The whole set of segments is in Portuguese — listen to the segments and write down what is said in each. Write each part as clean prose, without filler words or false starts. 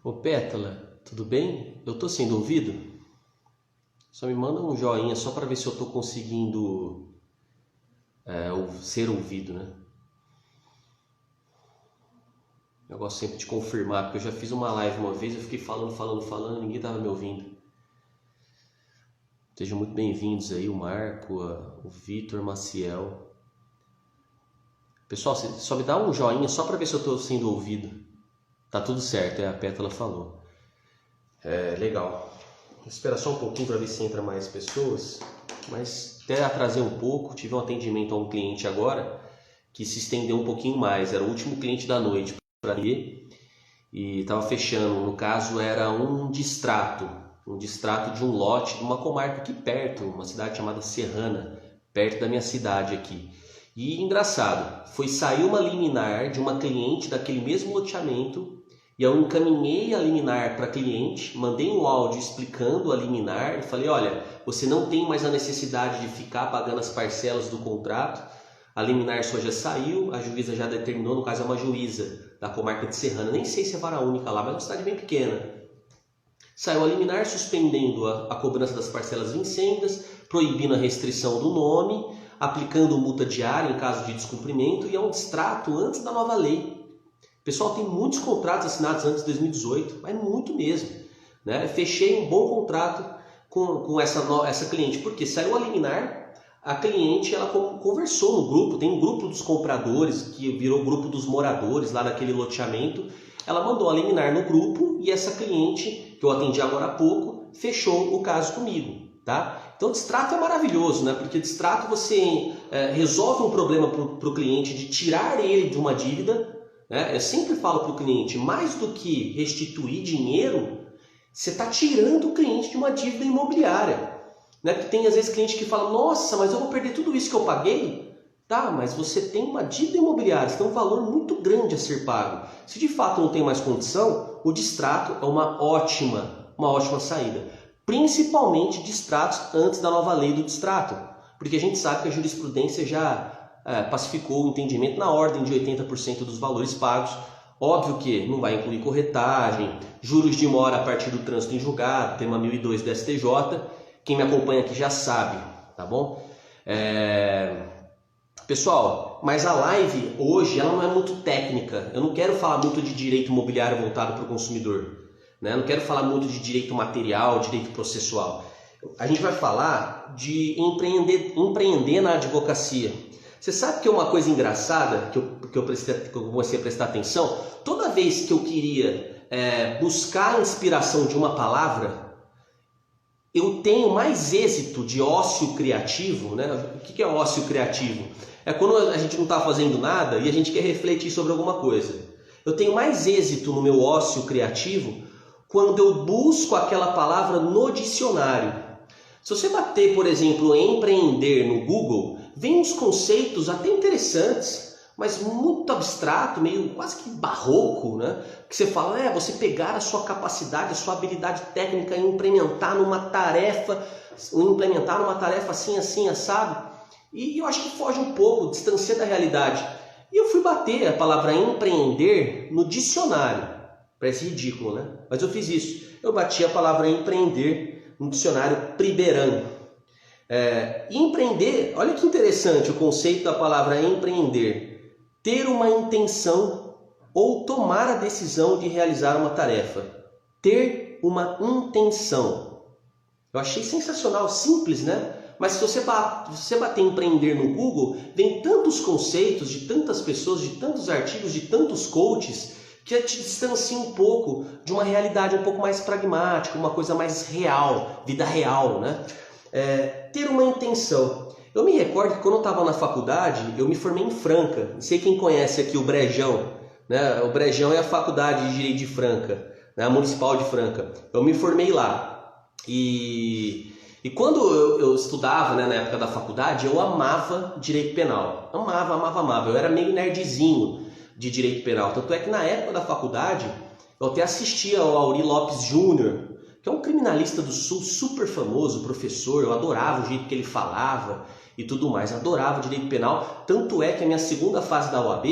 Ô Pétala, tudo bem? Eu tô sendo ouvido? Só me manda um joinha só para ver se eu tô conseguindo ser ouvido, né? Eu gosto sempre de confirmar, porque eu já fiz uma live uma vez, eu fiquei falando, ninguém tava me ouvindo. Sejam muito bem-vindos aí, o Marco, o Vitor, Maciel. Pessoal, só me dá um joinha só para ver se eu tô sendo ouvido. Tá tudo certo, a Pétala falou. Legal. Vou esperar só um pouquinho para ver se entra mais pessoas, mas até atrasei um pouco, tive um atendimento a um cliente agora que se estendeu um pouquinho mais, era o último cliente da noite para ver e estava fechando. No caso era um distrato de um lote de uma comarca aqui perto, uma cidade chamada Serrana, perto da minha cidade aqui. E engraçado, saiu uma liminar de uma cliente daquele mesmo loteamento. E eu encaminhei a liminar para a cliente, mandei um áudio explicando a liminar e falei, olha, você não tem mais a necessidade de ficar pagando as parcelas do contrato, a liminar sua já saiu, a juíza já determinou, no caso é uma juíza da comarca de Serrana, nem sei se é vara única lá, mas é uma cidade bem pequena. Saiu a liminar suspendendo a cobrança das parcelas vincendas, proibindo a restrição do nome, aplicando multa diária em caso de descumprimento e é um distrato antes da nova lei. Pessoal, tem muitos contratos assinados antes de 2018, mas muito mesmo. Né? Fechei um bom contrato com essa cliente, porque saiu a liminar, a cliente ela conversou no grupo, tem um grupo dos compradores, que virou grupo dos moradores lá daquele loteamento. Ela mandou a liminar no grupo e essa cliente, que eu atendi agora há pouco, fechou o caso comigo. Tá? Então, distrato é maravilhoso, né? Porque distrato você resolve um problema para o cliente de tirar ele de uma dívida. Eu sempre falo para o cliente, mais do que restituir dinheiro, você está tirando o cliente de uma dívida imobiliária. Porque tem às vezes cliente que fala, nossa, mas eu vou perder tudo isso que eu paguei? Tá, mas você tem uma dívida imobiliária, você tem um valor muito grande a ser pago. Se de fato não tem mais condição, o distrato é uma ótima saída. Principalmente distratos antes da nova lei do distrato. Porque a gente sabe que a jurisprudência já pacificou o entendimento na ordem de 80% dos valores pagos. Óbvio que não vai incluir corretagem, juros de mora a partir do trânsito em julgado, tema 1002 do STJ. Quem me acompanha aqui já sabe, tá bom? Pessoal, mas a live hoje ela não é muito técnica. Eu não quero falar muito de direito imobiliário voltado para o consumidor. Eu não quero falar muito de direito material, direito processual. A gente vai falar de empreender na advocacia. Você sabe que é uma coisa engraçada que eu comecei a prestar atenção? Toda vez que eu queria buscar a inspiração de uma palavra, eu tenho mais êxito de ócio criativo. O que é ócio criativo? É quando a gente não está fazendo nada e a gente quer refletir sobre alguma coisa. Eu tenho mais êxito no meu ócio criativo quando eu busco aquela palavra no dicionário. Se você bater, por exemplo, empreender no Google, vem uns conceitos até interessantes, mas muito abstrato, meio quase que barroco, que você fala, você pegar a sua capacidade, a sua habilidade técnica e implementar numa tarefa assim, assado. E eu acho que foge um pouco, distancia da realidade. E eu fui bater a palavra empreender no dicionário. Parece ridículo, Mas eu fiz isso. Eu bati a palavra empreender no dicionário Priberan. Empreender, olha que interessante o conceito da palavra empreender. Ter uma intenção ou tomar a decisão de realizar uma tarefa. Ter uma intenção. Eu achei sensacional, simples, Mas se você bater empreender no Google, vem tantos conceitos de tantas pessoas, de tantos artigos, de tantos coaches, que te distancia um pouco de uma realidade um pouco mais pragmática, uma coisa mais real, vida real, ter uma intenção. Eu me recordo que quando eu estava na faculdade, eu me formei em Franca. Não sei quem conhece aqui o Brejão. O Brejão é a faculdade de Direito de Franca, a Municipal de Franca. Eu me formei lá. E quando eu estudava, na época da faculdade, eu amava Direito Penal. Amava. Eu era meio nerdzinho de Direito Penal. Tanto é que na época da faculdade, eu até assistia ao Auri Lopes Júnior, que é um criminalista do Sul super famoso, professor. Eu adorava o jeito que ele falava e tudo mais. Adorava o direito penal. Tanto é que a minha segunda fase da OAB,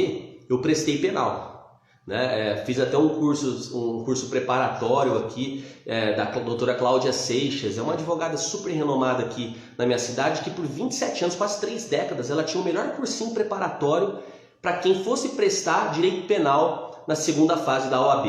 eu prestei penal. né? Fiz até um curso preparatório aqui da doutora Cláudia Seixas, é uma advogada super renomada aqui na minha cidade, que por 27 anos, quase 3 décadas, ela tinha o melhor cursinho preparatório para quem fosse prestar direito penal na segunda fase da OAB.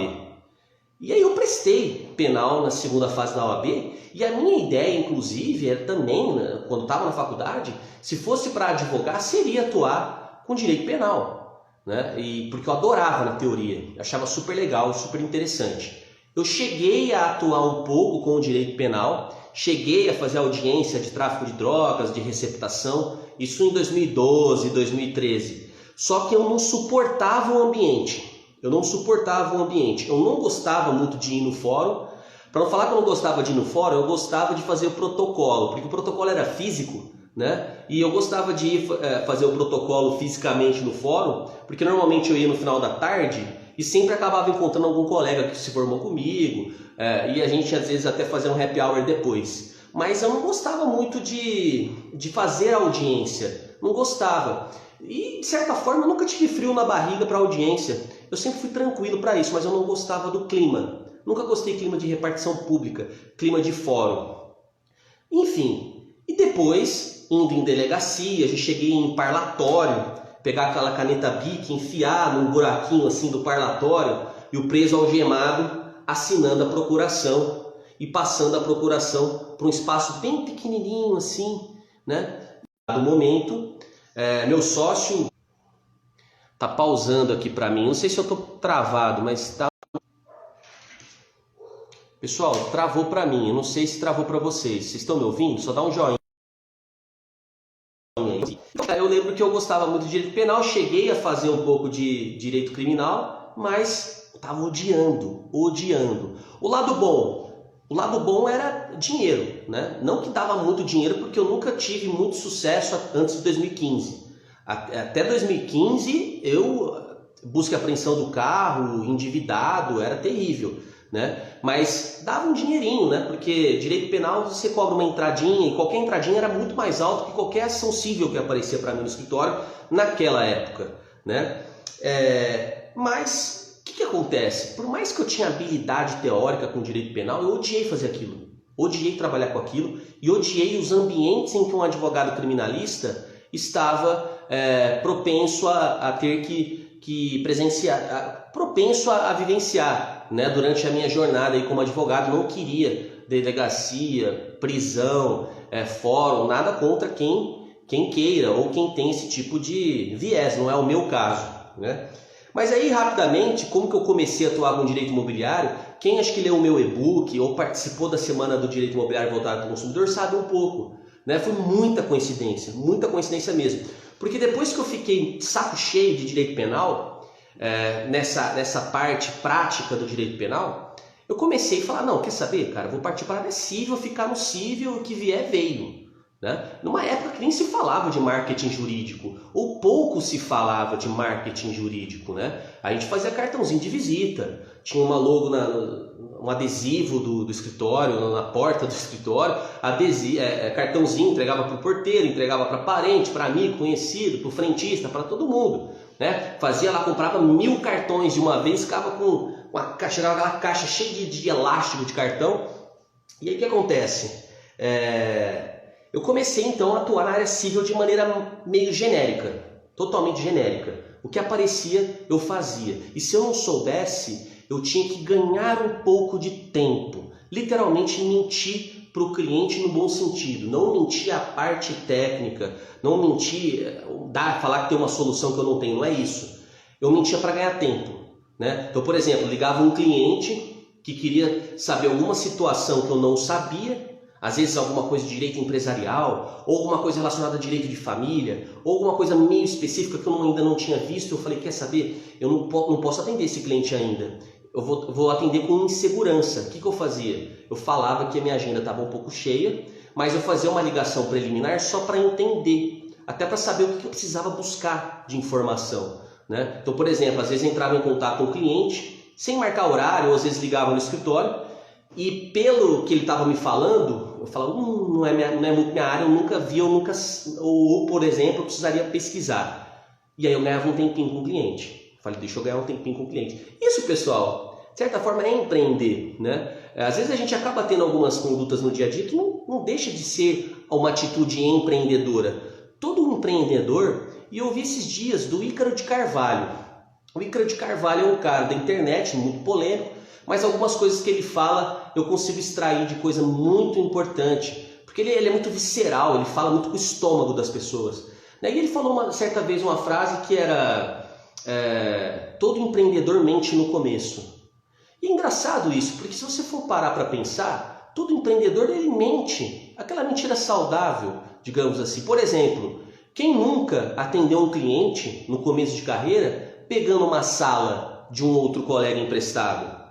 E aí eu prestei penal na segunda fase da OAB, e a minha ideia, inclusive, era também, né, quando estava na faculdade, se fosse para advogar, seria atuar com direito penal, né? Porque eu adorava na teoria, achava super legal, super interessante. Eu cheguei a atuar um pouco com o direito penal, cheguei a fazer audiência de tráfico de drogas, de receptação, isso em 2012, 2013. Só que eu não suportava o ambiente. Eu não gostava muito de ir no fórum. Para não falar que eu não gostava de ir no fórum, eu gostava de fazer o protocolo, porque o protocolo era físico, né? E eu gostava de ir fazer o protocolo fisicamente no fórum, porque normalmente eu ia no final da tarde e sempre acabava encontrando algum colega que se formou comigo, e a gente às vezes até fazia um happy hour depois. Mas eu não gostava muito de fazer audiência, não gostava. E de certa forma eu nunca tive frio na barriga para audiência. Eu sempre fui tranquilo para isso, mas eu não gostava do clima. Nunca gostei de clima de repartição pública, clima de fórum. Enfim, e depois, indo em delegacia, já cheguei em parlatório, pegar aquela caneta Bic, enfiar num buraquinho assim do parlatório e o preso algemado assinando a procuração e passando a procuração para um espaço bem pequenininho assim, né? No momento, meu sócio tá pausando aqui para mim. Não sei se eu tô travado, mas tá. Pessoal, travou para mim. Eu não sei se travou para vocês. Vocês estão me ouvindo? Só dá um joinha. Eu lembro que eu gostava muito de direito penal. Cheguei a fazer um pouco de direito criminal, mas tava odiando. O lado bom era dinheiro, né? Não que dava muito dinheiro, porque eu nunca tive muito sucesso antes de 2015. Até 2015, busca e apreensão do carro, endividado, era terrível, né? Mas dava um dinheirinho, né? Porque direito penal você cobra uma entradinha, e qualquer entradinha era muito mais alta que qualquer ação civil que aparecia para mim no escritório naquela época, né? Mas o que acontece? Por mais que eu tinha habilidade teórica com direito penal, eu odiei fazer aquilo, odiei trabalhar com aquilo e odiei os ambientes em que um advogado criminalista estava propenso a ter que presenciar, propenso a vivenciar, né? Durante a minha jornada aí como advogado. Não queria delegacia, prisão, fórum, nada contra quem queira ou quem tem esse tipo de viés, não é o meu caso, né? Mas aí rapidamente, como que eu comecei a atuar com direito imobiliário, quem acho que leu o meu e-book ou participou da semana do direito imobiliário voltado para o consumidor sabe um pouco, né? Foi muita coincidência mesmo. Porque depois que eu fiquei saco cheio de direito penal, nessa parte prática do direito penal, eu comecei a falar, não, quer saber, cara, vou partir para a área civil, ficar no civil, o que vier veio. Né? Numa época que nem se falava de marketing jurídico, ou pouco se falava de marketing jurídico, né? A gente fazia cartãozinho de visita, tinha uma logo, um adesivo do escritório, na porta do escritório, cartãozinho, entregava para o porteiro, entregava para parente, para amigo, conhecido, para o frentista, para todo mundo, né? Fazia lá, comprava 1000 cartões de uma vez, ficava com chegava aquela caixa cheia de elástico de cartão. E aí o que acontece? Eu comecei então a atuar na área civil de maneira meio genérica, totalmente genérica. O que aparecia eu fazia. E se eu não soubesse, eu tinha que ganhar um pouco de tempo. Literalmente mentir para o cliente no bom sentido. Não mentir a parte técnica, não mentir, falar que tem uma solução que eu não tenho, não é isso. Eu mentia para ganhar tempo, né? Então, por exemplo, ligava um cliente que queria saber alguma situação que eu não sabia, às vezes alguma coisa de direito empresarial, ou alguma coisa relacionada a direito de família, ou alguma coisa meio específica que eu ainda não tinha visto. Eu falei, quer saber, eu não posso atender esse cliente ainda. Eu vou atender com insegurança. O que eu fazia? Eu falava que a minha agenda estava um pouco cheia, mas eu fazia uma ligação preliminar só para entender, até para saber o que eu precisava buscar de informação, né? Então, por exemplo, às vezes entrava em contato com o cliente, sem marcar horário, ou às vezes ligava no escritório, e pelo que ele estava me falando, eu falava, não é muito minha área, eu nunca vi, ou por exemplo, eu precisaria pesquisar. E aí eu ganhava um tempinho com o cliente. Falei, deixa eu ganhar um tempinho com o cliente. Isso, pessoal, de certa forma é empreender, né? Às vezes a gente acaba tendo algumas condutas no dia a dia que não deixa de ser uma atitude empreendedora. Todo empreendedor, e eu ouvi esses dias do Ícaro de Carvalho. O Ícaro de Carvalho é um cara da internet, muito polêmico, mas algumas coisas que ele fala eu consigo extrair de coisa muito importante. Porque ele é muito visceral, ele fala muito com o estômago das pessoas. E ele falou certa vez uma frase que era todo empreendedor mente no começo. E é engraçado isso, porque se você for parar para pensar, todo empreendedor ele mente, aquela mentira saudável, digamos assim. Por exemplo, quem nunca atendeu um cliente no começo de carreira pegando uma sala de um outro colega emprestado?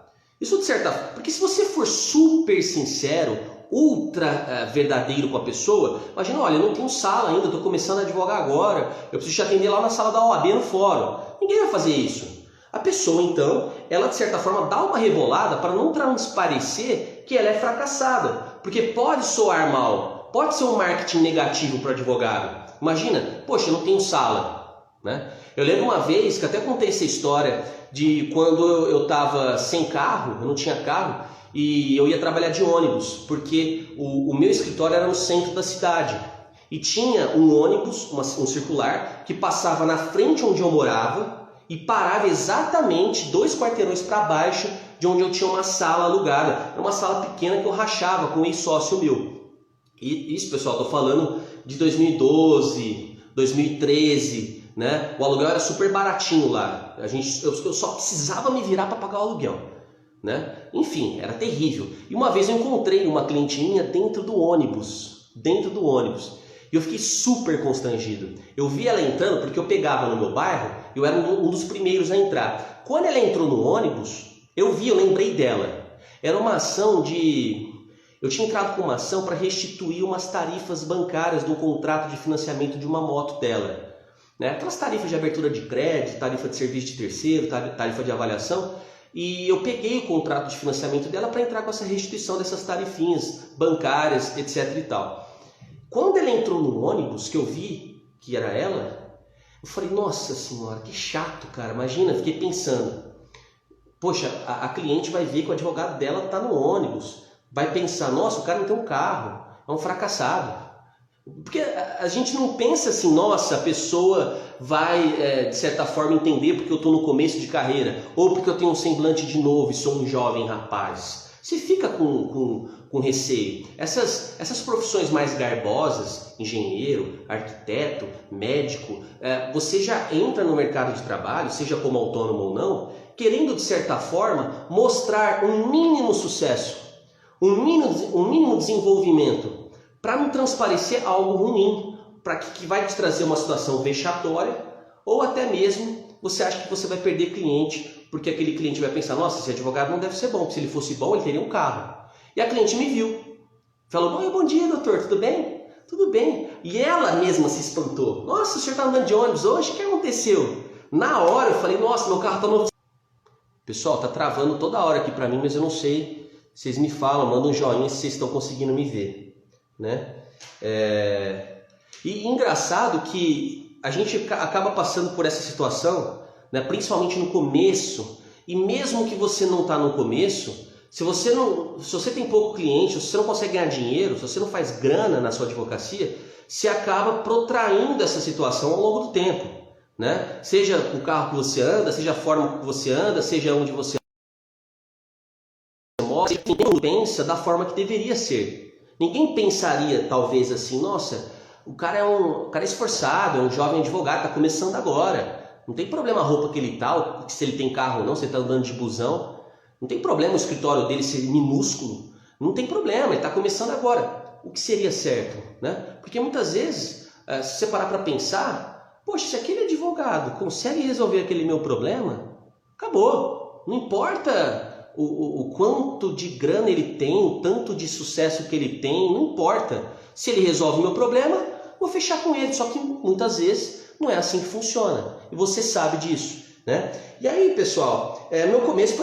Isso de certa forma, porque se você for super sincero, ultra verdadeiro com a pessoa, imagina, olha, eu não tenho sala ainda, estou começando a advogar agora, eu preciso te atender lá na sala da OAB no fórum. Ninguém vai fazer isso. A pessoa, então, ela de certa forma dá uma rebolada para não transparecer que ela é fracassada. Porque pode soar mal, pode ser um marketing negativo para o advogado. Imagina, poxa, eu não tenho sala, né? Eu lembro uma vez que até contei essa história de quando eu estava sem carro, eu não tinha carro, e eu ia trabalhar de ônibus, porque o meu escritório era no centro da cidade. E tinha um ônibus, um circular, que passava na frente onde eu morava, e parava exatamente 2 quarteirões para baixo de onde eu tinha uma sala alugada. Era uma sala pequena que eu rachava com um ex-sócio meu. E isso, pessoal, estou falando de 2012, 2013, né? O aluguel era super baratinho lá. Eu só precisava me virar para pagar o aluguel, né? Enfim, era terrível. E uma vez eu encontrei uma cliente minha dentro do ônibus. E eu fiquei super constrangido. Eu vi ela entrando porque eu pegava no meu bairro, eu era um dos primeiros a entrar. Quando ela entrou no ônibus, eu lembrei dela. Era uma ação eu tinha entrado com uma ação para restituir umas tarifas bancárias do contrato de financiamento de uma moto dela. Né? Aquelas tarifas de abertura de crédito, tarifa de serviço de terceiro, tarifa de avaliação. E eu peguei o contrato de financiamento dela para entrar com essa restituição dessas tarifinhas bancárias, etc e tal. Quando ela entrou no ônibus, que eu vi que era ela, eu falei, nossa senhora, que chato, cara. Imagina, fiquei pensando, poxa, a cliente vai ver que o advogado dela está no ônibus, vai pensar, nossa, o cara não tem um carro, é um fracassado. Porque a gente não pensa assim, nossa, a pessoa vai, de certa forma, entender porque eu estou no começo de carreira, ou porque eu tenho um semblante de novo e sou um jovem rapaz. Você fica com receio. Essas profissões mais garbosas, engenheiro, arquiteto, médico, você já entra no mercado de trabalho, seja como autônomo ou não, querendo de certa forma mostrar um mínimo sucesso, um mínimo desenvolvimento, para não transparecer algo ruim, para que vai te trazer uma situação vexatória, ou até mesmo você acha que você vai perder cliente, porque aquele cliente vai pensar, nossa, esse advogado não deve ser bom, porque se ele fosse bom, ele teria um carro. E a cliente me viu, falou, oi, bom dia, doutor, tudo bem? Tudo bem. E ela mesma se espantou, nossa, o senhor está andando de ônibus hoje? O que aconteceu? Na hora eu falei, nossa, meu carro está novo. Pessoal, está travando toda hora aqui para mim, mas eu não sei, vocês me falam, mandam um joinha se vocês estão conseguindo me ver, né? E engraçado que a gente acaba passando por essa situação, né, principalmente no começo, e mesmo que você não está no começo, se você tem pouco cliente, se você não consegue ganhar dinheiro, se você não faz grana na sua advocacia, você acaba protraindo essa situação ao longo do tempo, né? Seja o carro que você anda, seja a forma que você anda, seja onde você mora, ninguém pensa da forma que deveria ser. Ninguém pensaria, talvez, assim, nossa, o cara é esforçado, é um jovem advogado, está começando agora. Não tem problema a roupa que ele tá, se ele tem carro ou não, se ele está andando de busão. Não tem problema o escritório dele ser minúsculo. Não tem problema, ele está começando agora. O que seria certo? Né? Porque muitas vezes, se você parar para pensar, poxa, se aquele advogado consegue resolver aquele meu problema, acabou. Não importa o quanto de grana ele tem, o tanto de sucesso que ele tem, não importa. Se ele resolve o meu problema, vou fechar com ele. Só que muitas vezes não é assim que funciona. E você sabe disso, né? E aí, pessoal, meu começo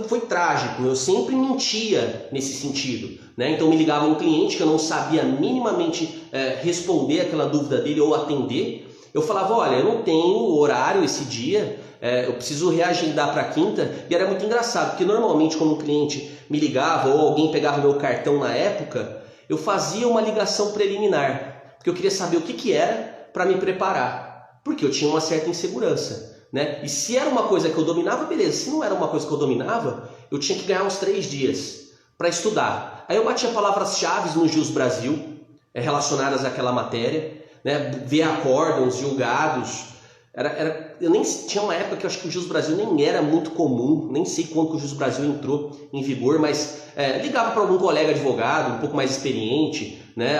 foi trágico. Eu sempre mentia nesse sentido, né? Então me ligava um cliente que eu não sabia minimamente responder aquela dúvida dele ou atender. Eu falava, olha, eu não tenho horário esse dia, eu preciso reagendar para quinta, e era muito engraçado, porque normalmente quando um cliente me ligava ou alguém pegava meu cartão na época, eu fazia uma ligação preliminar, porque eu queria saber o que era para me preparar, porque eu tinha uma certa insegurança, né? E se era uma coisa que eu dominava, beleza. Se não era uma coisa que eu dominava, eu tinha que ganhar uns 3 dias para estudar. Aí eu batia palavras-chave no Jus Brasil, relacionadas àquela matéria, né? Ver acórdãos, julgados. Eu nem tinha uma época que eu acho que o Jus Brasil nem era muito comum, nem sei quando que o Jus Brasil entrou em vigor, mas ligava para algum colega advogado, um pouco mais experiente, né?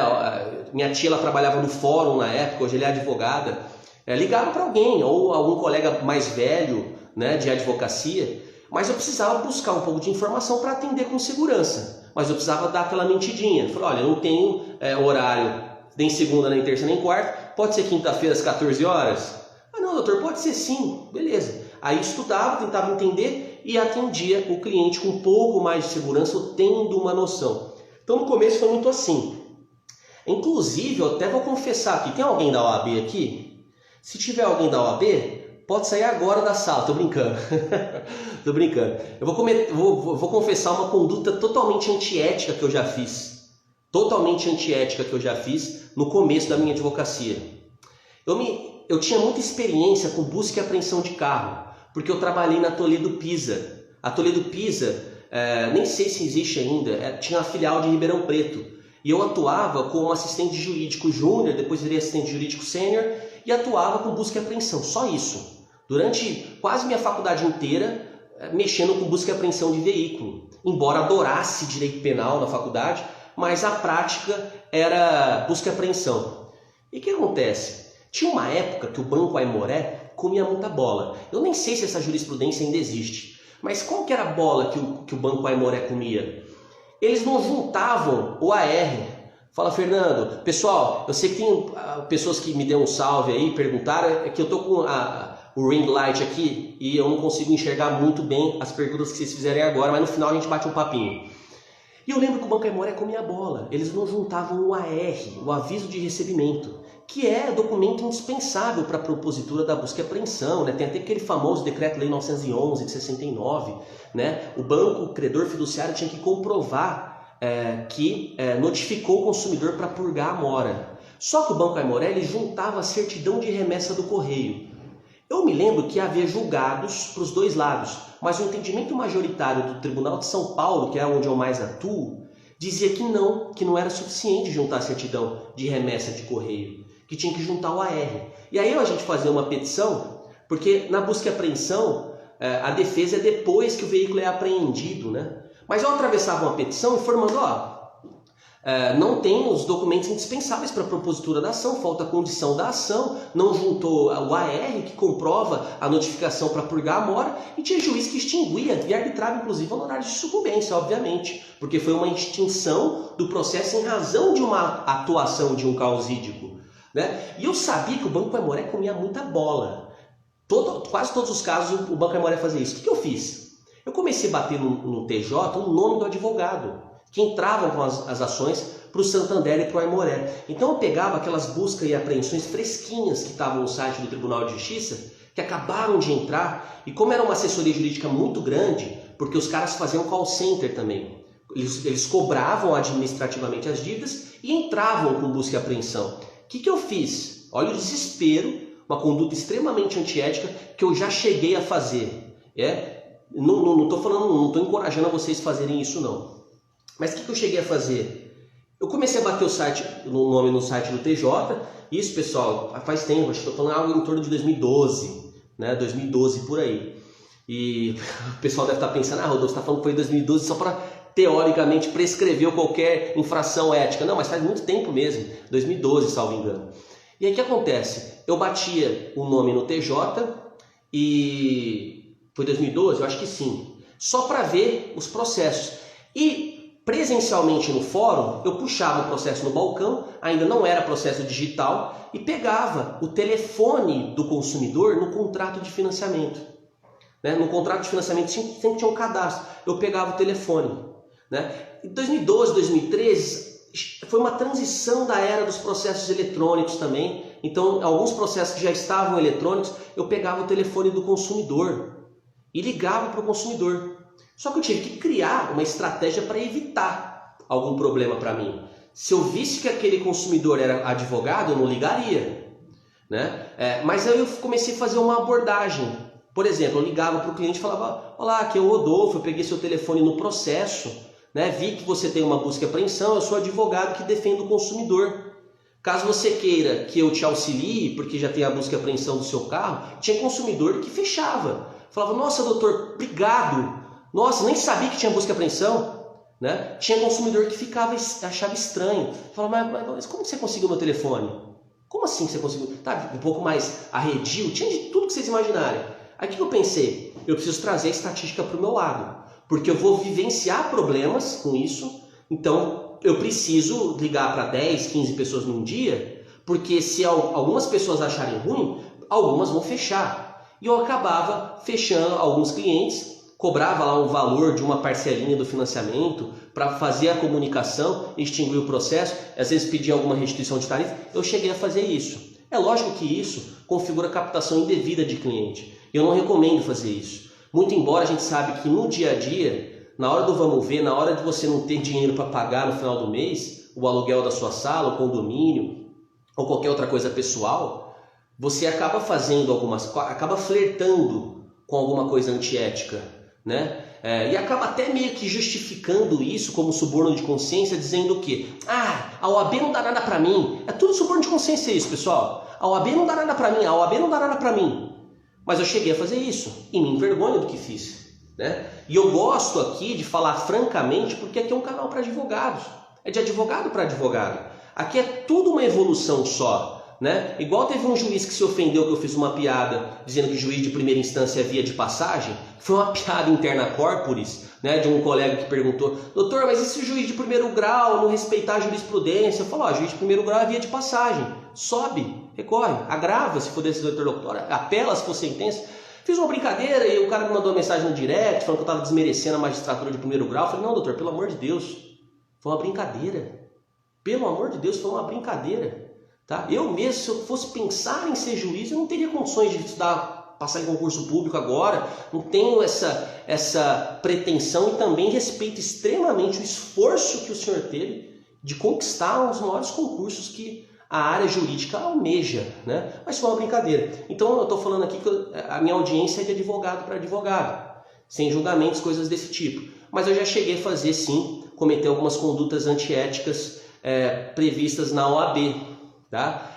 Minha tia ela trabalhava no fórum na época, hoje ela é advogada. Ligava para alguém, ou algum colega mais velho, né, de advocacia, mas eu precisava buscar um pouco de informação para atender com segurança. Mas eu precisava dar aquela mentidinha. Falei, olha, eu não tenho horário nem segunda, nem terça, nem quarta, pode ser quinta-feira às 14 horas? Ah não, doutor, pode ser sim, beleza. Aí estudava, tentava entender e atendia o cliente com um pouco mais de segurança, eu tendo uma noção. Então no começo foi muito assim. Inclusive, eu até vou confessar aqui, tem alguém da OAB aqui? Se tiver alguém da OAB, pode sair agora da sala, tô brincando. Tô brincando. Eu vou confessar uma conduta totalmente antiética que eu já fiz. Totalmente antiética que eu já fiz no começo da minha advocacia. Eu tinha muita experiência com busca e apreensão de carro, porque eu trabalhei na Toledo Pisa. A Toledo Pisa, nem sei se existe ainda, tinha uma filial de Ribeirão Preto. E eu atuava como assistente jurídico júnior, depois virei assistente jurídico sênior, e atuava com busca e apreensão, só isso. Durante quase minha faculdade inteira, mexendo com busca e apreensão de veículo. Embora adorasse direito penal na faculdade, mas a prática era busca e apreensão. E o que acontece? Tinha uma época que o Banco Aimoré comia muita bola. Eu nem sei se essa jurisprudência ainda existe, mas qual que era a bola que o Banco Aimoré comia? Eles não juntavam o AR. Fala, Fernando, pessoal, eu sei que tem pessoas que me deu um salve aí, perguntaram, é que eu tô com o ring light aqui e eu não consigo enxergar muito bem as perguntas que vocês fizerem agora, mas no final a gente bate um papinho. E eu lembro que o Banco Aimoré comia a bola, eles não juntavam o AR, o aviso de recebimento, que é documento indispensável para a propositura da busca e apreensão, né? Tem até aquele famoso Decreto-Lei 911 de 69, né? O banco, o credor fiduciário tinha que comprovar que notificou o consumidor para purgar a mora. Só que o Banco Aimoré ele juntava a certidão de remessa do correio. Eu me lembro que havia julgados para os dois lados, mas o entendimento majoritário do Tribunal de São Paulo, que é onde eu mais atuo, dizia que não era suficiente juntar a certidão de remessa de correio, que tinha que juntar o AR. E aí a gente fazia uma petição, porque na busca e apreensão, a defesa é depois que o veículo é apreendido, né? Mas eu atravessava uma petição informando, não tem os documentos indispensáveis para a propositura da ação, falta a condição da ação, não juntou o AR que comprova a notificação para purgar a mora, e tinha juiz que extinguia e arbitrava inclusive honorários de sucumbência, obviamente, porque foi uma extinção do processo em razão de uma atuação de um causídico, né? E eu sabia que o Banco Aimoré comia muita bola. Quase todos os casos o Banco Aimoré fazia isso. O que eu fiz? Eu comecei a bater no TJ o nome do advogado que entrava com as ações para o Santander e para o Aimoré. Então eu pegava aquelas buscas e apreensões fresquinhas que estavam no site do Tribunal de Justiça, que acabaram de entrar, e como era uma assessoria jurídica muito grande, porque os caras faziam call center também, eles cobravam administrativamente as dívidas e entravam com busca e apreensão. O que eu fiz? Olha o desespero, uma conduta extremamente antiética que eu já cheguei a fazer. Não estou falando, não estou encorajando a vocês fazerem isso não. Mas o que eu cheguei a fazer? Eu comecei a bater o nome no site do TJ. Isso, pessoal, faz tempo, acho que estou falando algo em torno de 2012, né? 2012 por aí. E o pessoal deve estar pensando, Rodolfo, você está falando que foi em 2012 só para, teoricamente, prescrever qualquer infração ética. Não, mas faz muito tempo mesmo, 2012, salvo engano. E aí o que acontece? Eu batia o nome no TJ e... Foi 2012? Eu acho que sim. Só para ver os processos. E presencialmente no fórum, eu puxava o processo no balcão, ainda não era processo digital, e pegava o telefone do consumidor no contrato de financiamento. Né? No contrato de financiamento sempre tinha um cadastro. Eu pegava o telefone. Né? Em 2012, 2013, foi uma transição da era dos processos eletrônicos também, Então, alguns processos que já estavam eletrônicos, eu pegava o telefone do consumidor e ligava para o consumidor. Só que eu tive que criar uma estratégia para evitar algum problema para mim. Se eu visse que aquele consumidor era advogado, eu não ligaria, né? Mas aí eu comecei a fazer uma abordagem. Por exemplo, eu ligava para o cliente e falava: olá, aqui é o Rodolfo, eu peguei seu telefone no processo, né? Vi que você tem uma busca e apreensão, eu sou advogado que defende o consumidor. Caso você queira que eu te auxilie, porque já tem a busca e apreensão do seu carro, tinha consumidor que fechava. Falava: nossa, doutor, obrigado. Nossa, nem sabia que tinha busca e apreensão. Né? Tinha consumidor que achava estranho. Falava: mas como que você conseguiu meu telefone? Como assim você conseguiu? Tá, um pouco mais arredio, tinha de tudo que vocês imaginarem. Aí o que eu pensei? Eu preciso trazer a estatística para o meu lado, porque eu vou vivenciar problemas com isso, então eu preciso ligar para 10, 15 pessoas num dia, porque se algumas pessoas acharem ruim, algumas vão fechar. E eu acabava fechando alguns clientes, cobrava lá um valor de uma parcelinha do financiamento para fazer a comunicação, extinguir o processo, às vezes pedia alguma restituição de tarifa. Eu cheguei a fazer isso. É lógico que isso configura captação indevida de cliente. Eu não recomendo fazer isso. Muito embora a gente sabe que no dia a dia, na hora do vamos ver, na hora de você não ter dinheiro para pagar no final do mês, o aluguel da sua sala, o condomínio ou qualquer outra coisa pessoal, você acaba fazendo acaba flertando com alguma coisa antiética, né? E acaba até meio que justificando isso como suborno de consciência, dizendo o quê? A OAB não dá nada para mim. É tudo suborno de consciência isso, pessoal. A OAB não dá nada para mim, a OAB não dá nada para mim. Mas eu cheguei a fazer isso e me envergonho do que fiz, né? E eu gosto aqui de falar francamente porque aqui é um canal para advogados. É de advogado para advogado. Aqui é tudo uma evolução só. Né? Igual teve um juiz que se ofendeu que eu fiz uma piada dizendo que o juiz de primeira instância é via de passagem. Foi uma piada interna corporis, né, de um colega que perguntou: doutor, mas e se o juiz de primeiro grau não respeitar a jurisprudência? Eu falo: juiz de primeiro grau é via de passagem. Sobe, recorre, agrava se for decisão interlocutória, apela se for sentença. Fiz uma brincadeira e o cara me mandou uma mensagem no direct falando que eu estava desmerecendo a magistratura de primeiro grau. Eu falei: não, doutor, pelo amor de Deus, foi uma brincadeira. Pelo amor de Deus, foi uma brincadeira. Tá? Eu mesmo, se eu fosse pensar em ser juiz, eu não teria condições de estudar, passar em concurso público agora. Não tenho essa pretensão e também respeito extremamente o esforço que o senhor teve de conquistar um dos maiores concursos que a área jurídica almeja, né? Mas foi uma brincadeira. Então eu estou falando aqui que a minha audiência é de advogado para advogado, sem julgamentos, coisas desse tipo. Mas eu já cheguei a fazer, sim, cometer algumas condutas antiéticas previstas na OAB. Tá?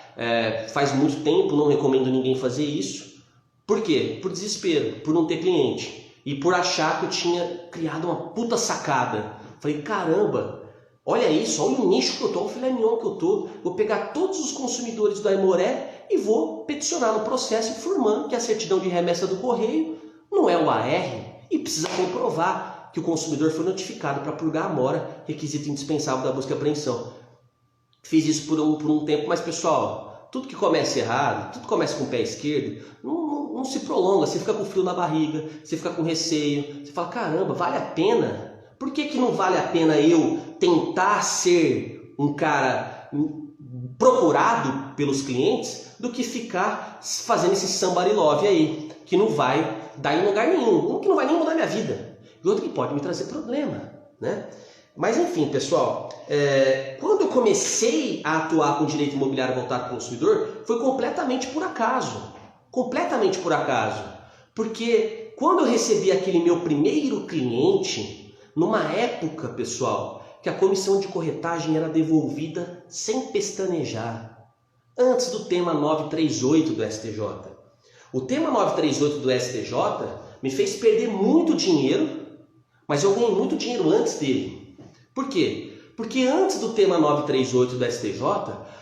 Faz muito tempo, não recomendo ninguém fazer isso. Por quê? Por desespero, por não ter cliente e por achar que eu tinha criado uma puta sacada. Falei: caramba, olha isso, olha o nicho que eu tô, o filé mignon que eu tô. Vou pegar todos os consumidores do Aimoré e vou peticionar no processo informando que a certidão de remessa do correio não é o AR e precisa comprovar que o consumidor foi notificado para purgar a mora, requisito indispensável da busca e apreensão. Fiz isso por um tempo, mas pessoal, tudo que começa errado, tudo começa com o pé esquerdo, não se prolonga. Você fica com frio na barriga, você fica com receio, você fala: caramba, vale a pena? Por que não vale a pena eu tentar ser um cara procurado pelos clientes do que ficar fazendo esse somebody love aí, que não vai dar em lugar nenhum, que não vai nem mudar minha vida, e outro que pode me trazer problema, né? Mas enfim, pessoal, quando eu comecei a atuar com direito imobiliário voltado para o consumidor, foi completamente por acaso. Completamente por acaso. Porque quando eu recebi aquele meu primeiro cliente, numa época, pessoal, que a comissão de corretagem era devolvida sem pestanejar, antes do tema 938 do STJ. O tema 938 do STJ me fez perder muito dinheiro, mas eu ganhei muito dinheiro antes dele. Por quê? Porque antes do tema 938 do STJ,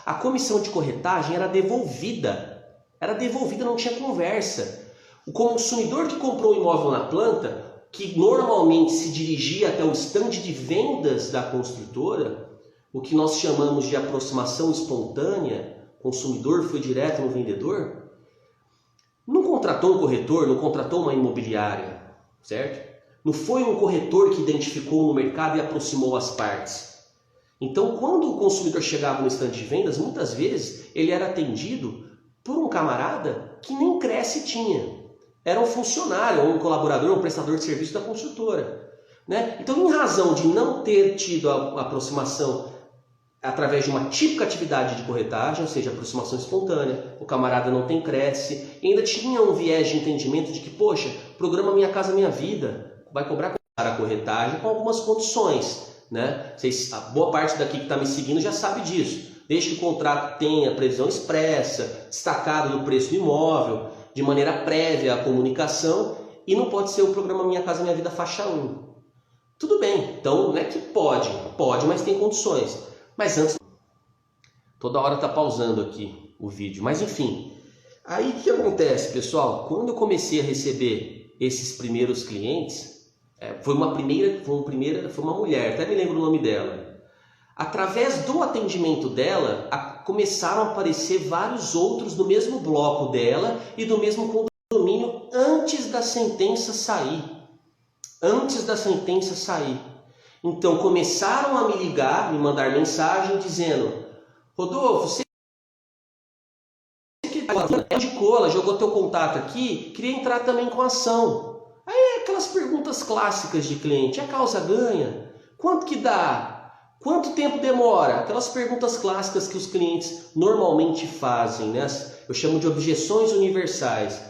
a comissão de corretagem era devolvida. Era devolvida, não tinha conversa. O consumidor que comprou o imóvel na planta, que normalmente se dirigia até o estande de vendas da construtora, o que nós chamamos de aproximação espontânea, o consumidor foi direto no vendedor, não contratou um corretor, não contratou uma imobiliária, certo? Não foi um corretor que identificou no mercado e aproximou as partes. Então, quando o consumidor chegava no estande de vendas, muitas vezes ele era atendido por um camarada que nem Cresce tinha. Era um funcionário, ou um colaborador, ou um prestador de serviço da construtora. Né? Então, em razão de não ter tido a aproximação através de uma típica atividade de corretagem, ou seja, aproximação espontânea, o camarada não tem Cresce, e ainda tinha um viés de entendimento de que, poxa, programa Minha Casa Minha Vida vai cobrar a corretagem com algumas condições. Né? A boa parte daqui que está me seguindo já sabe disso. Desde que o contrato tenha previsão expressa, destacado no preço do imóvel, de maneira prévia à comunicação, e não pode ser o programa Minha Casa Minha Vida faixa 1. Tudo bem, então não é que pode, mas tem condições. Mas antes, toda hora está pausando aqui o vídeo, mas enfim. Aí o que acontece, pessoal? Quando eu comecei a receber esses primeiros clientes, foi uma mulher, até me lembro o nome dela. Através do atendimento dela, começaram a aparecer vários outros do mesmo bloco dela e do mesmo condomínio antes da sentença sair. Então começaram a me ligar, me mandar mensagem dizendo: Rodolfo, você que indicou, ela jogou teu contato aqui, queria entrar também com ação. Aí aquelas perguntas clássicas de cliente: a causa ganha? Quanto que dá? Quanto tempo demora? Aquelas perguntas clássicas que os clientes normalmente fazem, né? Eu chamo de objeções universais.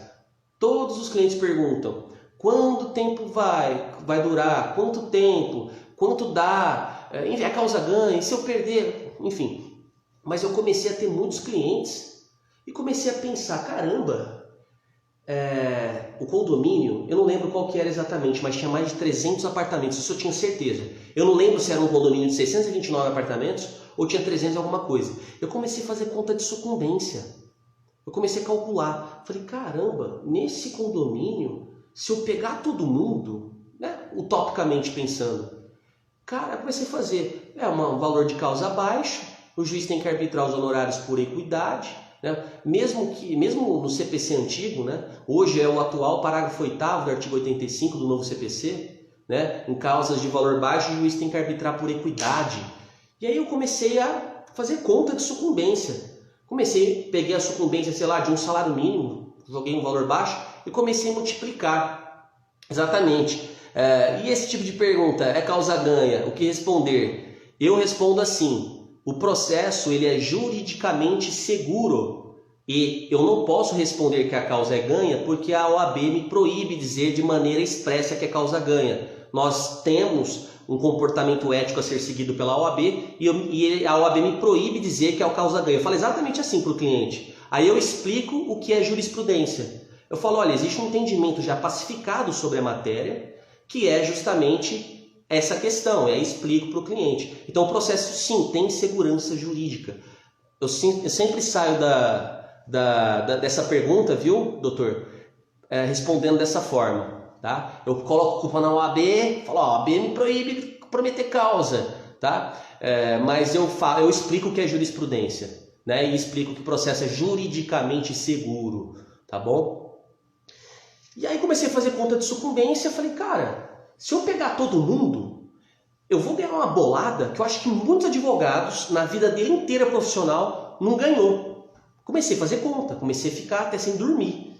Todos os clientes perguntam: quanto tempo vai durar? Quanto tempo? Quanto dá? A causa ganha? E se eu perder? Enfim. Mas eu comecei a ter muitos clientes e comecei a pensar: caramba, o condomínio, eu não lembro qual que era exatamente, mas tinha mais de 300 apartamentos, isso eu tinha certeza. Eu não lembro se era um condomínio de 629 apartamentos ou tinha 300 e alguma coisa. Eu comecei a fazer conta de sucumbência. Eu comecei a calcular. Falei, caramba, nesse condomínio, se eu pegar todo mundo, né, utopicamente pensando, cara, eu comecei a fazer um valor de causa baixo, o juiz tem que arbitrar os honorários por equidade, né? Mesmo no CPC antigo, né? Hoje é o atual parágrafo 8º do artigo 85 do novo CPC, né? Em causas de valor baixo, o juiz tem que arbitrar por equidade. E aí eu comecei a fazer conta de sucumbência. Peguei a sucumbência, sei lá, de um salário mínimo, joguei um valor baixo e comecei a multiplicar. Exatamente. E esse tipo de pergunta, é causa ganha? O que responder? Eu respondo assim: o processo ele é juridicamente seguro e eu não posso responder que a causa é ganha porque a OAB me proíbe dizer de maneira expressa que a causa ganha. Nós temos um comportamento ético a ser seguido pela OAB e a OAB me proíbe dizer que a causa ganha. Eu falo exatamente assim para o cliente. Aí eu explico o que é jurisprudência. Eu falo, olha, existe um entendimento já pacificado sobre a matéria que é justamente essa questão, e aí explico para o cliente. Então o processo sim tem segurança jurídica. Eu sempre saio dessa pergunta, viu, doutor? Respondendo dessa forma. Tá? Eu coloco a culpa na OAB, falo, a OAB me proíbe prometer causa. Tá? Mas eu explico o que é jurisprudência, né? E explico que o processo é juridicamente seguro. Tá bom? E aí comecei a fazer conta de sucumbência, falei, cara, se eu pegar todo mundo, eu vou ganhar uma bolada que eu acho que muitos advogados, na vida dele inteira profissional, não ganhou. Comecei a fazer conta, comecei a ficar até sem dormir.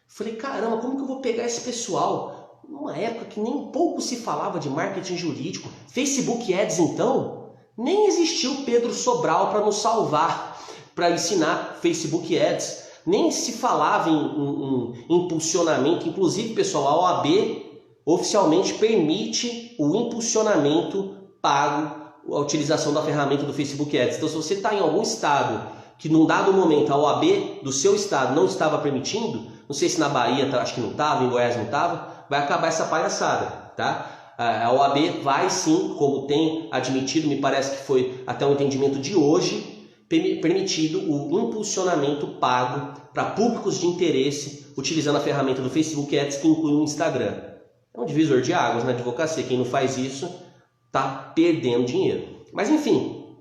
Falei, caramba, como que eu vou pegar esse pessoal? Numa época que nem pouco se falava de marketing jurídico. Facebook Ads, então, nem existiu Pedro Sobral para nos salvar, para ensinar Facebook Ads. Nem se falava em impulsionamento. Inclusive, pessoal, a OAB oficialmente permite o impulsionamento pago, a utilização da ferramenta do Facebook Ads. Então, se você está em algum estado que num dado momento a OAB do seu estado não estava permitindo, não sei se na Bahia, acho que não estava, em Goiás não estava, vai acabar essa palhaçada, tá? A OAB vai sim, como tem admitido, me parece que foi até o entendimento de hoje, permitido o impulsionamento pago para públicos de interesse, utilizando a ferramenta do Facebook Ads que inclui o Instagram. É um divisor de águas na advocacia. Quem não faz isso está perdendo dinheiro. Mas enfim,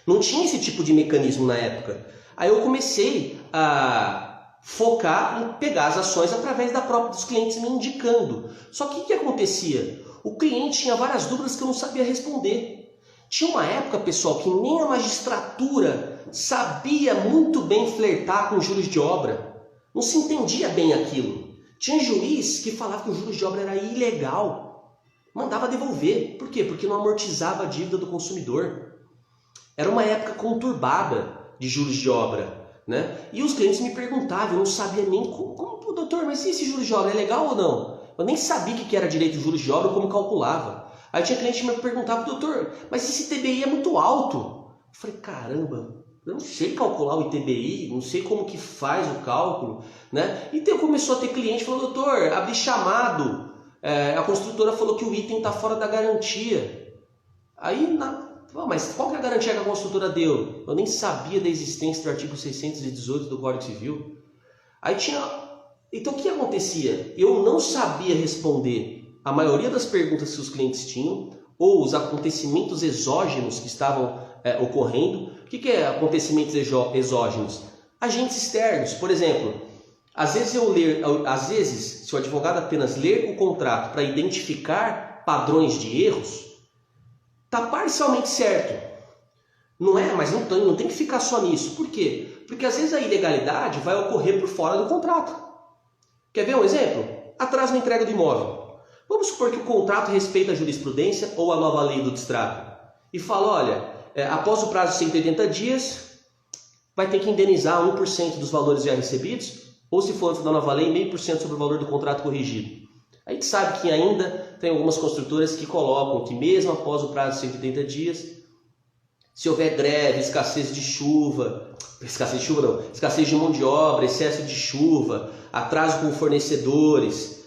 não tinha esse tipo de mecanismo na época. Aí eu comecei a focar em pegar as ações através dos clientes me indicando. Só que o que acontecia? O cliente tinha várias dúvidas que eu não sabia responder. Tinha uma época, pessoal, que nem a magistratura sabia muito bem flertar com juros de obra. Não se entendia bem aquilo. Tinha juiz que falava que o juros de obra era ilegal. Mandava devolver. Por quê? Porque não amortizava a dívida do consumidor. Era uma época conturbada de juros de obra, né? E os clientes me perguntavam, eu não sabia nem como doutor, mas esse juros de obra é legal ou não? Eu nem sabia o que era direito de juros de obra ou como calculava. Aí tinha cliente que me perguntava, doutor, mas esse ITBI é muito alto. Eu falei, caramba, eu não sei calcular o ITBI, não sei como que faz o cálculo, né? Então começou a ter cliente falando, doutor, abri chamado, a construtora falou que o item está fora da garantia. Aí, mas qual que é a garantia que a construtora deu? Eu nem sabia da existência do artigo 618 do Código Civil. Aí então o que acontecia? Eu não sabia responder a maioria das perguntas que os clientes tinham, ou os acontecimentos exógenos que estavam ocorrendo. O que é acontecimentos exógenos? Agentes externos, por exemplo, às vezes, se o advogado apenas ler o contrato para identificar padrões de erros, está parcialmente certo. Não é, mas não tem que ficar só nisso. Por quê? Porque às vezes a ilegalidade vai ocorrer por fora do contrato. Quer ver um exemplo? Atraso na entrega do imóvel. Vamos supor que o contrato respeita a jurisprudência ou a nova lei do distrato e fala, olha, após o prazo de 180 dias, vai ter que indenizar 1% dos valores já recebidos, ou se for da nova lei, 0,5% sobre o valor do contrato corrigido. A gente sabe que ainda tem algumas construtoras que colocam que mesmo após o prazo de 180 dias, se houver greve, escassez de mão de obra, excesso de chuva, atraso com fornecedores,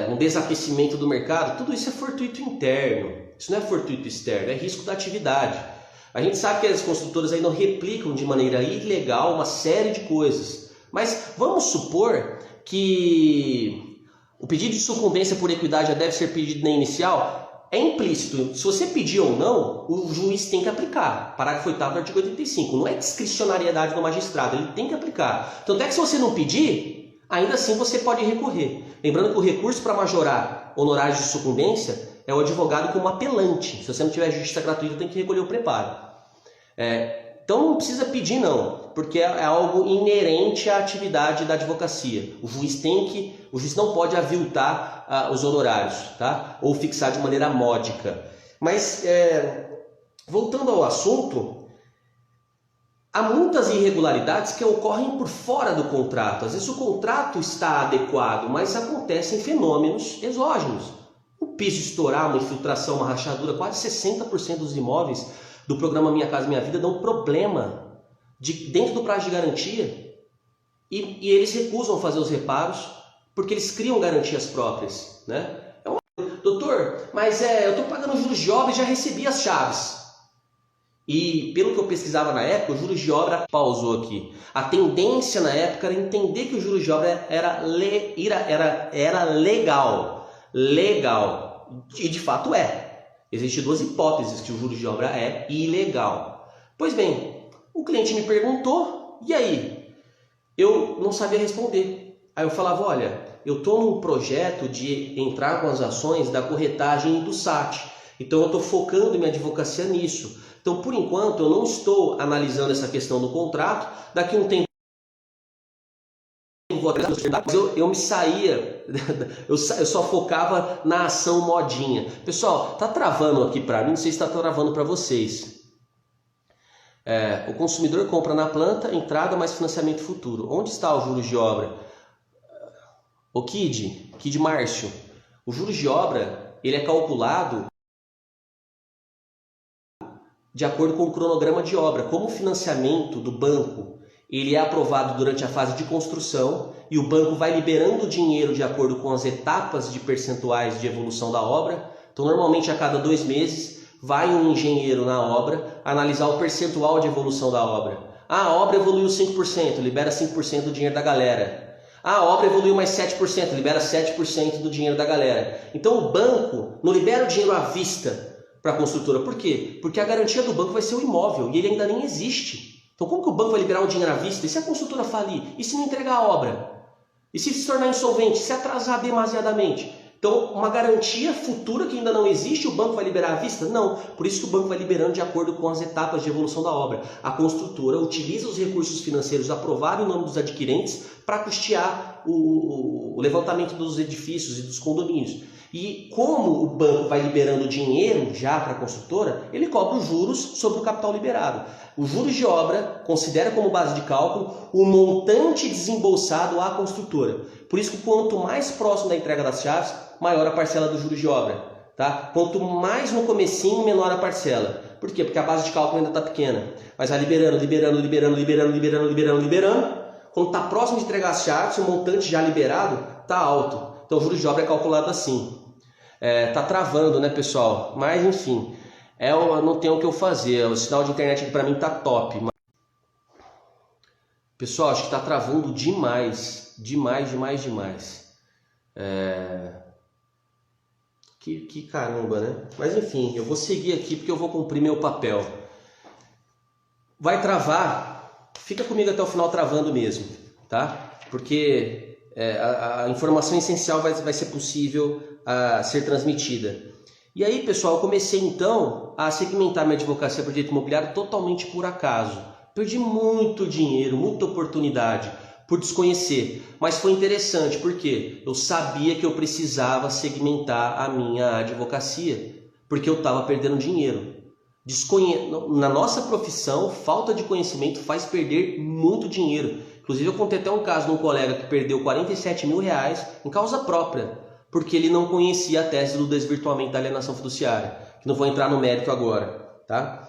um desaquecimento do mercado, tudo isso é fortuito interno, isso não é fortuito externo, é risco da atividade. A gente sabe que as construtoras ainda replicam de maneira ilegal uma série de coisas, mas vamos supor que o pedido de sucumbência por equidade já deve ser pedido na inicial, é implícito. Se você pedir ou não, o juiz tem que aplicar. Parágrafo 8º do artigo 85. Não é discricionariedade do magistrado, ele tem que aplicar. Tanto é que se você não pedir, ainda assim você pode recorrer. Lembrando que o recurso para majorar honorários de sucumbência é o advogado como apelante. Se você não tiver justiça gratuita, tem que recolher o preparo. Então não precisa pedir não, porque é algo inerente à atividade da advocacia. O juiz não pode aviltar os honorários, tá? Ou fixar de maneira módica. Mas voltando ao assunto, há muitas irregularidades que ocorrem por fora do contrato. Às vezes o contrato está adequado, mas acontecem fenômenos exógenos. Um piso estourar, uma infiltração, uma rachadura, quase 60% dos imóveis do programa Minha Casa Minha Vida dão problema dentro do prazo de garantia e eles recusam fazer os reparos porque eles criam garantias próprias, né? Doutor, mas eu estou pagando juros de obra e já recebi as chaves. E pelo que eu pesquisava na época, o juros de obra pausou aqui. A tendência na época era entender que o juros de obra era legal. Legal. E de fato é. Existem duas hipóteses que o juros de obra é ilegal. Pois bem, o cliente me perguntou, e aí? Eu não sabia responder. Aí eu falava, olha, eu estou num projeto de entrar com as ações da corretagem do SAT. Então eu estou focando minha advocacia nisso. Então, por enquanto, eu não estou analisando essa questão do contrato. Daqui a um tempo, eu me saía, eu só focava na ação modinha. Pessoal, tá travando aqui para mim, não sei se está travando para vocês. O consumidor compra na planta, entrada mais financiamento futuro. Onde está o juros de obra? O Kid Márcio, o juros de obra ele é calculado de acordo com o cronograma de obra. Como o financiamento do banco ele é aprovado durante a fase de construção e o banco vai liberando o dinheiro de acordo com as etapas de percentuais de evolução da obra. Então, normalmente, a cada 2 meses, vai um engenheiro na obra analisar o percentual de evolução da obra. A obra evoluiu 5%, libera 5% do dinheiro da galera. A obra evoluiu mais 7%, libera 7% do dinheiro da galera. Então, o banco não libera o dinheiro à vista para a construtora. Por quê? Porque a garantia do banco vai ser o imóvel e ele ainda nem existe. Então como que o banco vai liberar o dinheiro à vista? E se a construtora falir? E se não entregar a obra? E se tornar insolvente? Se atrasar demasiadamente? Então, uma garantia futura que ainda não existe, o banco vai liberar à vista? Não. Por isso que o banco vai liberando de acordo com as etapas de evolução da obra. A construtora utiliza os recursos financeiros aprovados em nome dos adquirentes para custear o levantamento dos edifícios e dos condomínios. E como o banco vai liberando dinheiro já para a construtora, ele cobra os juros sobre o capital liberado. Os juros de obra considera como base de cálculo o montante desembolsado à construtora. Por isso que quanto mais próximo da entrega das chaves, maior a parcela dos juros de obra. Tá? Quanto mais no comecinho, menor a parcela. Por quê? Porque a base de cálculo ainda está pequena. Mas vai liberando. Quando está próximo de entregar as chaves, o montante já liberado está alto. Então o juros de obra é calculado assim. Tá travando, né, pessoal? Mas enfim, não tem o que eu fazer. O sinal de internet aqui para mim tá top. Pessoal, acho que tá travando demais. Demais. Que caramba, né? Mas enfim, eu vou seguir aqui porque eu vou cumprir meu papel. Vai travar, fica comigo até o final travando mesmo, tá? Porque a informação essencial vai ser possível a ser transmitida. E aí, pessoal, eu comecei então a segmentar minha advocacia por direito imobiliário totalmente por acaso. Perdi muito dinheiro, muita oportunidade por desconhecer. Mas foi interessante porque eu sabia que eu precisava segmentar a minha advocacia, porque eu estava perdendo dinheiro. Na nossa profissão, falta de conhecimento faz perder muito dinheiro. Inclusive, eu contei até um caso de um colega que perdeu 47 mil reais em causa própria, porque ele não conhecia a tese do desvirtuamento da alienação fiduciária, que não vou entrar no mérito agora, tá?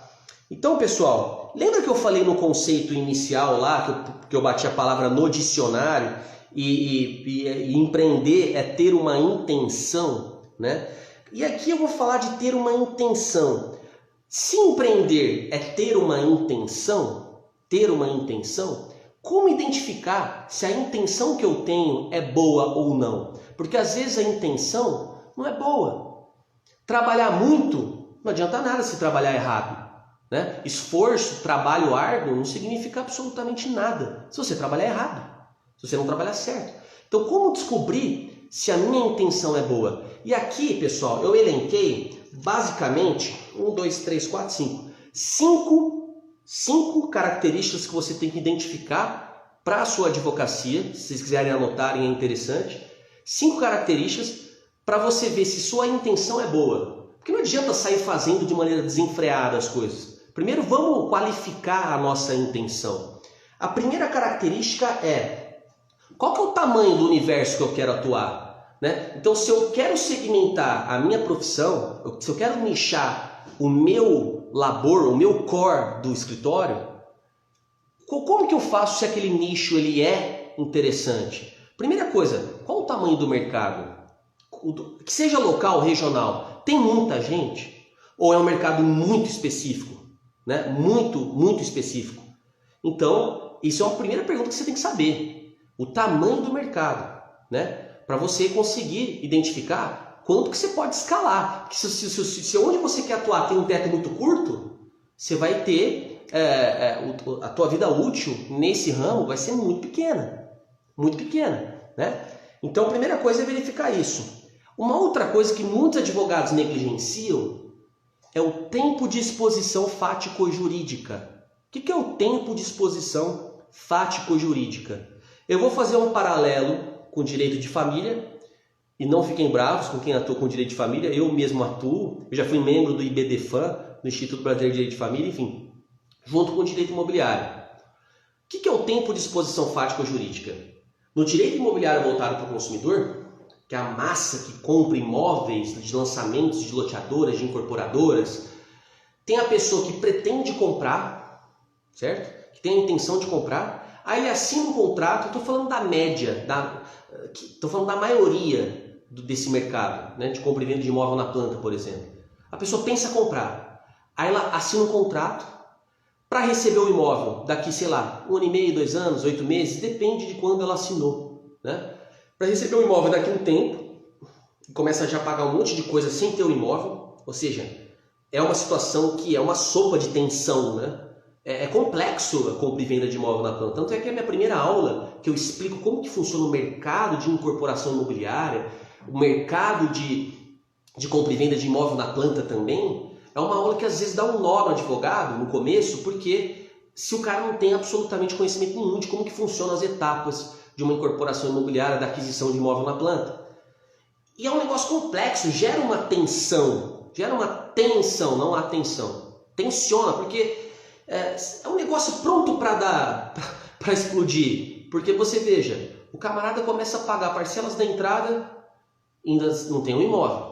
Então, pessoal, lembra que eu falei no conceito inicial lá, que eu bati a palavra no dicionário, e empreender é ter uma intenção, né? E aqui eu vou falar de ter uma intenção. Se empreender é ter uma intenção, como identificar se a intenção que eu tenho é boa ou não? Porque às vezes a intenção não é boa. Trabalhar muito não adianta nada se trabalhar errado, né? Esforço, trabalho árduo não significa absolutamente nada se você trabalhar errado, se você não trabalhar certo. Então, como descobrir se a minha intenção é boa? E aqui, pessoal, eu elenquei basicamente 5 características que você tem que identificar para a sua advocacia. Se vocês quiserem anotarem, é interessante. 5 características para você ver se sua intenção é boa. Porque não adianta sair fazendo de maneira desenfreada as coisas. Primeiro, vamos qualificar a nossa intenção. A primeira característica é: qual que é o tamanho do universo que eu quero atuar? Né? Então, se eu quero segmentar a minha profissão, se eu quero nichar o meu labor, o meu core do escritório, como que eu faço se aquele nicho ele é interessante? Primeira coisa, qual o tamanho do mercado? Que seja local, regional, tem muita gente? Ou é um mercado muito específico? Né? Muito específico. Então, isso é uma primeira pergunta que você tem que saber. O tamanho do mercado, né? Para você conseguir identificar quanto que você pode escalar. Porque se onde você quer atuar tem um teto muito curto, você vai ter a tua vida útil nesse ramo vai ser muito pequena, né? Então, a primeira coisa é verificar isso. Uma outra coisa que muitos advogados negligenciam é o tempo de exposição fático-jurídica. O que é o tempo de exposição fático-jurídica? Eu vou fazer um paralelo com direito de família, e não fiquem bravos com quem atua com direito de família, eu mesmo atuo, eu já fui membro do IBDFAM, do Instituto Brasileiro de Direito de Família, enfim, junto com o direito imobiliário. O que é o tempo de exposição fático-jurídica? No direito imobiliário voltado para o consumidor, que é a massa que compra imóveis de lançamentos de loteadoras, de incorporadoras, tem a pessoa que pretende comprar, certo? Que tem a intenção de comprar, aí ele assina um contrato, estou falando da média, estou falando da maioria desse mercado, né, de compra e venda de imóvel na planta, por exemplo. A pessoa pensa em comprar, aí ela assina um contrato para receber o imóvel daqui, sei lá, 1 ano e meio, 2 anos, 8 meses, depende de quando ela assinou, né? Para receber o imóvel daqui a um tempo, começa já a pagar um monte de coisa sem ter o imóvel, ou seja, é uma situação que é uma sopa de tensão, né? É complexo a compra e venda de imóvel na planta. Tanto é que a minha primeira aula, que eu explico como que funciona o mercado de incorporação imobiliária, o mercado de compra e venda de imóvel na planta também, é uma aula que às vezes dá um nó no advogado no começo, porque se o cara não tem absolutamente conhecimento nenhum de como que funcionam as etapas de uma incorporação imobiliária, da aquisição de imóvel na planta. E é um negócio complexo, gera uma tensão, não a tensão. Tensiona, porque é um negócio pronto para explodir. Porque você veja, o camarada começa a pagar parcelas da entrada, ainda não tem um imóvel.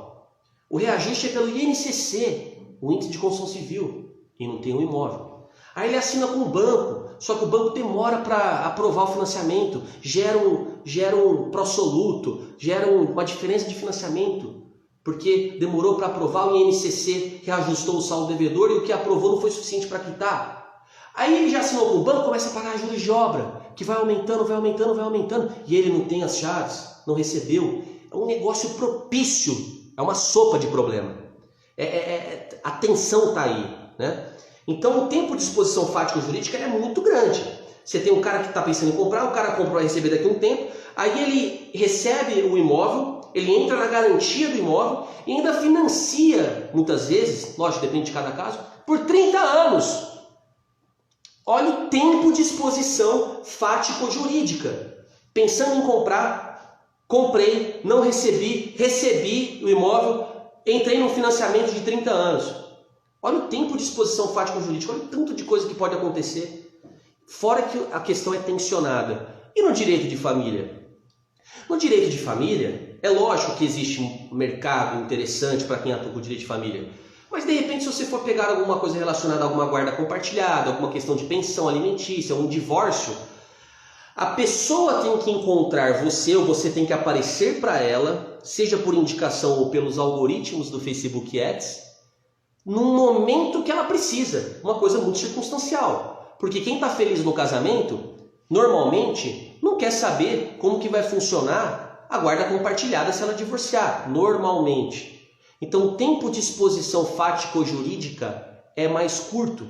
O reajuste é pelo INCC, o Índice de Construção Civil, e não tem um imóvel. Aí ele assina com o banco, só que o banco demora para aprovar o financiamento, gera um pró-soluto, gera uma diferença de financiamento, porque demorou para aprovar, o INCC reajustou o saldo devedor e o que aprovou não foi suficiente para quitar. Aí ele já assinou com o banco, começa a pagar juros de obra, que vai aumentando, e ele não tem as chaves, não recebeu. É um negócio propício, é uma sopa de problema. A tensão está aí, né? Então o tempo de exposição fático-jurídica é muito grande. Você tem um cara que está pensando em comprar, o cara comprou a receber daqui a um tempo, aí ele recebe o imóvel, ele entra na garantia do imóvel e ainda financia, muitas vezes, lógico, depende de cada caso, por 30 anos. Olha o tempo de exposição fático-jurídica. Pensando em comprar, comprei, não recebi o imóvel, entrei num financiamento de 30 anos. Olha o tempo de exposição fático-jurídica, olha o tanto de coisa que pode acontecer. Fora que a questão é tensionada. E no direito de família? No direito de família, é lógico que existe um mercado interessante para quem atua com o direito de família. Mas de repente, se você for pegar alguma coisa relacionada a alguma guarda compartilhada, alguma questão de pensão alimentícia, um divórcio, a pessoa tem que encontrar você ou você tem que aparecer para ela, seja por indicação ou pelos algoritmos do Facebook Ads, num momento que ela precisa, uma coisa muito circunstancial. Porque quem está feliz no casamento, normalmente, não quer saber como que vai funcionar a guarda compartilhada se ela divorciar, normalmente. Então o tempo de exposição fático-jurídica é mais curto.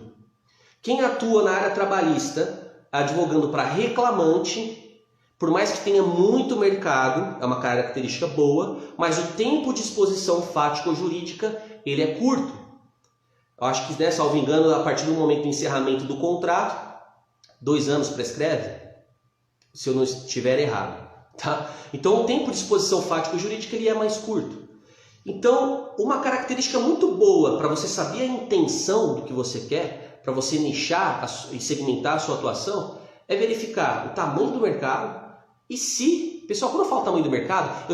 Quem atua na área trabalhista, advogando para reclamante, por mais que tenha muito mercado, é uma característica boa, mas o tempo de exposição fático-jurídica ele é curto. Eu acho que, salvo engano, a partir do momento do encerramento do contrato, 2 anos prescreve, se eu não estiver errado. Tá? Então o tempo de exposição fático-jurídica ele é mais curto. Então, uma característica muito boa para você saber a intenção do que você quer, para você nichar e segmentar a sua atuação, é verificar o tamanho do mercado e se... Pessoal, quando eu falo tamanho do mercado,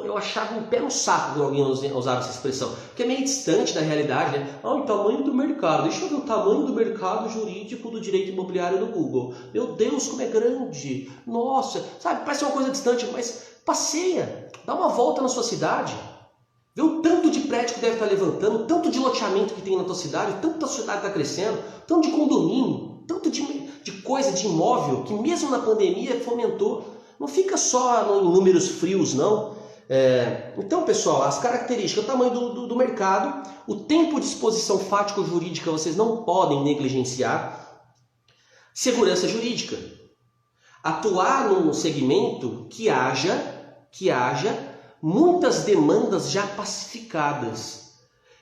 eu achava um pé no saco quando alguém usava essa expressão, porque é meio distante da realidade, né? O tamanho do mercado. Deixa eu ver o tamanho do mercado jurídico do direito imobiliário no Google. Meu Deus, como é grande! Nossa, sabe, parece uma coisa distante, mas passeia, dá uma volta na sua cidade. Vê o tanto de prédio que deve estar levantando, o tanto de loteamento que tem na tua cidade, o tanto da cidade está crescendo, o tanto de condomínio, tanto de coisa, de imóvel, que mesmo na pandemia fomentou. Não fica só em números frios, não. Então, pessoal, as características, o tamanho do mercado, o tempo de exposição fático-jurídica vocês não podem negligenciar. Segurança jurídica. Atuar num segmento que haja muitas demandas já pacificadas.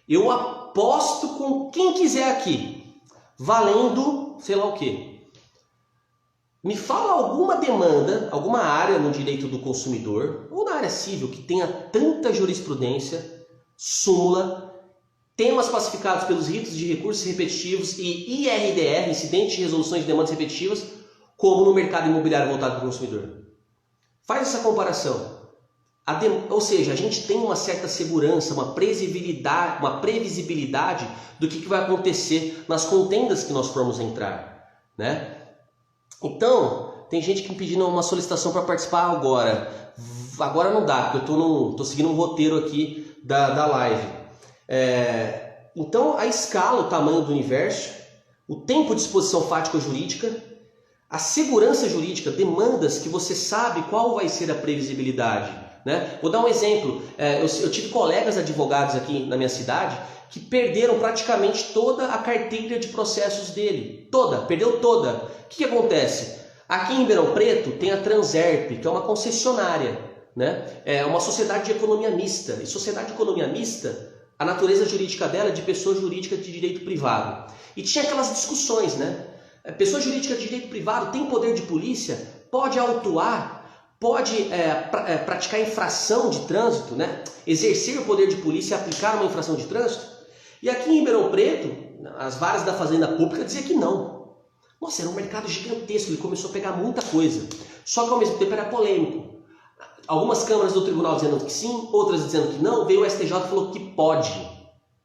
Eu aposto com quem quiser aqui, valendo sei lá o quê. Me fala alguma demanda, alguma área no direito do consumidor ou na área civil que tenha tanta jurisprudência, súmula, temas pacificados pelos ritos de recursos repetitivos e IRDR, incidentes de resoluções de demandas repetitivas, como no mercado imobiliário voltado para o consumidor. Faz essa comparação. Ou seja, a gente tem uma certa segurança, uma previsibilidade do que vai acontecer nas contendas que nós formos entrar, né? Então, tem gente que me pedindo uma solicitação para participar agora. Agora não dá, porque eu estou seguindo um roteiro aqui da live. Então, a escala, o tamanho do universo, o tempo de exposição fático-jurídica, a segurança jurídica, demandas que você sabe qual vai ser a previsibilidade. Né? Vou dar um exemplo. Eu tive colegas advogados aqui na minha cidade que perderam praticamente toda a carteira de processos dele. Perdeu toda. O que acontece? Aqui em Ribeirão Preto tem a Transerp, que é uma concessionária. né? É uma sociedade de economia mista. E sociedade de economia mista, a natureza jurídica dela é de pessoa jurídica de direito privado. E tinha aquelas discussões, né? Pessoa jurídica de direito privado tem poder de polícia, pode autuar, pode praticar infração de trânsito, né? Exercer o poder de polícia e aplicar uma infração de trânsito. E aqui em Ribeirão Preto, as varas da Fazenda Pública diziam que não. Nossa, era um mercado gigantesco, ele começou a pegar muita coisa. Só que ao mesmo tempo era polêmico. Algumas câmaras do tribunal dizendo que sim, outras dizendo que não. Veio o STJ e falou que pode.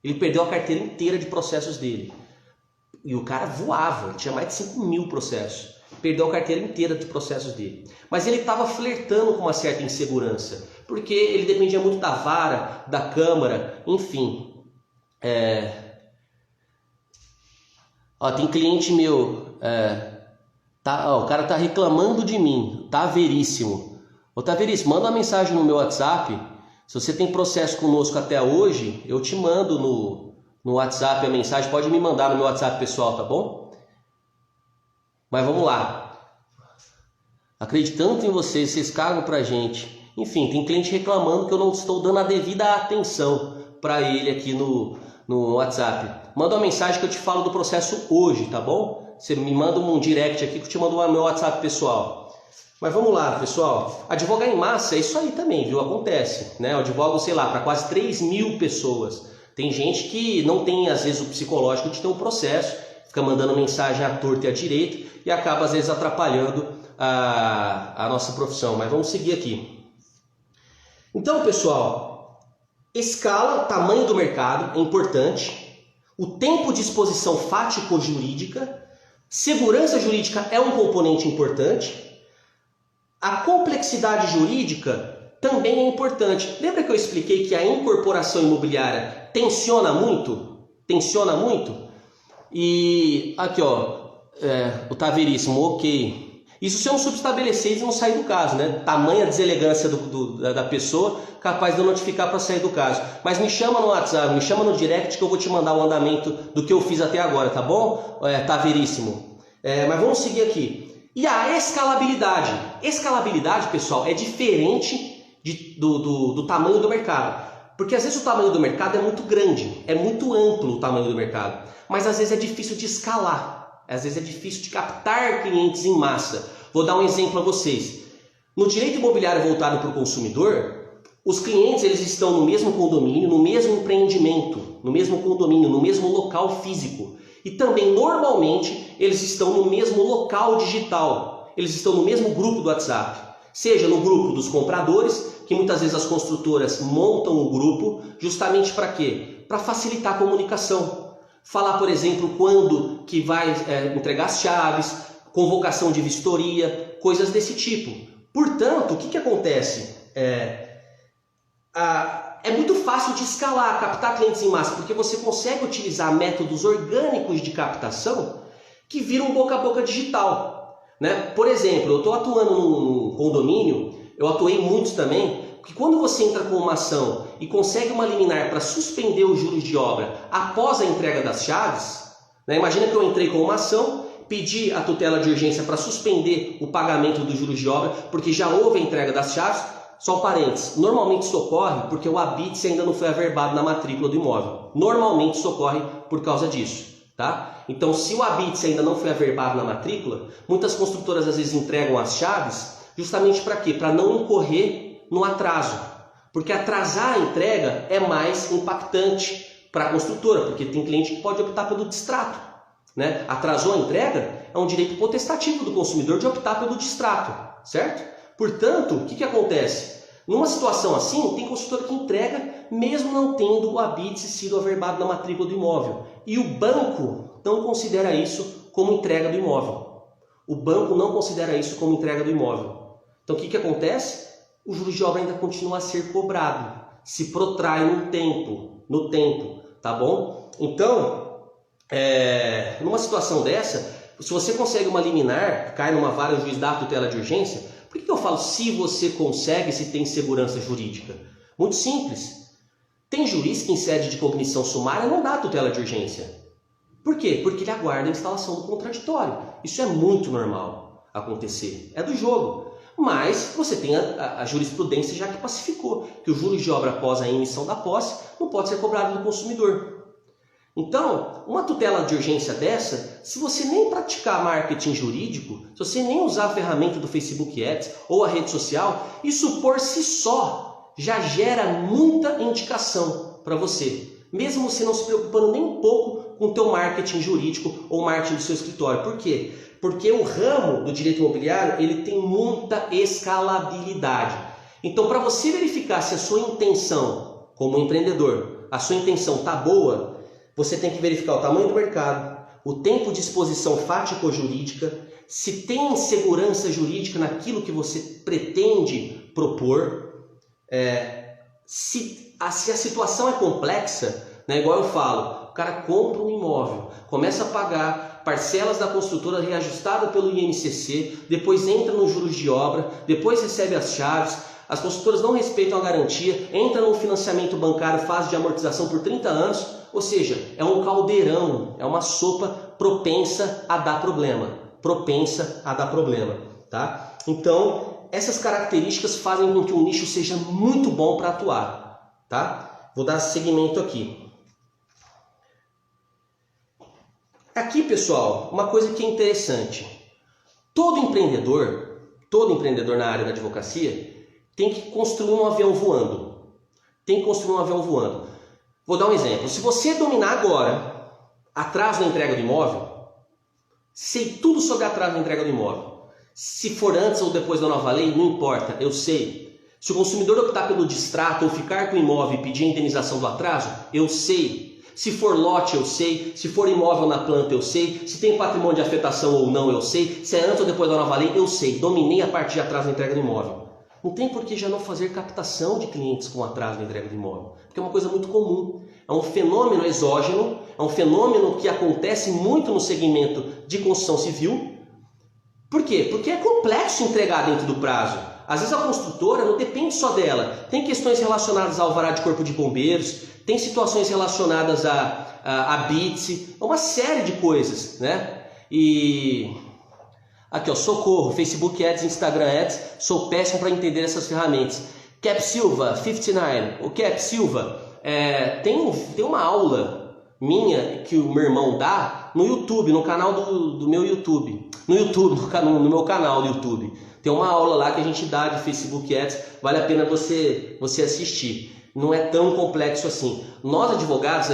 Ele perdeu a carteira inteira de processos dele. E o cara voava, tinha mais de 5.000 processos. Perdeu a carteira inteira de processos dele. Mas ele estava flertando com uma certa insegurança, porque ele dependia muito da vara, da Câmara, enfim. Ó, tem cliente meu, o cara tá reclamando de mim, tá veríssimo. Ô, tá veríssimo, manda uma mensagem no meu WhatsApp. Se você tem processo conosco até hoje, eu te mando no WhatsApp a mensagem, pode me mandar no meu WhatsApp pessoal, tá bom? Mas vamos lá. Acreditando em vocês, vocês cagam pra gente. Enfim, tem cliente reclamando que eu não estou dando a devida atenção para ele aqui no WhatsApp. Manda uma mensagem que eu te falo do processo hoje, tá bom? Você me manda um direct aqui que eu te mando no meu WhatsApp pessoal. Mas vamos lá, pessoal. Advogar em massa é isso aí também, viu? Acontece, né? Eu advogo, sei lá, para quase 3.000 pessoas. Tem gente que não tem, às vezes, o psicológico de ter um processo, fica mandando mensagem à torta e à direita e acaba, às vezes, atrapalhando a nossa profissão. Mas vamos seguir aqui. Então, pessoal, escala, tamanho do mercado é importante. O tempo de exposição fático-jurídica. Segurança jurídica é um componente importante. A complexidade jurídica também é importante. Lembra que eu expliquei que a incorporação imobiliária tensiona muito? Tensiona muito? E aqui, ó, o tá veríssimo, ok. Isso se eu não subestabelecer e não sair do caso, né? Tamanha deselegância da pessoa capaz de eu notificar para sair do caso. Mas me chama no WhatsApp, me chama no direct que eu vou te mandar o andamento do que eu fiz até agora, tá bom? Tá veríssimo. Mas vamos seguir aqui. E a escalabilidade. Escalabilidade, pessoal, é diferente do tamanho do mercado. Porque às vezes o tamanho do mercado é muito grande, é muito amplo o tamanho do mercado. Mas às vezes é difícil de escalar. Às vezes é difícil de captar clientes em massa. Vou dar um exemplo a vocês. No direito imobiliário voltado para o consumidor, os clientes eles estão no mesmo condomínio, no mesmo empreendimento, no mesmo condomínio, no mesmo local físico. E também, normalmente, eles estão no mesmo local digital. Eles estão no mesmo grupo do WhatsApp. Seja no grupo dos compradores, que muitas vezes as construtoras montam o grupo, justamente para quê? Para facilitar a comunicação. Falar, por exemplo, quando que vai entregar as chaves, convocação de vistoria, coisas desse tipo. Portanto, o que acontece? É muito fácil de escalar, captar clientes em massa, porque você consegue utilizar métodos orgânicos de captação que viram boca a boca digital, né? Por exemplo, eu estou atuando num condomínio, eu atuei muitos também, que quando você entra com uma ação e consegue uma liminar para suspender os juros de obra após a entrega das chaves, né? Imagina que eu entrei com uma ação, pedi a tutela de urgência para suspender o pagamento dos juros de obra, porque já houve a entrega das chaves. Só um parênteses, normalmente isso ocorre porque o habite ainda não foi averbado na matrícula do imóvel. Normalmente isso ocorre por causa disso, tá? Então, se o habite ainda não foi averbado na matrícula, muitas construtoras às vezes entregam as chaves justamente para quê? Para não incorrer no atraso. Porque atrasar a entrega é mais impactante para a construtora, porque tem cliente que pode optar pelo distrato, né? Atrasou a entrega, é um direito potestativo do consumidor de optar pelo distrato, certo? Portanto, o que acontece? Numa situação assim, tem construtora que entrega mesmo não tendo o habite sido averbado na matrícula do imóvel. E o banco não considera isso como entrega do imóvel. O banco não considera isso como entrega do imóvel. Então o que acontece? O juros de obra ainda continua a ser cobrado. Se protrai no tempo, tá bom? Então, numa situação dessa, se você consegue uma liminar, cai numa vara, o juiz dá a tutela de urgência. Por que eu falo se você consegue, se tem segurança jurídica? Muito simples. Tem juiz que em sede de cognição sumária não dá tutela de urgência. Por quê? Porque ele aguarda a instalação do contraditório. Isso é muito normal acontecer. É do jogo. mas você tem a jurisprudência já que pacificou que os juros de obra após a emissão da posse não pode ser cobrado do consumidor. Então, uma tutela de urgência dessa, se você nem praticar marketing jurídico, se você nem usar a ferramenta do Facebook Ads ou a rede social, isso por si só já gera muita indicação para você. Mesmo você não se preocupando nem um pouco com o teu marketing jurídico ou marketing do seu escritório. Por quê? Porque o ramo do direito imobiliário ele tem muita escalabilidade. Então, para você verificar se a sua intenção como empreendedor, a sua intenção está boa, você tem que verificar o tamanho do mercado, o tempo de exposição fático-jurídica, se tem segurança jurídica naquilo que você pretende propor, se a situação é complexa, né, igual eu falo, o cara compra um imóvel, começa a pagar parcelas da construtora reajustada pelo INCC, depois entra nos juros de obra, depois recebe as chaves, as construtoras não respeitam a garantia, entra no financiamento bancário, fase de amortização por 30 anos, ou seja, é um caldeirão, é uma sopa propensa a dar problema, tá? Então, essas características fazem com que o nicho seja muito bom para atuar, tá? Vou dar seguimento aqui. Aqui, pessoal, uma coisa que é interessante. Todo empreendedor na área da advocacia tem que construir um avião voando. Vou dar um exemplo. Se você dominar agora atraso na entrega do imóvel, sei tudo sobre atraso na entrega do imóvel. Se for antes ou depois da nova lei, não importa, eu sei. Se o consumidor optar pelo distrato ou ficar com o imóvel e pedir a indenização do atraso, eu sei. Se for lote, eu sei. Se for imóvel na planta, eu sei. Se tem patrimônio de afetação ou não, eu sei. Se é antes ou depois da nova lei, eu sei. Dominei a parte de atraso na entrega do imóvel. Não tem por que já não fazer captação de clientes com atraso na entrega do imóvel, porque é uma coisa muito comum. É um fenômeno exógeno, é um fenômeno que acontece muito no segmento de construção civil. Por quê? Porque é complexo entregar dentro do prazo. Às vezes a construtora não depende só dela. Tem questões relacionadas ao alvará de corpo de bombeiros, tem situações relacionadas a BITS, uma série de coisas, né? E aqui, ó, socorro, Facebook Ads, Instagram Ads, sou péssimo para entender essas ferramentas. Cap Silva, 59, o Cap Silva, tem uma aula minha que o meu irmão dá no YouTube, no canal do meu YouTube. No meu canal do YouTube. Tem uma aula lá que a gente dá de Facebook Ads, vale a pena você assistir. Não é tão complexo assim. Nós advogados,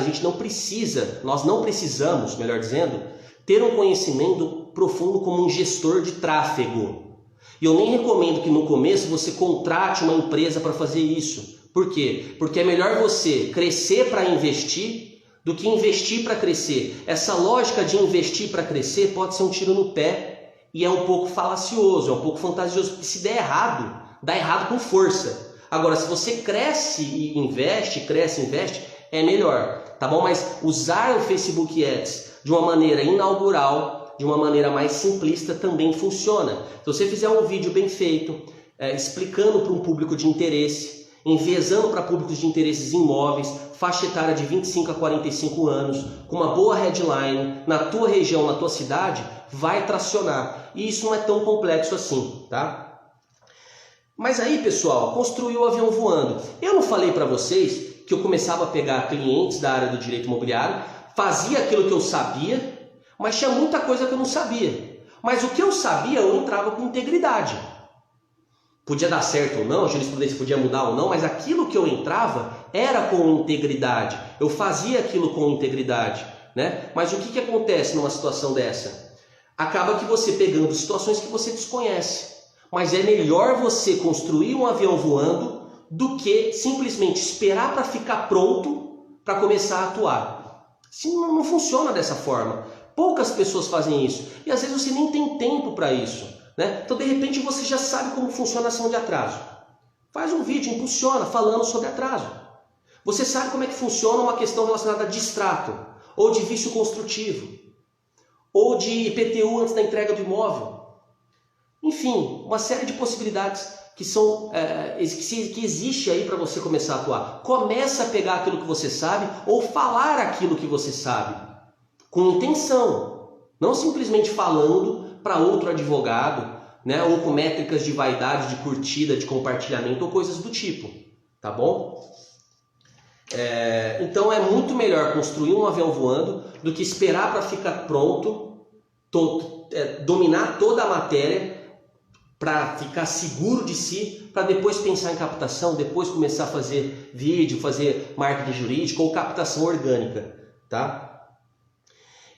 nós não precisamos, melhor dizendo, ter um conhecimento profundo como um gestor de tráfego. E eu nem recomendo que no começo você contrate uma empresa para fazer isso. Por quê? Porque é melhor você crescer para investir do que investir para crescer. Essa lógica de investir para crescer pode ser um tiro no pé e é um pouco falacioso, é um pouco fantasioso. Porque se der errado, dá errado com força. Agora, se você cresce e investe, é melhor, tá bom? Mas usar o Facebook Ads de uma maneira inaugural, de uma maneira mais simplista, também funciona. Se você fizer um vídeo bem feito, explicando para um público de interesse, enviesando para públicos de interesses imóveis, faixa etária de 25 a 45 anos, com uma boa headline, na tua região, na tua cidade, vai tracionar. E isso não é tão complexo assim, tá? Mas aí, pessoal, construiu o avião voando. Eu não falei para vocês que eu começava a pegar clientes da área do direito imobiliário, fazia aquilo que eu sabia, mas tinha muita coisa que eu não sabia. Mas o que eu sabia, eu entrava com integridade. Podia dar certo ou não, a jurisprudência podia mudar ou não, mas aquilo que eu entrava era com integridade. Eu fazia aquilo com integridade, né? Mas o que acontece numa situação dessa? Acaba que você pegando situações que você desconhece. Mas é melhor você construir um avião voando do que simplesmente esperar para ficar pronto para começar a atuar. Assim, não funciona dessa forma. Poucas pessoas fazem isso. E às vezes você nem tem tempo para isso, né? Então, de repente, você já sabe como funciona a ação de atraso. Faz um vídeo, impulsiona, falando sobre atraso. Você sabe como é que funciona uma questão relacionada a distrato, ou de vício construtivo, ou de IPTU antes da entrega do imóvel. Enfim, uma série de possibilidades que existe aí para você começar a atuar. Começa a pegar aquilo que você sabe ou falar aquilo que você sabe, com intenção. Não simplesmente falando para outro advogado, né? Ou com métricas de vaidade, de curtida, de compartilhamento ou coisas do tipo, tá bom? Então é muito melhor construir um avião voando do que esperar para ficar pronto, dominar toda a matéria para ficar seguro de si, para depois pensar em captação, depois começar a fazer vídeo, fazer marketing jurídico ou captação orgânica, tá?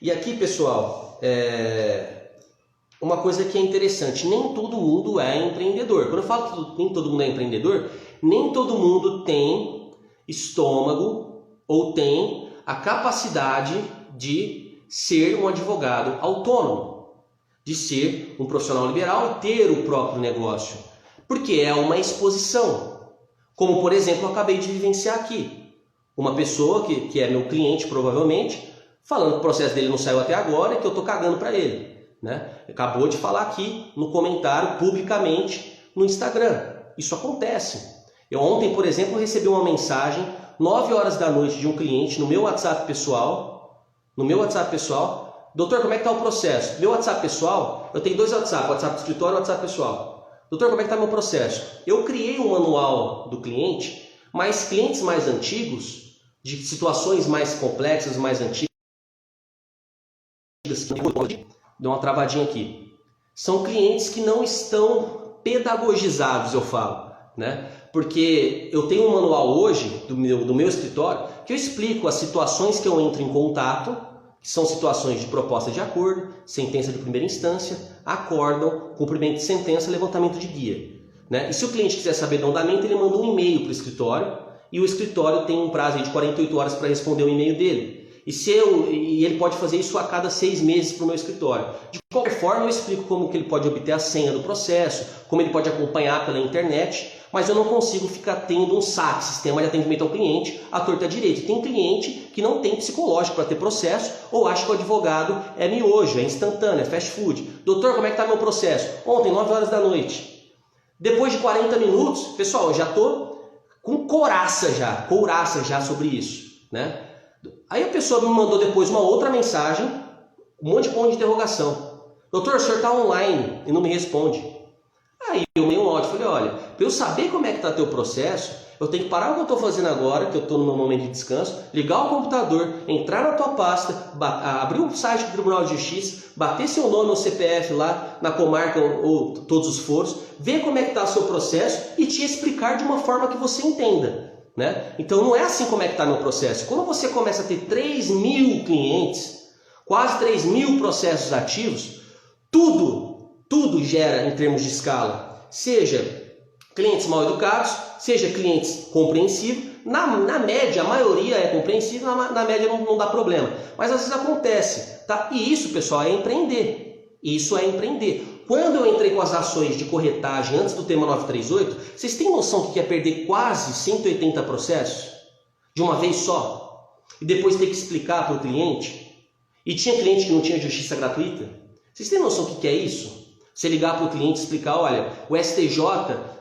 E aqui, pessoal, uma coisa que é interessante, nem todo mundo é empreendedor. Quando eu falo que nem todo mundo é empreendedor, nem todo mundo tem estômago ou tem a capacidade de ser um advogado autônomo, de ser um profissional liberal e ter o próprio negócio, porque é uma exposição, como por exemplo eu acabei de vivenciar aqui, uma pessoa que é meu cliente provavelmente, falando que o processo dele não saiu até agora e que eu estou cagando para ele, né? Acabou de falar aqui no comentário publicamente no Instagram, isso acontece. Eu ontem, por exemplo, recebi uma mensagem 9 horas da noite de um cliente no meu WhatsApp pessoal. Doutor, como é que está o processo? Meu WhatsApp pessoal, eu tenho 2 WhatsApp, WhatsApp do escritório e WhatsApp pessoal. Doutor, como é que está meu processo? Eu criei um manual do cliente, mas clientes mais antigos, de situações mais complexas, mais antigas, deu uma travadinha aqui, são clientes que não estão pedagogizados, eu falo, né? Porque eu tenho um manual hoje do meu escritório que eu explico as situações que eu entro em contato, que são situações de proposta de acordo, sentença de primeira instância, acórdão, cumprimento de sentença, levantamento de guia, né? E se o cliente quiser saber do andamento, ele manda um e-mail para o escritório e o escritório tem um prazo de 48 horas para responder o e-mail dele. E ele pode fazer isso a cada 6 meses para o meu escritório. De qualquer forma, eu explico como que ele pode obter a senha do processo, como ele pode acompanhar pela internet, mas eu não consigo ficar tendo um SAT, Sistema de Atendimento ao Cliente, à torta direito. Tem cliente que não tem psicológico para ter processo ou acha que o advogado é miojo, é instantâneo, é fast food. Doutor, como é que está meu processo? Ontem, 9 horas da noite. Depois de 40 minutos, pessoal, eu já estou com couraça já sobre isso, né? Aí a pessoa me mandou depois uma outra mensagem, um monte de ponto de interrogação. Doutor, o senhor está online e não me responde. Aí eu meio um áudio, falei, olha, para eu saber como é que está teu processo, eu tenho que parar o que eu estou fazendo agora, que eu estou no meu momento de descanso, ligar o computador, entrar na tua pasta, abrir o site do Tribunal de Justiça, bater seu nome ou CPF lá na comarca ou todos os foros, ver como é que está o seu processo e te explicar de uma forma que você entenda. Né? Então não é assim como é que está meu processo. Quando você começa a ter 3.000 clientes, quase 3.000 processos ativos, tudo gera em termos de escala. Seja clientes mal educados, seja clientes compreensivos. Na média, a maioria é compreensível, na média não dá problema. Mas às vezes acontece. Tá? E isso, pessoal, é empreender. Isso é empreender. Quando eu entrei com as ações de corretagem antes do tema 938, vocês têm noção do que é perder quase 180 processos de uma vez só? E depois ter que explicar para o cliente? E tinha cliente que não tinha justiça gratuita? Vocês têm noção do que é isso? Você ligar para o cliente e explicar, olha, o STJ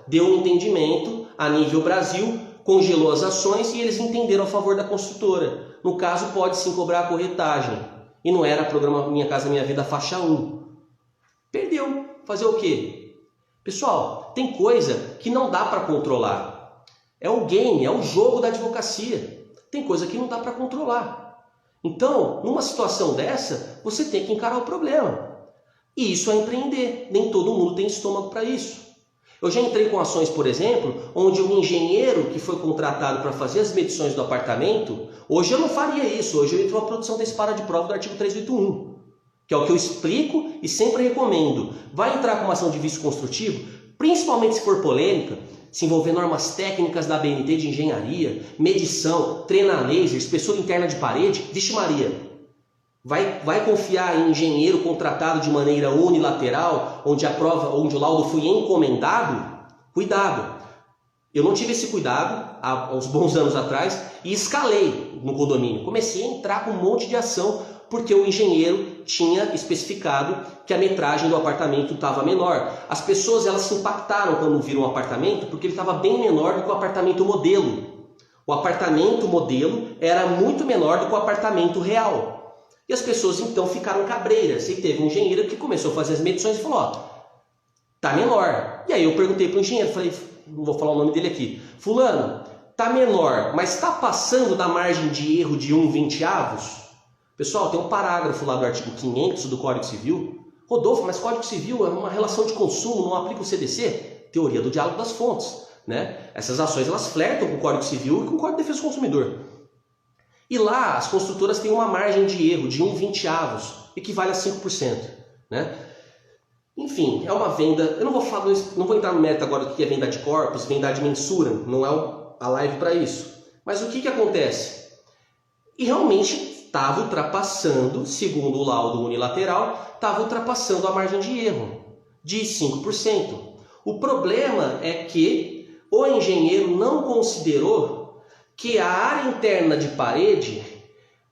deu um entendimento a nível Brasil, congelou as ações e eles entenderam a favor da construtora. No caso, pode sim cobrar a corretagem. E não era programa Minha Casa Minha Vida faixa 1. Perdeu. Fazer o quê? Pessoal, tem coisa que não dá para controlar. É o game, é o jogo da advocacia. Tem coisa que não dá para controlar. Então, numa situação dessa, você tem que encarar o problema. E isso é empreender. Nem todo mundo tem estômago para isso. Eu já entrei com ações, por exemplo, onde o engenheiro que foi contratado para fazer as medições do apartamento, hoje eu não faria isso. Hoje eu entro na produção antecipada de prova do artigo 381. Que é o que eu explico e sempre recomendo. Vai entrar com uma ação de vício construtivo, principalmente se for polêmica, se envolver normas técnicas da ABNT de engenharia, medição, treina laser, espessura interna de parede, vixe Maria. Vai confiar em engenheiro contratado de maneira unilateral, onde o laudo foi encomendado? Cuidado. Eu não tive esse cuidado há uns bons anos atrás e escalei no condomínio. Comecei a entrar com um monte de ação porque o engenheiro tinha especificado que a metragem do apartamento estava menor. As pessoas elas se impactaram quando viram o apartamento porque ele estava bem menor do que o apartamento modelo. O apartamento modelo era muito menor do que o apartamento real. E as pessoas então ficaram cabreiras. E teve um engenheiro que começou a fazer as medições e falou, ó, tá menor. E aí eu perguntei para o engenheiro, falei, não vou falar o nome dele aqui, fulano, tá menor, mas está passando da margem de erro de 1/20? Pessoal, tem um parágrafo lá do artigo 500 do Código Civil. Rodolfo, mas Código Civil é uma relação de consumo, não aplica o CDC? Teoria do diálogo das fontes, né? Essas ações elas flertam com o Código Civil e com o Código de Defesa do Consumidor. E lá as construtoras têm uma margem de erro de 1/20, equivale a 5%, né? Enfim, é uma venda, eu não vou falar, não vou entrar no mérito agora do que é venda de corpos, venda de mensura, não é a live para isso. Mas o que acontece? E realmente estava ultrapassando, segundo o laudo unilateral, estava ultrapassando a margem de erro de 5%. O problema é que o engenheiro não considerou que a área interna de parede,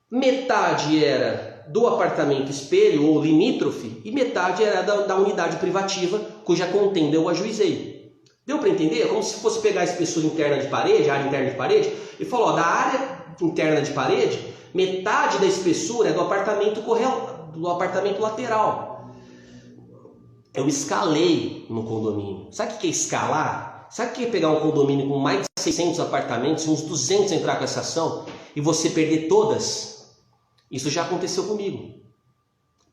metade era do apartamento espelho ou limítrofe e metade era da unidade privativa cuja contenda eu ajuizei. Deu para entender? É como se fosse pegar a espessura interna de parede, a área interna de parede, e falar, ó, da área interna de parede, metade da espessura é do apartamento lateral. Eu escalei no condomínio. Sabe o que é escalar? Sabe o que é pegar um condomínio com mais de 600 apartamentos, uns 200 entrar com essa ação e você perder todas? Isso já aconteceu comigo.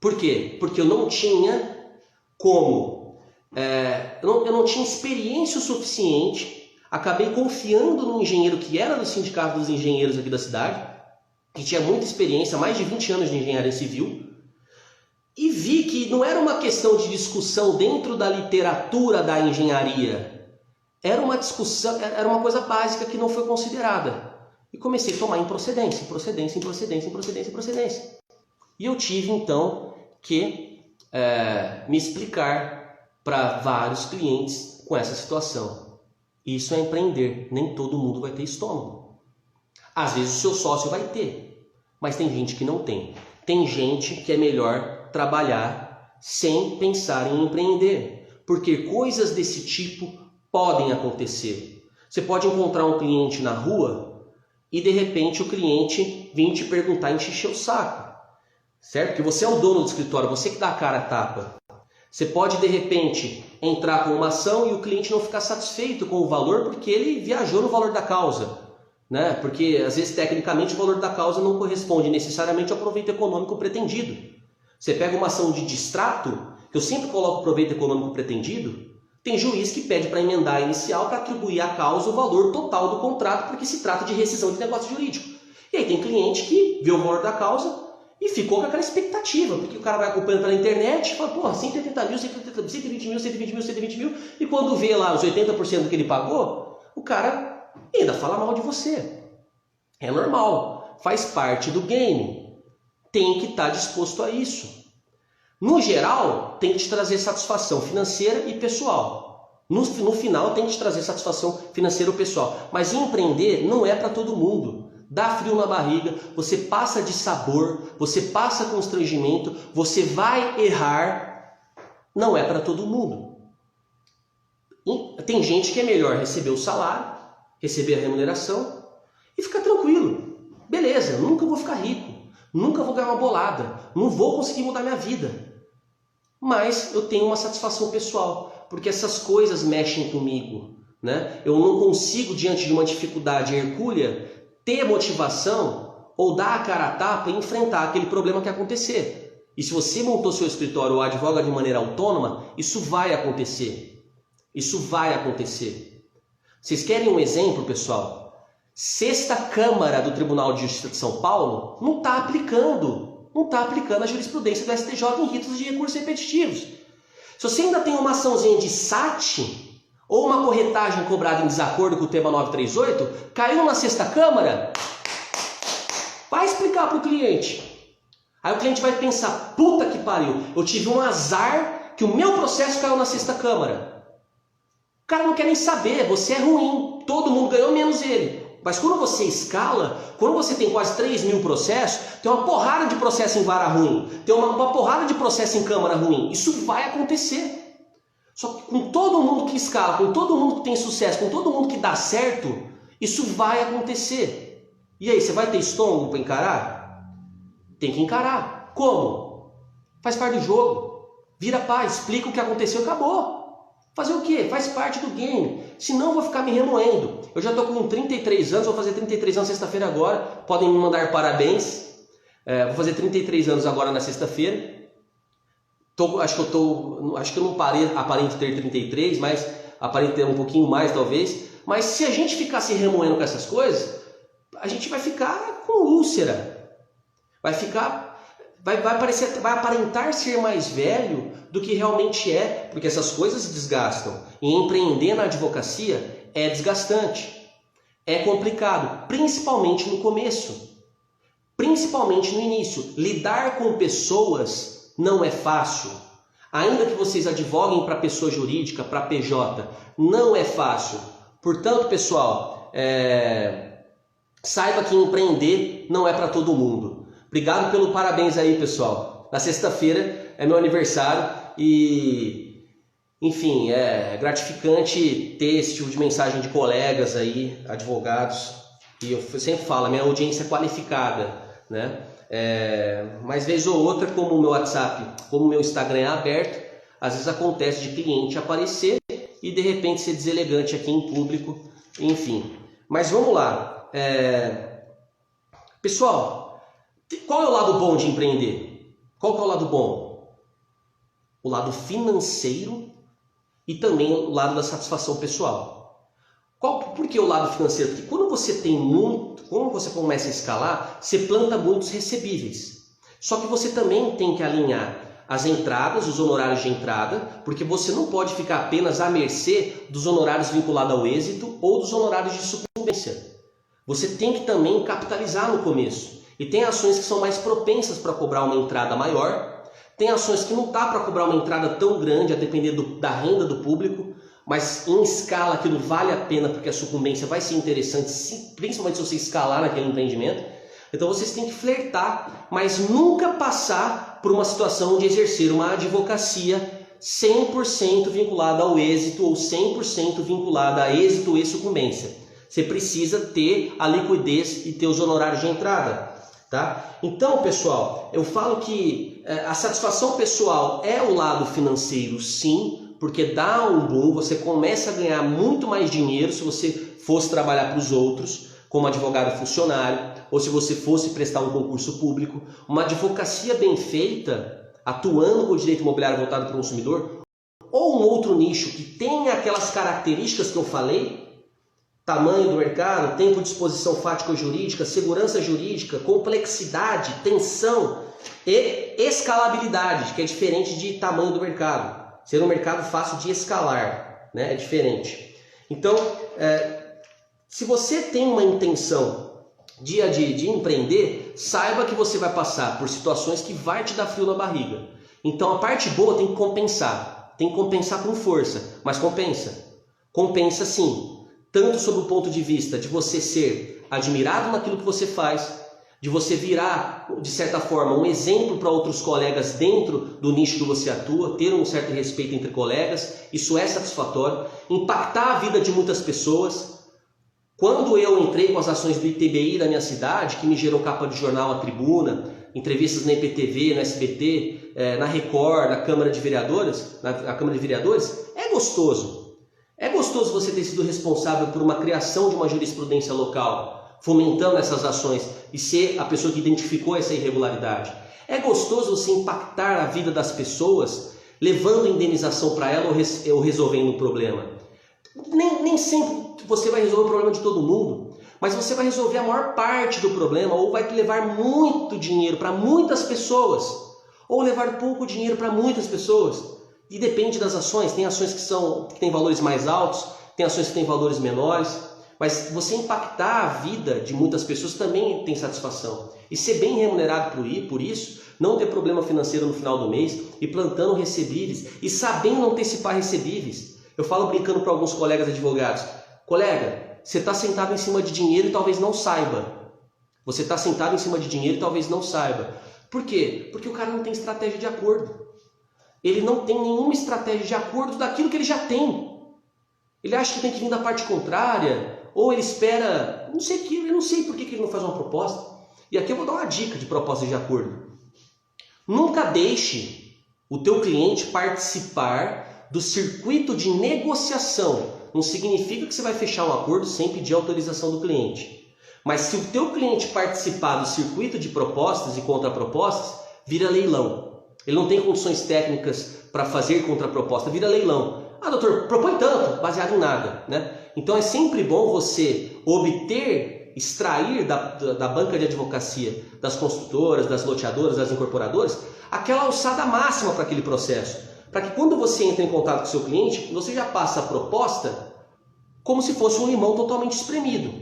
Por quê? Porque eu não tinha como, eu não tinha experiência o suficiente, acabei confiando no engenheiro que era do sindicato dos engenheiros aqui da cidade, que tinha muita experiência, mais de 20 anos de engenharia civil, e vi que não era uma questão de discussão dentro da literatura da engenharia, era uma discussão, era uma coisa básica que não foi considerada. E comecei a tomar improcedência. E eu tive então que me explicar para vários clientes com essa situação. Isso é empreender, nem todo mundo vai ter estômago. Às vezes o seu sócio vai ter, mas tem gente que não tem. Tem gente que é melhor trabalhar sem pensar em empreender, porque coisas desse tipo podem acontecer. Você pode encontrar um cliente na rua e de repente o cliente vem te perguntar e te encher o saco, certo? Que você é o dono do escritório, você que dá a cara a tapa. Você pode de repente entrar com uma ação e o cliente não ficar satisfeito com o valor porque ele viajou no valor da causa, né? Porque às vezes tecnicamente o valor da causa não corresponde necessariamente ao proveito econômico pretendido. Você pega uma ação de distrato, que eu sempre coloco proveito econômico pretendido, tem juiz que pede para emendar a inicial para atribuir à causa o valor total do contrato, porque se trata de rescisão de negócio jurídico. E aí tem cliente que vê o valor da causa e ficou com aquela expectativa, porque o cara vai acompanhando pela internet e fala, porra, 180 mil, 120 mil, e quando vê lá os 80% que ele pagou, o cara ainda fala mal de você. É normal, faz parte do game. Tem que estar disposto a isso. No geral, tem que te trazer satisfação financeira e pessoal. No final, tem que te trazer satisfação financeira ou pessoal. Mas empreender não é para todo mundo. Dá frio na barriga, você passa de sabor, você passa constrangimento, você vai errar. Não é para todo mundo. Tem gente que é melhor receber o salário, receber a remuneração e ficar tranquilo. Beleza, nunca vou ficar rico, nunca vou ganhar uma bolada, não vou conseguir mudar minha vida. Mas eu tenho uma satisfação pessoal, porque essas coisas mexem comigo, né? Eu não consigo, diante de uma dificuldade hercúlea, ter motivação ou dar a cara a tapa e enfrentar aquele problema que acontecer. E se você montou seu escritório ou advoga de maneira autônoma, isso vai acontecer. Isso vai acontecer. Vocês querem um exemplo, pessoal? Sexta Câmara do Tribunal de Justiça de São Paulo não está aplicando a jurisprudência do STJ em ritos de recursos repetitivos. Se você ainda tem uma açãozinha de SAT ou uma corretagem cobrada em desacordo com o tema 938, caiu na sexta Câmara, vai explicar para o cliente. Aí o cliente vai pensar, puta que pariu, eu tive um azar que o meu processo caiu na sexta Câmara. O cara não quer nem saber, você é ruim, todo mundo ganhou menos ele. Mas quando você escala, quando você tem quase 3 mil processos, tem uma porrada de processo em vara ruim, tem uma porrada de processo em câmara ruim. Isso vai acontecer. Só que com todo mundo que escala, com todo mundo que tem sucesso, com todo mundo que dá certo, isso vai acontecer. E aí, você vai ter estômago para encarar? Tem que encarar. Como? Faz parte do jogo. Vira paz, explica o que aconteceu e acabou. Fazer o quê? Faz parte do game. Senão eu vou ficar me remoendo. Eu já estou com 33 anos, vou fazer 33 anos sexta-feira agora. Podem me mandar parabéns. Vou fazer 33 anos agora na sexta-feira. Acho que eu não aparento ter 33, mas aparento ter um pouquinho mais talvez. Mas se a gente ficar se remoendo com essas coisas, a gente vai ficar com úlcera. Vai aparentar ser mais velho do que realmente é, porque essas coisas desgastam. E empreender na advocacia é desgastante, é complicado, principalmente no começo, principalmente no início. Lidar com pessoas não é fácil. Ainda que vocês advoguem para pessoa jurídica, para PJ, não é fácil. Portanto, pessoal, saiba que empreender não é para todo mundo. Obrigado pelo parabéns aí, pessoal. Na sexta-feira é meu aniversário e, enfim, é gratificante ter esse tipo de mensagem de colegas aí, advogados. E eu sempre falo, a minha audiência é qualificada, né? Mas vez ou outra, como o meu WhatsApp, como o meu Instagram é aberto, às vezes acontece de cliente aparecer e de repente ser deselegante aqui em público, enfim. Mas vamos lá. Pessoal, qual é o lado bom de empreender? Qual que é o lado bom? O lado financeiro e também o lado da satisfação pessoal. Por que o lado financeiro? Porque quando você começa a escalar, você planta muitos recebíveis. Só que você também tem que alinhar as entradas, os honorários de entrada, porque você não pode ficar apenas à mercê dos honorários vinculados ao êxito ou dos honorários de sucumbência. Você tem que também capitalizar no começo. E tem ações que são mais propensas para cobrar uma entrada maior, tem ações que não tá para cobrar uma entrada tão grande, a depender da renda do público, mas em escala aquilo vale a pena porque a sucumbência vai ser interessante, principalmente se você escalar naquele empreendimento. Então vocês têm que flertar, mas nunca passar por uma situação de exercer uma advocacia 100% vinculada ao êxito ou 100% vinculada a êxito e sucumbência. Você precisa ter a liquidez e ter os honorários de entrada. Tá? Então, pessoal, eu falo que a satisfação pessoal é o lado financeiro, sim, porque dá um boom, você começa a ganhar muito mais dinheiro se você fosse trabalhar para os outros, como advogado funcionário, ou se você fosse prestar um concurso público. Uma advocacia bem feita, atuando com o direito imobiliário voltado para o consumidor, ou um outro nicho que tenha aquelas características que eu falei, tamanho do mercado, tempo de exposição fático-jurídica, segurança jurídica, complexidade, tensão e escalabilidade, que é diferente de tamanho do mercado. Ser um mercado fácil de escalar, né? É diferente. Então, se você tem uma intenção de empreender, saiba que você vai passar por situações que vai te dar frio na barriga. Então, a parte boa tem que compensar. Tem que compensar com força, mas compensa. Compensa sim. Tanto sob o ponto de vista de você ser admirado naquilo que você faz, de você virar, de certa forma, um exemplo para outros colegas dentro do nicho que você atua, ter um certo respeito entre colegas, isso é satisfatório, impactar a vida de muitas pessoas. Quando eu entrei com as ações do ITBI da minha cidade, que me gerou capa de jornal à tribuna, entrevistas na IPTV, no SBT, na Record, na Câmara de Vereadores, é gostoso. É gostoso você ter sido responsável por uma criação de uma jurisprudência local, fomentando essas ações e ser a pessoa que identificou essa irregularidade. É gostoso você impactar a vida das pessoas, levando indenização para ela ou resolvendo um problema. Nem sempre você vai resolver o problema de todo mundo, mas você vai resolver a maior parte do problema ou vai levar muito dinheiro para muitas pessoas, ou levar pouco dinheiro para muitas pessoas. E depende das ações, tem ações que têm valores mais altos, tem ações que têm valores menores, mas você impactar a vida de muitas pessoas também tem satisfação. E ser bem remunerado por isso, não ter problema financeiro no final do mês, e plantando recebíveis, e sabendo antecipar recebíveis. Eu falo brincando para alguns colegas advogados, colega, você está sentado em cima de dinheiro e talvez não saiba. Você está sentado em cima de dinheiro e talvez não saiba. Por quê? Porque o cara não tem estratégia de acordo. Ele não tem nenhuma estratégia de acordo daquilo que ele já tem. Ele acha que tem que vir da parte contrária, ou ele espera, eu não sei por que ele não faz uma proposta. E aqui eu vou dar uma dica de proposta de acordo. Nunca deixe o teu cliente participar do circuito de negociação. Não significa que você vai fechar um acordo sem pedir autorização do cliente. Mas se o teu cliente participar do circuito de propostas e contrapropostas, vira leilão. Ele não tem condições técnicas para fazer contraproposta, vira leilão. Ah, doutor, propõe tanto, baseado em nada, né? Então é sempre bom você extrair da banca de advocacia, das construtoras, das loteadoras, das incorporadoras, aquela alçada máxima para aquele processo. Para que quando você entra em contato com o seu cliente, você já passa a proposta como se fosse um limão totalmente espremido.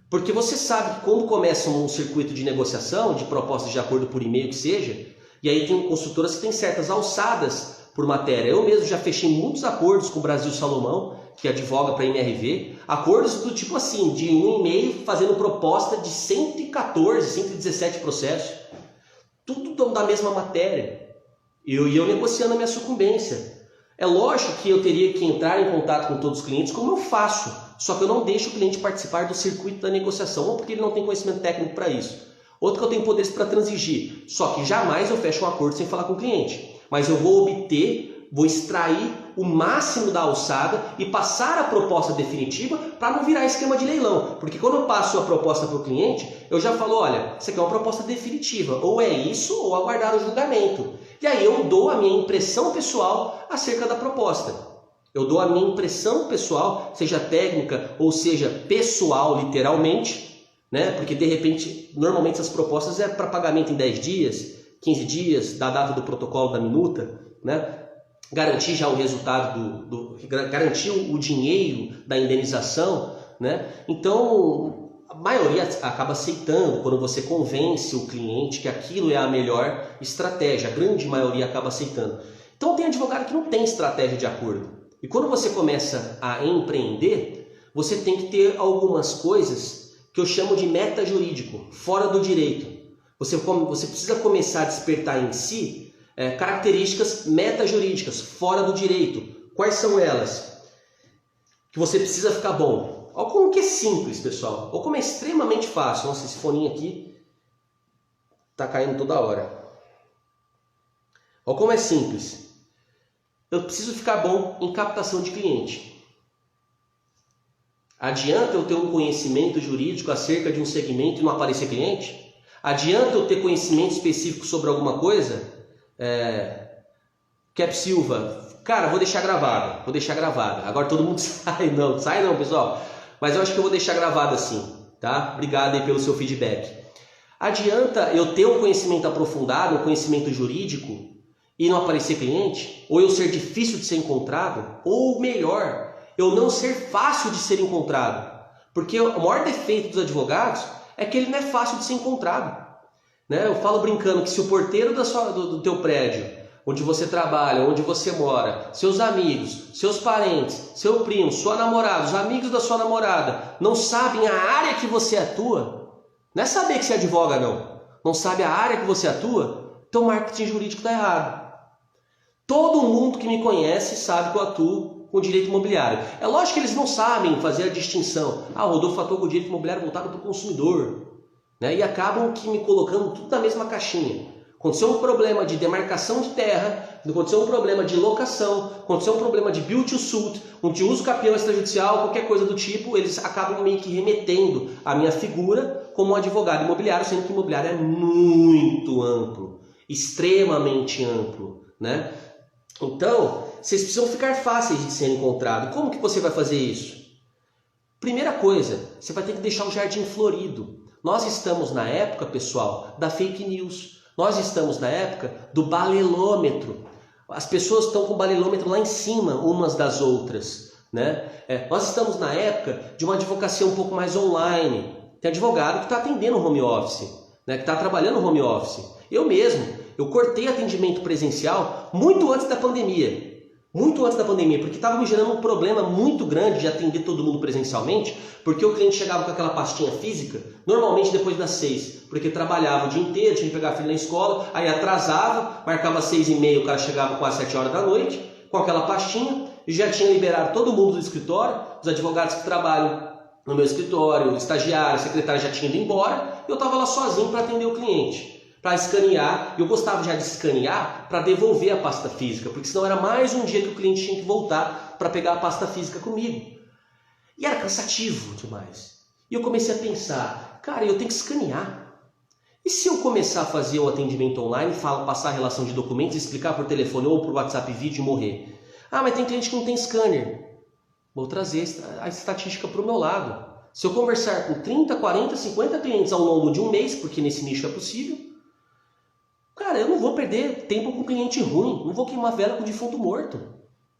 Porque você sabe que quando começa um circuito de negociação, de propostas de acordo por e-mail que seja, e aí tem consultoras que têm certas alçadas por matéria. Eu mesmo já fechei muitos acordos com o Brasil Salomão, que advoga para a MRV, acordos do tipo assim, de um e-mail fazendo proposta de 114, 117 processos, tudo da mesma matéria, e eu negociando a minha sucumbência. É lógico que eu teria que entrar em contato com todos os clientes, como eu faço, só que eu não deixo o cliente participar do circuito da negociação, ou porque ele não tem conhecimento técnico para isso, outro que eu tenho poderes para transigir, só que jamais eu fecho um acordo sem falar com o cliente, mas eu vou extrair o máximo da alçada e passar a proposta definitiva para não virar esquema de leilão. Porque quando eu passo a proposta para o cliente, eu já falo, olha, isso aqui é uma proposta definitiva, ou é isso ou aguardar o julgamento. E aí eu dou a minha impressão pessoal acerca da proposta. Eu dou a minha impressão pessoal, seja técnica ou seja pessoal, literalmente, né? Porque de repente, normalmente essas propostas é para pagamento em 10 dias, 15 dias, da data do protocolo da minuta, né? Garantir já o resultado garantir o dinheiro da indenização, né? Então a maioria acaba aceitando quando você convence o cliente que aquilo é a melhor estratégia, a grande maioria acaba aceitando. Então tem advogado que não tem estratégia de acordo, e quando você começa a empreender, você tem que ter algumas coisas que eu chamo de meta jurídico, fora do direito. Você precisa começar a despertar em si características metajurídicas, fora do direito. Quais são elas? Que você precisa ficar bom. Olha como que é simples, pessoal. Olha como é extremamente fácil. Nossa, esse foninho aqui está caindo toda hora. Olha como é simples. Eu preciso ficar bom em captação de cliente. Adianta eu ter um conhecimento jurídico acerca de um segmento e não aparecer cliente? Adianta eu ter conhecimento específico sobre alguma coisa? Cap Silva, cara, vou deixar gravada. Agora todo mundo sai não, pessoal. Mas eu acho que eu vou deixar gravado assim, tá? Obrigado aí pelo seu feedback. Adianta eu ter um conhecimento aprofundado, um conhecimento jurídico e não aparecer cliente? Ou eu ser difícil de ser encontrado? Ou melhor, eu não ser fácil de ser encontrado? Porque o maior defeito dos advogados é que ele não é fácil de ser encontrado. Né? Eu falo brincando que se o porteiro do teu prédio, onde você trabalha, onde você mora, seus amigos, seus parentes, seu primo, sua namorada, os amigos da sua namorada, não sabem a área que você atua, não é saber que você advoga, não sabe a área que você atua, então o marketing jurídico está errado. Todo mundo que me conhece sabe que eu atuo com direito imobiliário. É lógico que eles não sabem fazer a distinção. O Rodolfo atua com direito imobiliário voltado para o consumidor. Né? E acabam que me colocando tudo na mesma caixinha. Aconteceu um problema de demarcação de terra, aconteceu um problema de locação, aconteceu um problema de build to suit, de uso capião extrajudicial, qualquer coisa do tipo, eles acabam meio que remetendo a minha figura como um advogado imobiliário, sendo que o imobiliário é muito amplo, extremamente amplo, né? Então, vocês precisam ficar fáceis de ser encontrados. Como que você vai fazer isso? Primeira coisa, você vai ter que deixar o jardim florido. Nós estamos na época, pessoal, da fake news. Nós estamos na época do balelômetro. As pessoas estão com o balelômetro lá em cima, umas das outras, né? Nós estamos na época de uma advocacia um pouco mais online. Tem advogado que está atendendo home office, né? Que está trabalhando home office. Eu cortei atendimento presencial muito antes da pandemia. Porque estava me gerando um problema muito grande de atender todo mundo presencialmente, porque o cliente chegava com aquela pastinha física, normalmente depois das 6, porque trabalhava o dia inteiro, tinha que pegar filho na escola, aí atrasava, marcava 6h30, o cara chegava quase 7 horas da noite, com aquela pastinha, e já tinha liberado todo mundo do escritório, os advogados que trabalham no meu escritório, o estagiário, o secretário já tinha ido embora, e eu estava lá sozinho para atender o cliente. para escanear. Eu gostava já de escanear para devolver a pasta física, porque senão era mais um dia que o cliente tinha que voltar para pegar a pasta física comigo. E era cansativo demais. E eu comecei a pensar, cara, eu tenho que escanear. E se eu começar a fazer o atendimento online, passar a relação de documentos, explicar por telefone ou por WhatsApp vídeo e morrer? Ah, mas tem cliente que não tem scanner. Vou trazer a estatística para o meu lado. Se eu conversar com 30, 40, 50 clientes ao longo de um mês, porque nesse nicho é possível, cara, eu não vou perder tempo com cliente ruim, não vou queimar vela com defunto morto.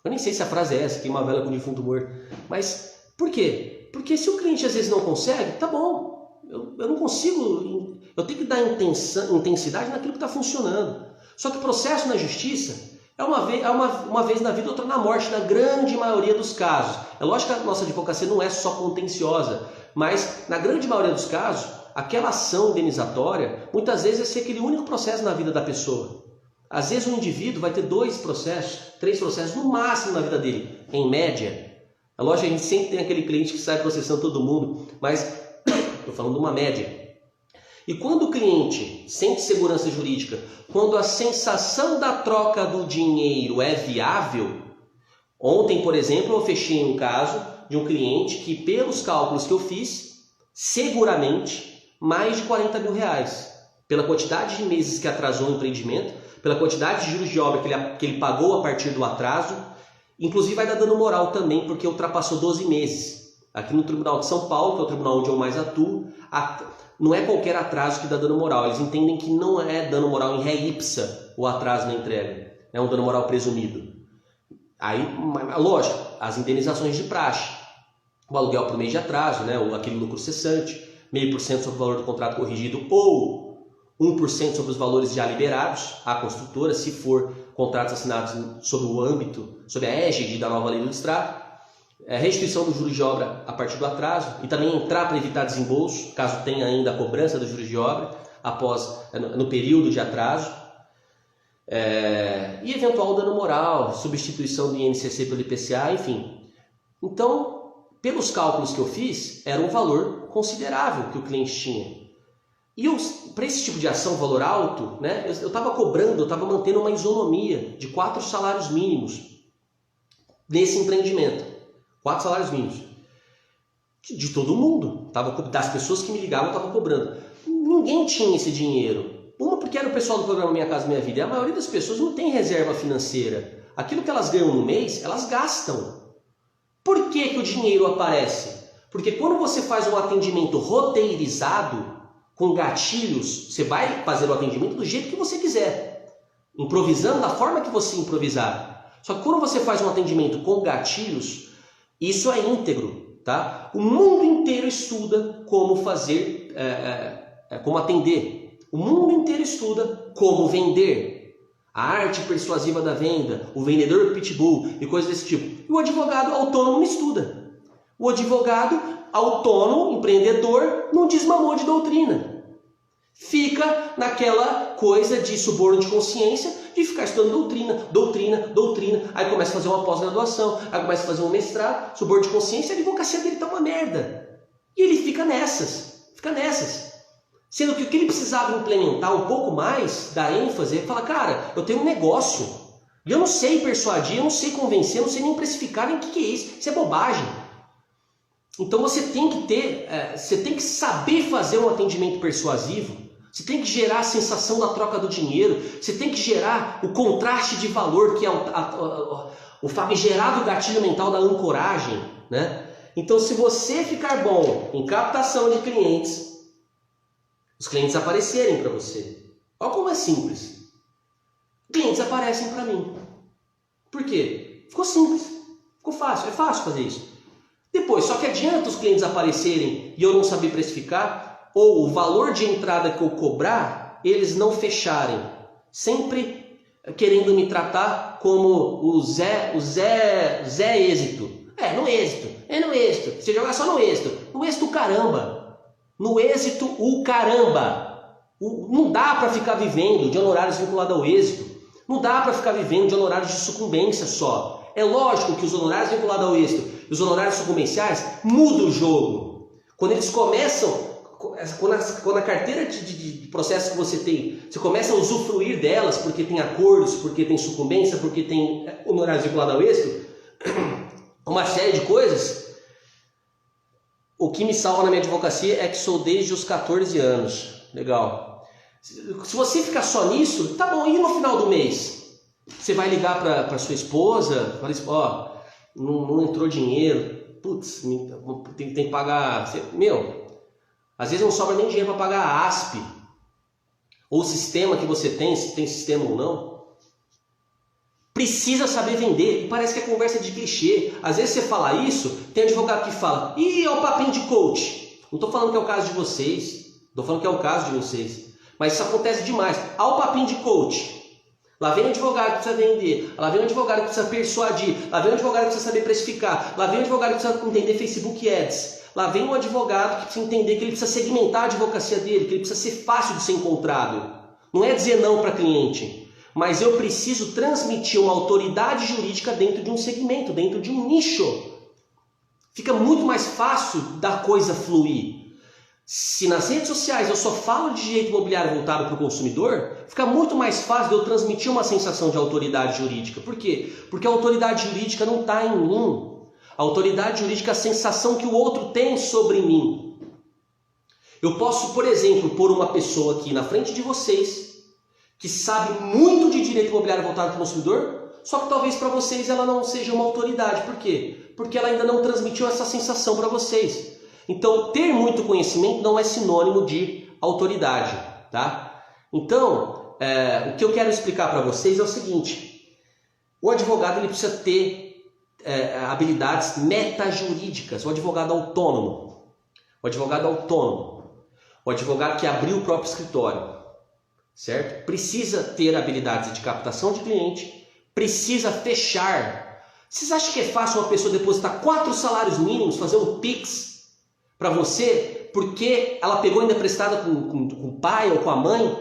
Eu nem sei se a frase é essa, queimar vela com defunto morto. Mas por quê? Porque se o cliente às vezes não consegue, tá bom. Eu não consigo, eu tenho que dar intensidade naquilo que está funcionando. Só que o processo na justiça é uma vez na vida, outra na morte, na grande maioria dos casos. É lógico que a nossa advocacia não é só contenciosa, mas na grande maioria dos casos, aquela ação indenizatória, muitas vezes vai ser aquele único processo na vida da pessoa. Às vezes um indivíduo vai ter 2 processos, 3 processos no máximo na vida dele, em média. É lógico que a gente sempre tem aquele cliente que sai processando todo mundo, mas estou falando de uma média. E quando o cliente sente segurança jurídica, quando a sensação da troca do dinheiro é viável, ontem, por exemplo, eu fechei um caso de um cliente que, pelos cálculos que eu fiz, seguramente mais de 40 mil reais. Pela quantidade de meses que atrasou o empreendimento, pela quantidade de juros de obra que ele pagou a partir do atraso, inclusive vai dar dano moral também, porque ultrapassou 12 meses. Aqui no Tribunal de São Paulo, que é o tribunal onde eu mais atuo, não é qualquer atraso que dá dano moral. Eles entendem que não é dano moral em ré ipsa o atraso na entrega. É um dano moral presumido. Aí, lógico, as indenizações de praxe. O aluguel por mês de atraso, né? Aquele lucro cessante, 0,5% sobre o valor do contrato corrigido ou 1% sobre os valores já liberados à construtora, se for contratos assinados sob o âmbito, sob a égide da nova lei do distrato. Restituição dos juros de obra a partir do atraso e também entrar para evitar desembolso, caso tenha ainda a cobrança dos juros de obra no período de atraso. E eventual dano moral, substituição do INCC pelo IPCA, enfim. Então, pelos cálculos que eu fiz, era um valor considerável que o cliente tinha. E para esse tipo de ação, valor alto, né, eu estava cobrando, eu estava mantendo uma isonomia de 4 salários mínimos nesse empreendimento. 4 salários mínimos. De todo mundo. Das pessoas que me ligavam, eu estava cobrando. Ninguém tinha esse dinheiro. Uma, porque era o pessoal do programa Minha Casa Minha Vida. E a maioria das pessoas não tem reserva financeira. Aquilo que elas ganham no mês, elas gastam. Por que que o dinheiro aparece? Porque quando você faz um atendimento roteirizado, com gatilhos, você vai fazer o atendimento do jeito que você quiser. Improvisando da forma que você improvisar. Só que quando você faz um atendimento com gatilhos, isso é íntegro, tá? O mundo inteiro estuda como fazer, como atender. O mundo inteiro estuda como vender. A arte persuasiva da venda, o vendedor pitbull e coisas desse tipo. E o advogado autônomo não estuda. O advogado autônomo, empreendedor, não desmamou de doutrina. Fica naquela coisa de suborno de consciência, de ficar estudando doutrina, aí começa a fazer uma pós-graduação, aí começa a fazer um mestrado, suborno de consciência, a advocacia dele tá uma merda. E ele fica nessas. Sendo que o que ele precisava implementar um pouco mais da ênfase é falar, cara, eu tenho um negócio, e eu não sei persuadir, eu não sei convencer, eu não sei nem precificar, nem o que é isso, isso é bobagem. Então você tem que saber fazer um atendimento persuasivo. Você tem que gerar a sensação da troca do dinheiro. Você tem que gerar o contraste de valor, que é o famigerado gatilho mental da ancoragem, né? Então, se você ficar bom em captação de clientes, os clientes aparecerem para você. Olha como é simples. Clientes aparecem para mim. Por quê? Ficou simples. Ficou fácil. É fácil fazer isso. Depois, só que adianta os clientes aparecerem e eu não saber precificar, ou o valor de entrada que eu cobrar, eles não fecharem. Sempre querendo me tratar como o Zé êxito. No êxito. Você jogar só no êxito. No êxito o caramba. No êxito o caramba. Não dá para ficar vivendo de honorários vinculados ao êxito. Não dá para ficar vivendo de honorários de sucumbência só. É lógico que os honorários vinculados ao êxito e os honorários sucumbenciais mudam o jogo. Quando eles começam quando a carteira de processos que você tem, você começa a usufruir delas porque tem acordos, porque tem sucumbência, porque tem honorários vinculados ao êxito, uma série de coisas. O que me salva na minha advocacia é que sou desde os 14 anos. Legal. Se você ficar só nisso, tá bom, e no final do mês? Você vai ligar para sua esposa, fala assim, ó, não entrou dinheiro, putz, tem que pagar. Às vezes não sobra nem dinheiro para pagar a ASP, ou o sistema que você tem, se tem sistema ou não. Precisa saber vender, e parece que é conversa de clichê. Às vezes você fala isso, tem advogado que fala, é o papinho de coach. Não estou falando que é o caso de vocês, estou falando que é o caso de vocês. Mas isso acontece demais. O papinho de coach. Lá vem um advogado que precisa vender, lá vem um advogado que precisa persuadir, lá vem um advogado que precisa saber precificar, lá vem um advogado que precisa entender Facebook Ads, lá vem um advogado que precisa entender que ele precisa segmentar a advocacia dele, que ele precisa ser fácil de ser encontrado. Não é dizer não para cliente, mas eu preciso transmitir uma autoridade jurídica dentro de um segmento, dentro de um nicho. Fica muito mais fácil da coisa fluir. Se nas redes sociais eu só falo de direito imobiliário voltado para o consumidor, fica muito mais fácil de eu transmitir uma sensação de autoridade jurídica. Por quê? Porque a autoridade jurídica não está em mim. A autoridade jurídica é a sensação que o outro tem sobre mim. Eu posso, por exemplo, pôr uma pessoa aqui na frente de vocês que sabe muito de direito imobiliário voltado para o consumidor, só que talvez para vocês ela não seja uma autoridade. Por quê? Porque ela ainda não transmitiu essa sensação para vocês. Então, ter muito conhecimento não é sinônimo de autoridade, tá? Então, o que eu quero explicar para vocês é o seguinte. O advogado ele precisa ter habilidades metajurídicas. O advogado autônomo. O advogado autônomo. O advogado que abriu o próprio escritório. Certo? Precisa ter habilidades de captação de cliente. Precisa fechar. Vocês acham que é fácil uma pessoa depositar 4 salários mínimos, fazer um Pix para você, porque ela pegou ainda emprestada com o pai ou com a mãe?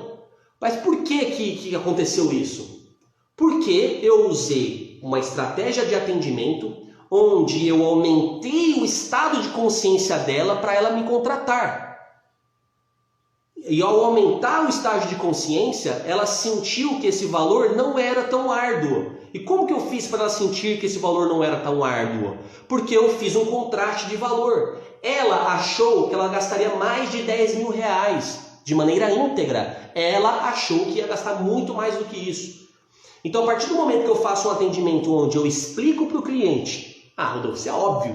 Mas por que aconteceu isso? Porque eu usei uma estratégia de atendimento onde eu aumentei o estado de consciência dela para ela me contratar. E ao aumentar o estágio de consciência, ela sentiu que esse valor não era tão árduo. E como que eu fiz para ela sentir que esse valor não era tão árduo? Porque eu fiz um contraste de valor. Ela achou que ela gastaria mais de 10 mil reais de maneira íntegra. Ela achou que ia gastar muito mais do que isso. Então, a partir do momento que eu faço um atendimento onde eu explico para o cliente, Rodolfo, isso é óbvio.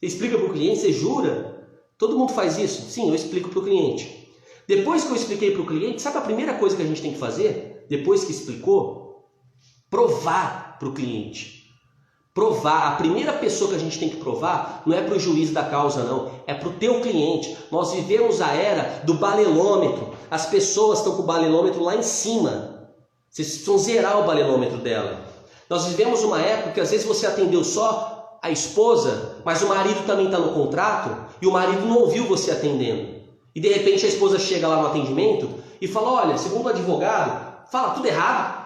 Você explica para o cliente, você jura? Todo mundo faz isso? Sim, eu explico para o cliente. Depois que eu expliquei para o cliente, sabe a primeira coisa que a gente tem que fazer? Depois que explicou? Provar para o cliente. Provar. A primeira pessoa que a gente tem que provar não é para o juiz da causa, não. É para o teu cliente. Nós vivemos a era do balelômetro. As pessoas estão com o balelômetro lá em cima. Vocês precisam zerar o balelômetro dela. Nós vivemos uma época que às vezes você atendeu só a esposa, mas o marido também está no contrato e o marido não ouviu você atendendo. E de repente a esposa chega lá no atendimento e fala, olha, segundo o advogado, fala tudo errado.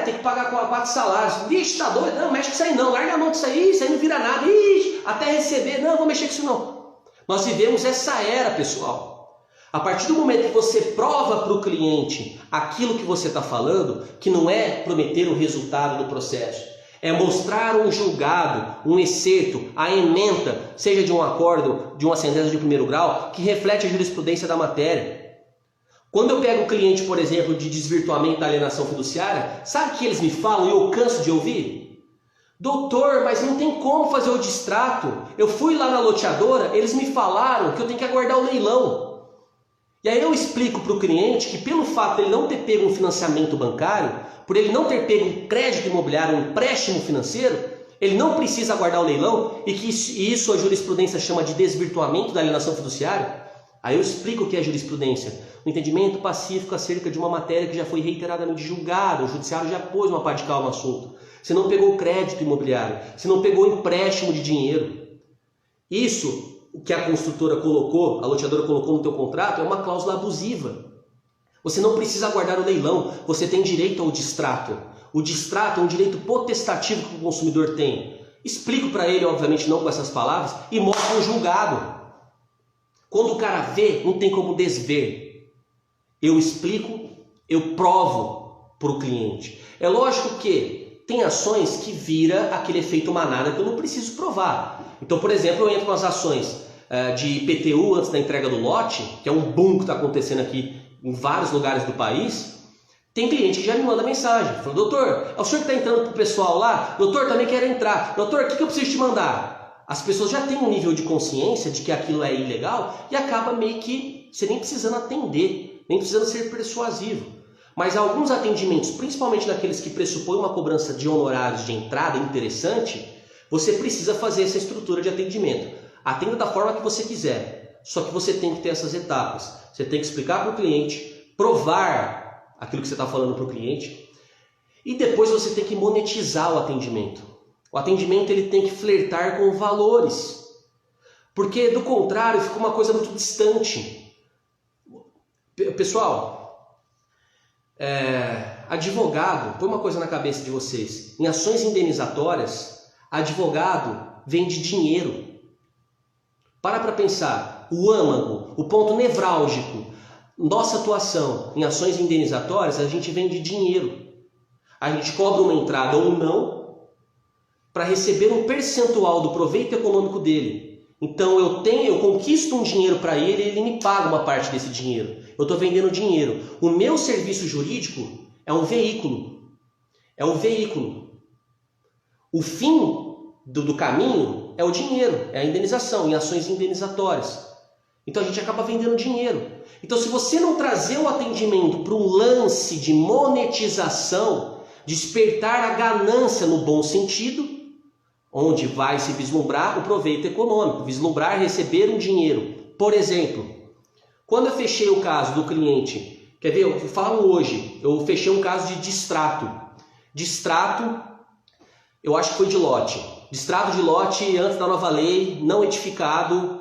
Tem que pagar 4 salários. Vixe, tá doido? Não, mexe com isso aí não. Larga a mão disso aí não vira nada. Ixi, até receber. Não, vou mexer com isso não. Nós vivemos essa era, pessoal. A partir do momento que você prova para o cliente aquilo que você está falando, que não é prometer o resultado do processo, é mostrar um julgado, um excerto, a ementa, seja de um acordo, de uma sentença de primeiro grau, que reflete a jurisprudência da matéria. Quando eu pego o cliente, por exemplo, de desvirtuamento da alienação fiduciária, sabe o que eles me falam e eu canso de ouvir? Doutor, mas não tem como fazer o distrato. Eu fui lá na loteadora, eles me falaram que eu tenho que aguardar o leilão. E aí eu explico para o cliente que pelo fato de ele não ter pego um financiamento bancário, por ele não ter pego um crédito imobiliário, um empréstimo financeiro, ele não precisa aguardar o leilão e que isso a jurisprudência chama de desvirtuamento da alienação fiduciária. Aí eu explico o que é jurisprudência. Um entendimento pacífico acerca de uma matéria que já foi reiteradamente julgada, o judiciário já pôs uma pá de cal no assunto. Você não pegou o crédito imobiliário, você não pegou o empréstimo de dinheiro. Isso, o que a construtora colocou, a loteadora colocou no teu contrato, é uma cláusula abusiva. Você não precisa aguardar o leilão, você tem direito ao distrato. O distrato é um direito potestativo que o consumidor tem. Explico para ele, obviamente não com essas palavras, e mostro um julgado. Quando o cara vê, não tem como desver. Eu explico, eu provo para o cliente. É lógico que tem ações que vira aquele efeito manada que eu não preciso provar. Então, por exemplo, eu entro nas ações de IPTU antes da entrega do lote, que é um boom que está acontecendo aqui em vários lugares do país. Tem cliente que já me manda mensagem, falando: doutor, é o senhor que está entrando para o pessoal lá? Doutor, também quero entrar. Doutor, o que eu preciso te mandar? As pessoas já têm um nível de consciência de que aquilo é ilegal e acaba meio que você nem precisando atender, nem precisando ser persuasivo. Mas alguns atendimentos, principalmente naqueles que pressupõem uma cobrança de honorários de entrada interessante, você precisa fazer essa estrutura de atendimento. Atenda da forma que você quiser, só que você tem que ter essas etapas. Você tem que explicar para o cliente, provar aquilo que você está falando para o cliente, e depois você tem que monetizar o atendimento. O atendimento ele tem que flertar com valores, porque do contrário fica uma coisa muito distante. Pessoal, advogado, põe uma coisa na cabeça de vocês: em ações indenizatórias, advogado vende dinheiro. Para pensar, o âmago, o ponto nevrálgico, nossa atuação em ações indenizatórias, a gente vende dinheiro. A gente cobra uma entrada ou não para receber um percentual do proveito econômico dele. Então eu conquisto um dinheiro para ele e ele me paga uma parte desse dinheiro. Eu estou vendendo dinheiro. O meu serviço jurídico é um veículo. É um veículo. O fim do caminho é o dinheiro, é a indenização, em ações indenizatórias. Então a gente acaba vendendo dinheiro. Então, se você não trazer o atendimento para um lance de monetização, despertar a ganância no bom sentido, onde vai se vislumbrar o proveito econômico, vislumbrar receber um dinheiro. Por exemplo, quando eu fechei o caso do cliente, quer ver, eu falo hoje, eu fechei um caso de distrato. Distrato, eu acho que foi de lote. Distrato de lote antes da nova lei, não edificado.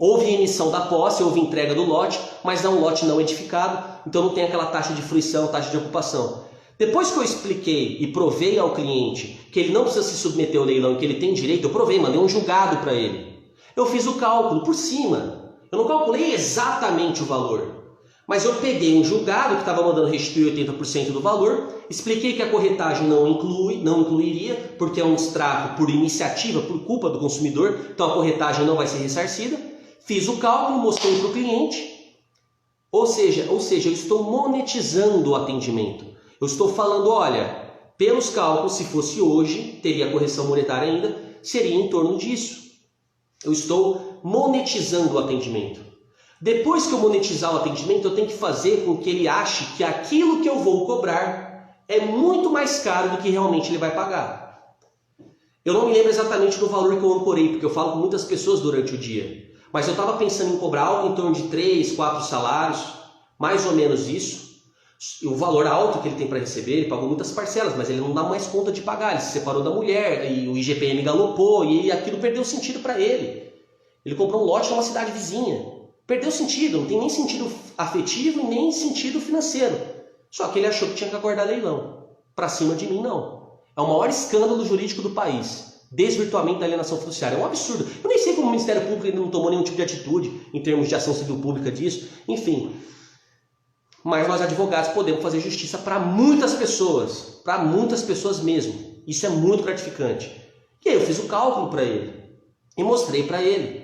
Houve emissão da posse, houve entrega do lote, mas é um lote não edificado, então não tem aquela taxa de fruição, taxa de ocupação. Depois que eu expliquei e provei ao cliente que ele não precisa se submeter ao leilão e que ele tem direito, eu provei, mandei um julgado para ele. Eu fiz o cálculo por cima, eu não calculei exatamente o valor, mas eu peguei um julgado que estava mandando restituir 80% do valor, expliquei que a corretagem não incluiria, porque é um extrato por iniciativa, por culpa do consumidor, então a corretagem não vai ser ressarcida. Fiz o cálculo, mostrei para o cliente, ou seja, eu estou monetizando o atendimento. Eu estou falando, olha, pelos cálculos, se fosse hoje, teria correção monetária ainda, seria em torno disso. Eu estou monetizando o atendimento. Depois que eu monetizar o atendimento, eu tenho que fazer com que ele ache que aquilo que eu vou cobrar é muito mais caro do que realmente ele vai pagar. Eu não me lembro exatamente do valor que eu ancorei, porque eu falo com muitas pessoas durante o dia. Mas eu estava pensando em cobrar algo em torno de 3, 4 salários, mais ou menos isso. E o valor alto que ele tem para receber, ele pagou muitas parcelas, mas ele não dá mais conta de pagar. Ele se separou da mulher, e o IGPM galopou, e aquilo perdeu sentido para ele. Ele comprou um lote numa cidade vizinha. Perdeu sentido, não tem nem sentido afetivo e nem sentido financeiro. Só que ele achou que tinha que aguardar leilão. Para cima de mim, não. É o maior escândalo jurídico do país. Desvirtuamento da alienação fiduciária. É um absurdo. Eu nem sei como o Ministério Público ainda não tomou nenhum tipo de atitude em termos de ação civil pública disso. Enfim. Mas nós advogados podemos fazer justiça para muitas pessoas. Para muitas pessoas mesmo. Isso é muito gratificante. E aí eu fiz o cálculo para ele. E mostrei para ele.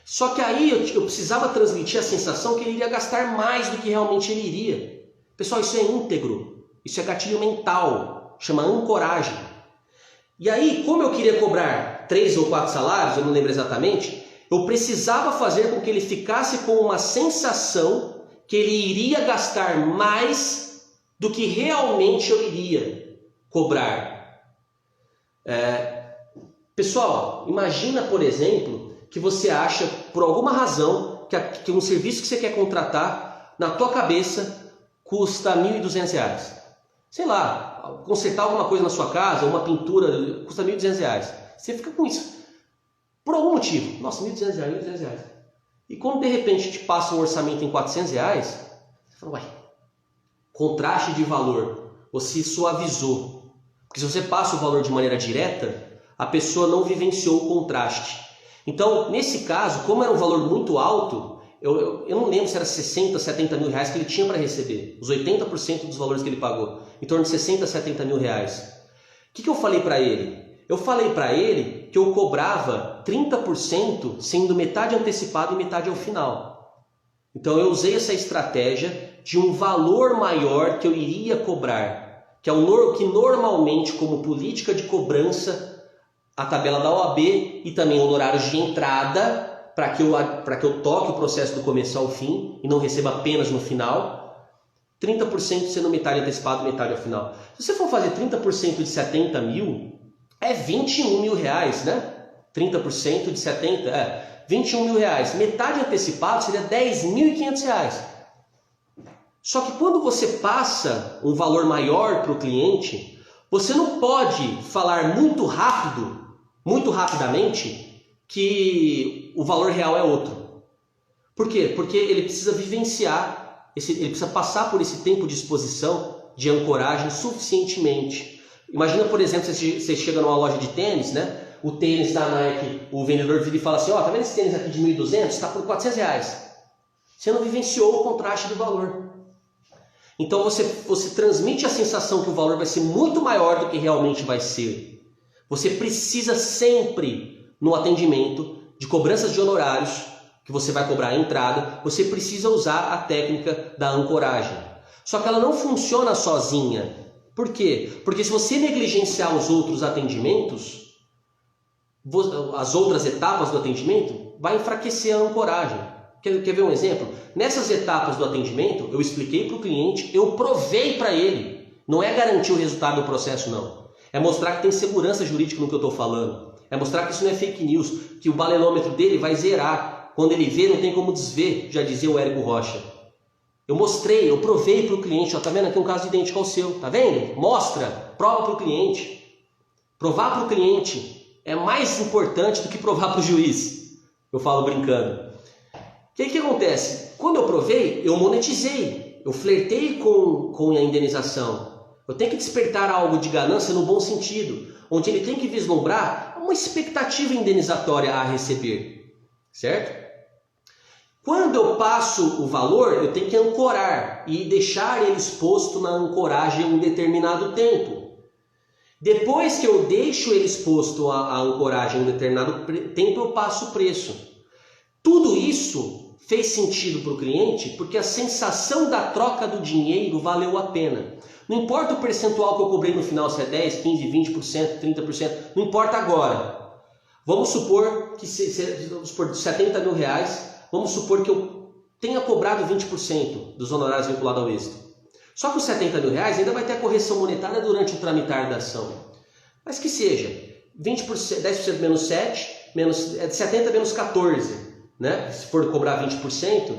Só que aí eu precisava transmitir a sensação que ele iria gastar mais do que realmente ele iria. Pessoal, isso é íntegro. Isso é gatilho mental. Chama ancoragem. E aí, como eu queria cobrar 3 ou 4 salários, eu não lembro exatamente, eu precisava fazer com que ele ficasse com uma sensação que ele iria gastar mais do que realmente eu iria cobrar. Pessoal, imagina, por exemplo, que você acha, por alguma razão, que um serviço que você quer contratar, na tua cabeça, custa R$ 1.200. Sei lá, consertar alguma coisa na sua casa, uma pintura, custa R$ 1.200. Você fica com isso. Por algum motivo. Nossa, R$ 1.200, R$ 1.200. E quando de repente te passa um orçamento em R$ 400, você fala, uai, contraste de valor. Você suavizou. Porque se você passa o valor de maneira direta, a pessoa não vivenciou o contraste. Então, nesse caso, como era um valor muito alto, eu não lembro se era 60, 70 mil reais que ele tinha para receber. Os 80% dos valores que ele pagou. Em torno de 60, 70 mil reais. O que eu falei para ele? Eu falei para ele que eu cobrava 30%, sendo metade antecipado e metade ao final. Então eu usei essa estratégia de um valor maior que eu iria cobrar, que é o que normalmente, como política de cobrança, a tabela da OAB e também honorários de entrada, para que eu toque o processo do começo ao fim e não receba apenas no final, 30% sendo metade antecipado e metade ao final. Se você for fazer 30% de 70 mil, é 21 mil reais, né? 30% de 70, 21 mil reais. Metade antecipado seria 10.500 reais. Só que quando você passa um valor maior para o cliente, você não pode falar muito rapidamente, que o valor real é outro. Por quê? Porque ele precisa vivenciar, ele precisa passar por esse tempo de exposição, de ancoragem suficientemente. Imagina, por exemplo, você chega numa loja de tênis, né? O tênis da Nike, o vendedor vira e fala assim, tá vendo esse tênis aqui de 1.200? Está por 400 reais. Você não vivenciou o contraste do valor. Então você transmite a sensação que o valor vai ser muito maior do que realmente vai ser. Você precisa sempre, no atendimento de cobranças de honorários, que você vai cobrar a entrada, você precisa usar a técnica da ancoragem. Só que ela não funciona sozinha. Por quê? Porque se você negligenciar os outros atendimentos, as outras etapas do atendimento, vai enfraquecer a ancoragem. Quer ver um exemplo? Nessas etapas do atendimento, eu expliquei para o cliente, eu provei para ele. Não é garantir o resultado do processo, não. É mostrar que tem segurança jurídica no que eu estou falando. É mostrar que isso não é fake news, que o balelômetro dele vai zerar. Quando ele vê, não tem como desver, já dizia o Érico Rocha. Eu mostrei, eu provei para o cliente, tá vendo aqui um caso idêntico ao seu, tá vendo? Mostra, prova para o cliente. Provar para o cliente é mais importante do que provar para o juiz. Eu falo brincando. O que acontece? Quando eu provei, eu monetizei, eu flertei com a indenização. Eu tenho que despertar algo de ganância no bom sentido, onde ele tem que vislumbrar uma expectativa indenizatória a receber, certo? Quando eu passo o valor, eu tenho que ancorar e deixar ele exposto na ancoragem um determinado tempo. Depois que eu deixo ele exposto à ancoragem um determinado tempo, eu passo o preço. Tudo isso fez sentido para o cliente porque a sensação da troca do dinheiro valeu a pena. Não importa o percentual que eu cobrei no final, se é 10, 15, 20%, 30%, não importa agora. Vamos supor que vamos supor, de 70 mil reais, vamos supor que eu tenha cobrado 20% dos honorários vinculados ao êxito. Só que os 70 mil reais ainda vai ter a correção monetária durante o tramitar da ação. Mas que seja 20%, 10% menos 7, 70 menos 14. Né? Se for cobrar 20%,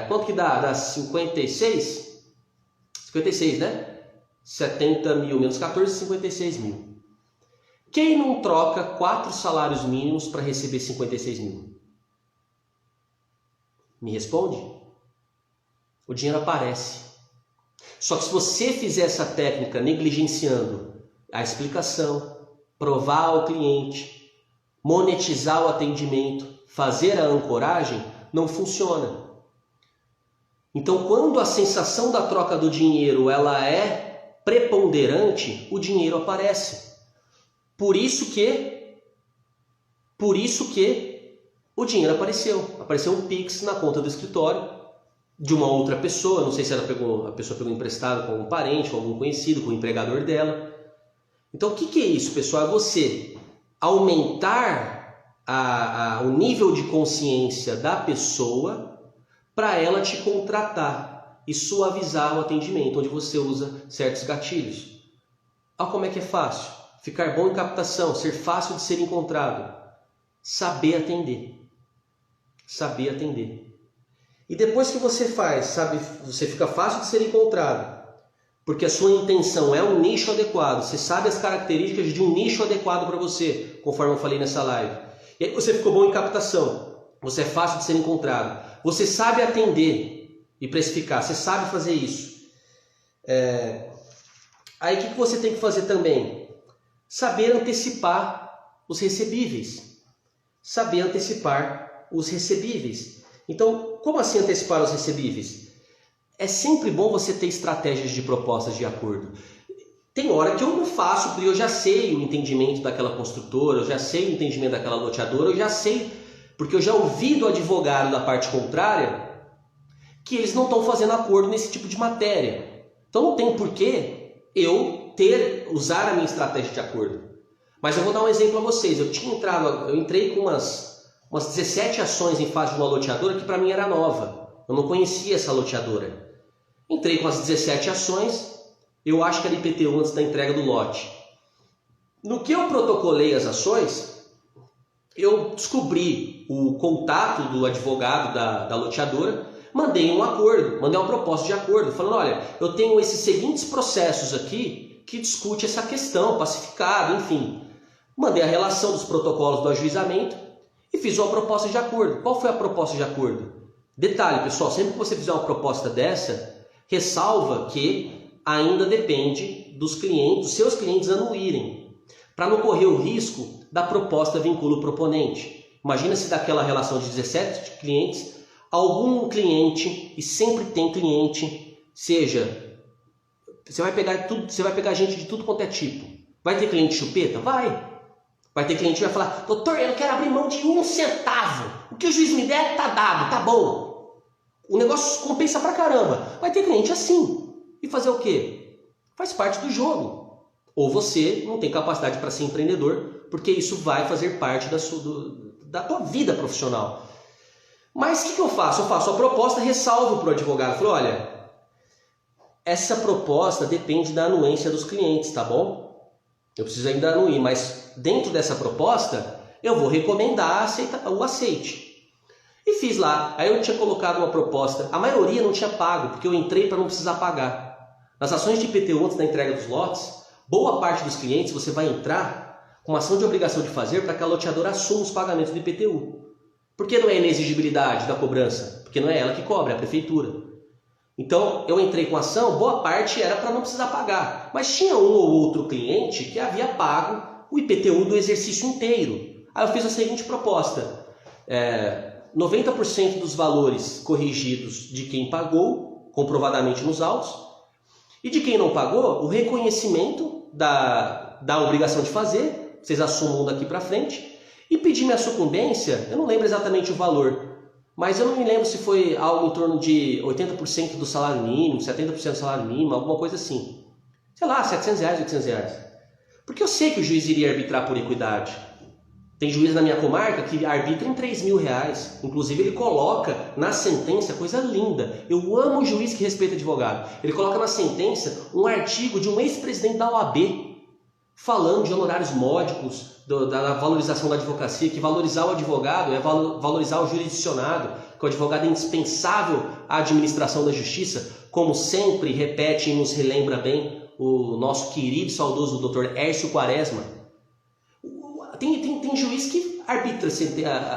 quanto que dá? Dá 56? 56, né? 70 mil menos 14, 56 mil. Quem não troca 4 salários mínimos para receber 56 mil? Me responde? O dinheiro aparece. Só que se você fizer essa técnica negligenciando a explicação, provar ao cliente, monetizar o atendimento, fazer a ancoragem, não funciona. Então, quando a sensação da troca do dinheiro ela é preponderante, o dinheiro aparece. Por isso que o dinheiro apareceu. Apareceu um Pix na conta do escritório de uma outra pessoa. Não sei se a pessoa pegou emprestado com algum parente, com algum conhecido, com o empregador dela. Então, o que é isso, pessoal? É você aumentar o nível de consciência da pessoa para ela te contratar e suavizar o atendimento, onde você usa certos gatilhos. Olha como é que é fácil. Ficar bom em captação, ser fácil de ser encontrado. Saber atender. Saber atender. E depois que você faz, sabe, você fica fácil de ser encontrado, porque a sua intenção é um nicho adequado. Você sabe as características de um nicho adequado para você, conforme eu falei nessa live. E aí você ficou bom em captação. Você é fácil de ser encontrado. Você sabe atender e precificar. Você sabe fazer isso. Aí o que você tem que fazer também? Saber antecipar os recebíveis. saber antecipar os recebíveis. Então, como assim antecipar os recebíveis? É sempre bom você ter estratégias de propostas de acordo. Tem hora que eu não faço, porque eu já sei o entendimento daquela construtora, eu já sei o entendimento daquela loteadora, eu já sei, porque eu já ouvi do advogado da parte contrária que eles não estão fazendo acordo nesse tipo de matéria. Então não tem porquê eu usar a minha estratégia de acordo. Mas eu vou dar um exemplo a vocês. Eu entrei com umas 17 ações em fase de uma loteadora que para mim era nova. Eu não conhecia essa loteadora. Entrei com as 17 ações, eu acho que era IPTU antes da entrega do lote. No que eu protocolei as ações, eu descobri o contato do advogado da loteadora, mandei um acordo, mandei uma proposta de acordo, falando, olha, eu tenho esses seguintes processos aqui que discute essa questão, pacificado, enfim. Mandei a relação dos protocolos do ajuizamento e fiz uma proposta de acordo. Qual foi a proposta de acordo? Detalhe, pessoal, sempre que você fizer uma proposta dessa, ressalva que ainda depende dos clientes, dos seus clientes anuírem, para não correr o risco da proposta vincula o proponente. Imagina se daquela relação de 17 clientes, algum cliente, e sempre tem cliente, seja, você vai pegar gente de tudo quanto é tipo. Vai ter cliente chupeta? Vai ter cliente que vai falar, doutor, eu não quero abrir mão de 1 centavo. O que o juiz me der, tá dado, tá bom. O negócio compensa pra caramba. Vai ter cliente assim. E fazer o quê? Faz parte do jogo. Ou você não tem capacidade para ser empreendedor, porque isso vai fazer parte da tua vida profissional. Mas o que eu faço? Eu faço a proposta, ressalvo para o advogado. Falo, olha, essa proposta depende da anuência dos clientes, tá bom? Eu preciso ainda anuir, mas dentro dessa proposta, eu vou recomendar o aceite. E fiz lá. Aí eu tinha colocado uma proposta. A maioria não tinha pago, porque eu entrei para não precisar pagar. Nas ações de IPTU antes da entrega dos lotes, boa parte dos clientes você vai entrar com uma ação de obrigação de fazer para que a loteadora assuma os pagamentos do IPTU. Por que não é inexigibilidade da cobrança? Porque não é ela que cobra, é a prefeitura. Então eu entrei com ação, boa parte era para não precisar pagar. Mas tinha um ou outro cliente que havia pago o IPTU do exercício inteiro. Aí eu fiz a seguinte proposta. 90% dos valores corrigidos de quem pagou, comprovadamente nos autos, e de quem não pagou, o reconhecimento da obrigação de fazer, vocês assumam daqui para frente, e pedir minha sucumbência, eu não lembro exatamente o valor, mas eu não me lembro se foi algo em torno de 80% do salário mínimo, 70% do salário mínimo, alguma coisa assim. Sei lá, R$700, R$800. Porque eu sei que o juiz iria arbitrar por equidade. Tem juiz na minha comarca que arbitra em R$3.000. Inclusive ele coloca na sentença, coisa linda. Eu amo o juiz que respeita advogado. Ele coloca na sentença um artigo de um ex-presidente da OAB falando de honorários módicos, da valorização da advocacia, que valorizar o advogado é valorizar o jurisdicionado, que o advogado é indispensável à administração da justiça, como sempre repete e nos relembra bem o nosso querido e saudoso doutor Hércio Quaresma. Tem juiz que arbitra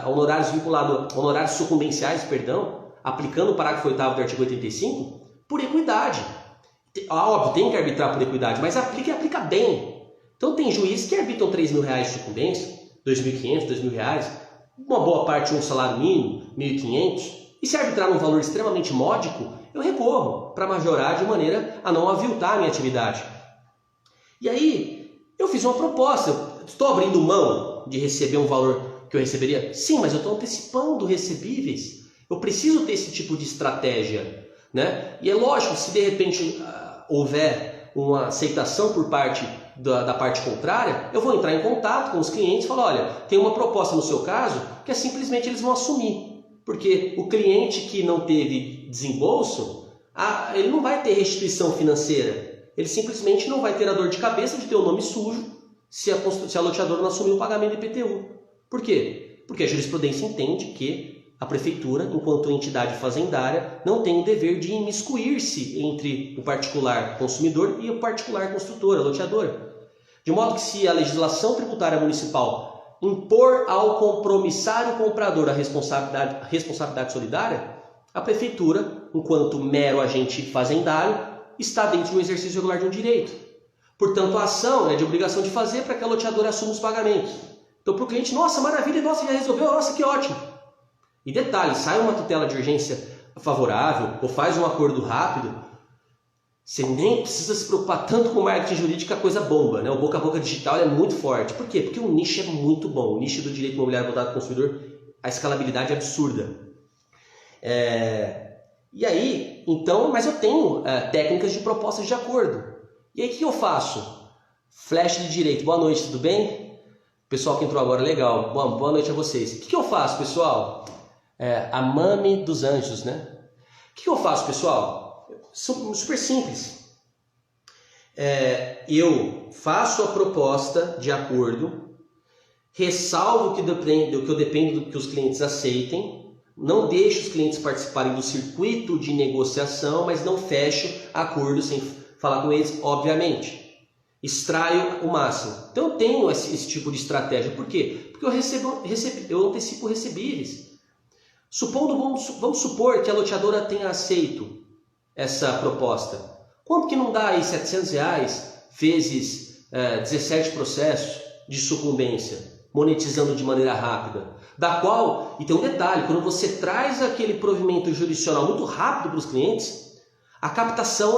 honorários vinculados, honorários sucumbenciais, aplicando o parágrafo 8º do artigo 85, por equidade. Óbvio, tem que arbitrar por equidade, mas aplica e aplica bem. Então tem juiz que arbitram R$3.000 de sucumbência, R$2.500, R$2.000, uma boa parte um salário mínimo, R$1.500, e se arbitrar num valor extremamente módico, eu recorro para majorar de maneira a não aviltar a minha atividade. E aí, eu fiz uma proposta. Estou abrindo mão de receber um valor que eu receberia? Sim, mas eu estou antecipando recebíveis. Eu preciso ter esse tipo de estratégia, né? E é lógico, se de repente houver uma aceitação por parte da parte contrária, eu vou entrar em contato com os clientes e falar, olha, tem uma proposta no seu caso que é simplesmente eles vão assumir. Porque o cliente que não teve desembolso, ele não vai ter restituição financeira. Ele simplesmente não vai ter a dor de cabeça de ter o nome sujo se a loteadora não assumir o pagamento do IPTU. Por quê? Porque a jurisprudência entende que a prefeitura, enquanto entidade fazendária, não tem o dever de imiscuir-se entre o particular consumidor e o particular construtor, a loteadora. De modo que se a legislação tributária municipal impor ao compromissário comprador a responsabilidade solidária, a prefeitura, enquanto mero agente fazendário, está dentro do exercício regular de um direito. Portanto, a ação é de obrigação de fazer para que a loteadora assuma os pagamentos. Então para o cliente, nossa, maravilha, nossa, já resolveu, nossa, que ótimo. E detalhe, sai uma tutela de urgência favorável ou faz um acordo rápido, você nem precisa se preocupar tanto com marketing jurídico, a coisa bomba, né? O boca a boca digital é muito forte. Por quê? Porque o nicho é muito bom. O nicho do direito imobiliário voltado ao consumidor, a escalabilidade é absurda. E aí, então, mas eu tenho técnicas de propostas de acordo. E aí o que eu faço? Flash de direito. Boa noite, tudo bem? Pessoal que entrou agora, legal. Boa noite a vocês. O que eu faço, pessoal? A Mami dos Anjos, né? O que eu faço, pessoal? Super simples. Eu faço a proposta de acordo, ressalvo que eu dependo do que os clientes aceitem, não deixo os clientes participarem do circuito de negociação, mas não fecho acordo sem falar com eles, obviamente. Extraio o máximo. Então eu tenho esse tipo de estratégia. Por quê? Porque eu antecipo recebíveis. Vamos supor que a loteadora tenha aceito essa proposta. Quanto que não dá aí R$700 vezes 17 processos de sucumbência, monetizando de maneira rápida? Da qual, e tem um detalhe, quando você traz aquele provimento jurisdicional muito rápido para os clientes, a captação,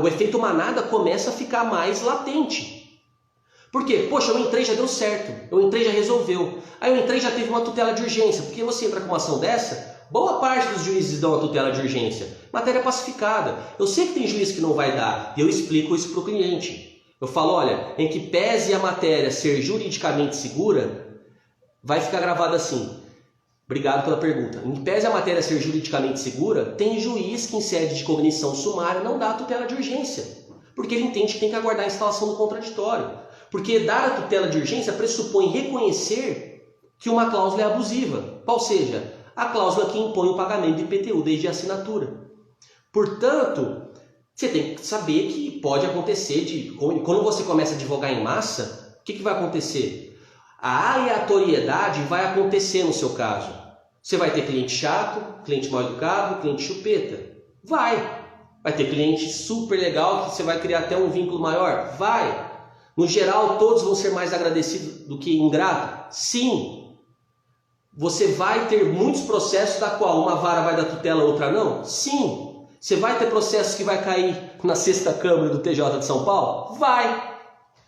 o efeito manada começa a ficar mais latente. Por quê? Poxa, eu entrei, já deu certo. Eu entrei, já resolveu. Aí eu entrei, já teve uma tutela de urgência. Porque você entra com uma ação dessa, boa parte dos juízes dão a tutela de urgência. Matéria pacificada. Eu sei que tem juiz que não vai dar. E eu explico isso para o cliente. Eu falo, olha, em que pese a matéria ser juridicamente segura, vai ficar gravado assim. Obrigado pela pergunta. Em que pese a matéria ser juridicamente segura, tem juiz que em sede de cognição sumária não dá a tutela de urgência. Porque ele entende que tem que aguardar a instalação do contraditório. Porque dar a tutela de urgência pressupõe reconhecer que uma cláusula é abusiva. Ou seja, a cláusula que impõe o pagamento de IPTU desde a assinatura. Portanto, você tem que saber que pode acontecer, quando você começa a advogar em massa, o que vai acontecer? A aleatoriedade vai acontecer no seu caso. Você vai ter cliente chato, cliente mal educado, cliente chupeta. Vai ter cliente super legal que você vai criar até um vínculo maior? Vai. No geral, todos vão ser mais agradecidos do que ingrato? Sim. Você vai ter muitos processos da qual uma vara vai dar tutela, outra não? Sim. Você vai ter processos que vai cair na sexta Câmara do TJ de São Paulo? Vai.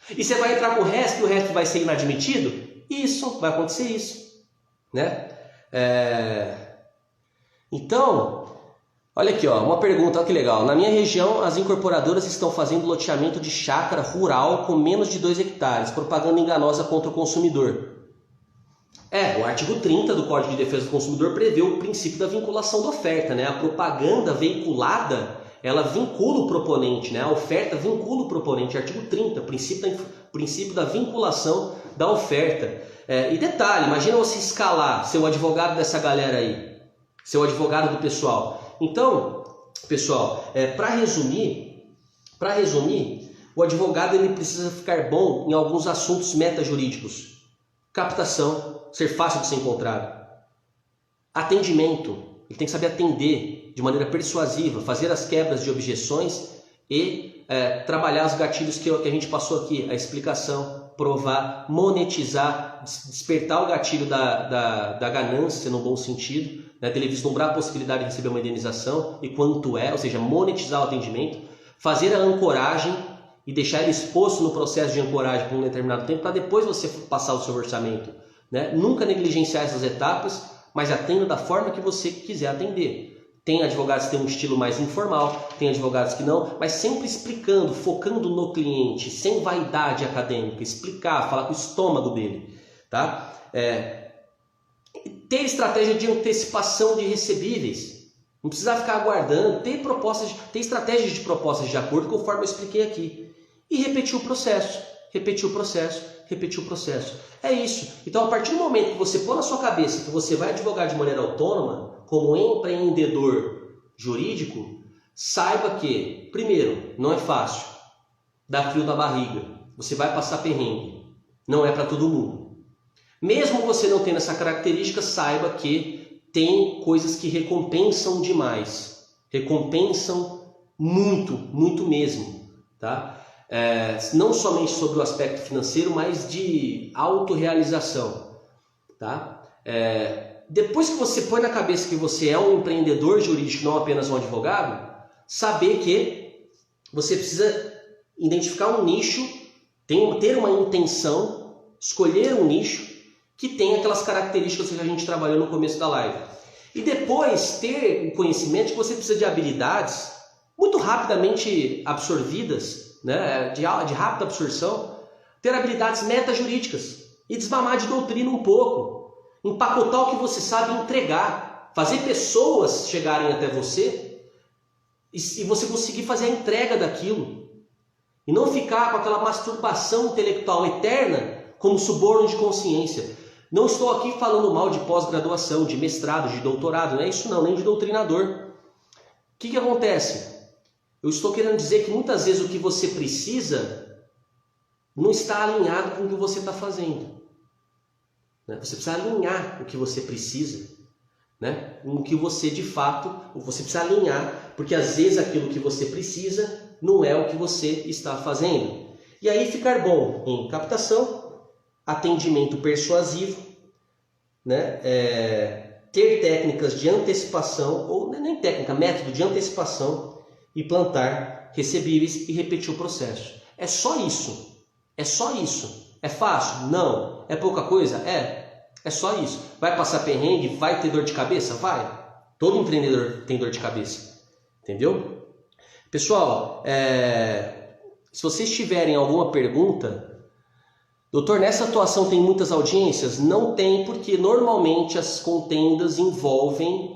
E você vai entrar com o resto e o resto vai ser inadmitido? Isso, vai acontecer isso. Né? Então, olha aqui, ó, uma pergunta, olha que legal. Na minha região, as incorporadoras estão fazendo loteamento de chácara rural com menos de 2 hectares, propaganda enganosa contra o consumidor. O artigo 30 do Código de Defesa do Consumidor prevê o princípio da vinculação da oferta, né? A propaganda veiculada, ela vincula o proponente, né? A oferta vincula o proponente, artigo 30, princípio da vinculação da oferta. E detalhe, imagina você escalar, ser o advogado dessa galera aí, ser o advogado do pessoal. Então, pessoal, para resumir, o advogado ele precisa ficar bom em alguns assuntos metajurídicos. Captação, ser fácil de ser encontrado. Atendimento, ele tem que saber atender de maneira persuasiva, fazer as quebras de objeções e trabalhar os gatilhos que a gente passou aqui, a explicação, provar, monetizar, despertar o gatilho da ganância no bom sentido, né, dele vislumbrar a possibilidade de receber uma indenização e quanto ou seja, monetizar o atendimento, fazer a ancoragem e deixar ele exposto no processo de ancoragem por um determinado tempo para depois você passar o seu orçamento. Né? Nunca negligenciar essas etapas, mas atenda da forma que você quiser atender. Tem advogados que têm um estilo mais informal, tem advogados que não, mas sempre explicando, focando no cliente, sem vaidade acadêmica, explicar, falar com o estômago dele. Tá? Ter estratégia de antecipação de recebíveis. Não precisar ficar aguardando, ter estratégias de propostas de acordo, conforme eu expliquei aqui. E repetir o processo, repetir o processo, repetir o processo. É isso. Então, a partir do momento que você pôr na sua cabeça que você vai advogar de maneira autônoma, como empreendedor jurídico, saiba que, primeiro, não é fácil. Dá frio na barriga. Você vai passar perrengue. Não é para todo mundo. Mesmo você não tendo essa característica, saiba que tem coisas que recompensam demais. Recompensam muito, muito mesmo. Tá? não somente sobre o aspecto financeiro, mas de autorrealização, tá? Depois que você põe na cabeça que você é um empreendedor jurídico, não apenas um advogado, saber que você precisa identificar um nicho, ter uma intenção, escolher um nicho que tem aquelas características que a gente trabalhou no começo da live. E depois ter o conhecimento de que você precisa de habilidades muito rapidamente absorvidas, né, de rápida absorção, ter habilidades metajurídicas e desmamar de doutrina um pouco, empacotar o que você sabe entregar, fazer pessoas chegarem até você e você conseguir fazer a entrega daquilo e não ficar com aquela masturbação intelectual eterna como suborno de consciência. Não estou aqui falando mal de pós-graduação, de mestrado, de doutorado, não é isso não, nem de doutrinador. O que acontece? Eu estou querendo dizer que muitas vezes o que você precisa não está alinhado com o que você está fazendo. Você precisa alinhar o que você precisa, né? Com o que você de fato, você precisa alinhar, porque às vezes aquilo que você precisa não é o que você está fazendo. E aí ficar bom em captação, atendimento persuasivo, né? Ter técnicas de antecipação, ou nem técnica, método de antecipação, e plantar recebíveis e repetir o processo. É só isso. É só isso. É fácil? Não. É pouca coisa? É só isso. Vai passar perrengue? Vai ter dor de cabeça? Vai. Todo empreendedor tem dor de cabeça. Entendeu? Pessoal, se vocês tiverem alguma pergunta, doutor, nessa atuação tem muitas audiências? Não tem, porque normalmente as contendas envolvem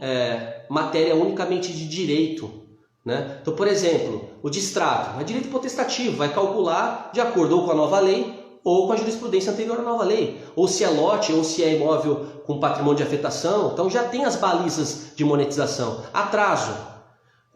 matéria unicamente de direito. Né? Então, por exemplo, o distrato é direito potestativo, vai calcular de acordo ou com a nova lei ou com a jurisprudência anterior à nova lei, ou se é lote ou se é imóvel com patrimônio de afetação, então já tem as balizas de monetização. Atraso,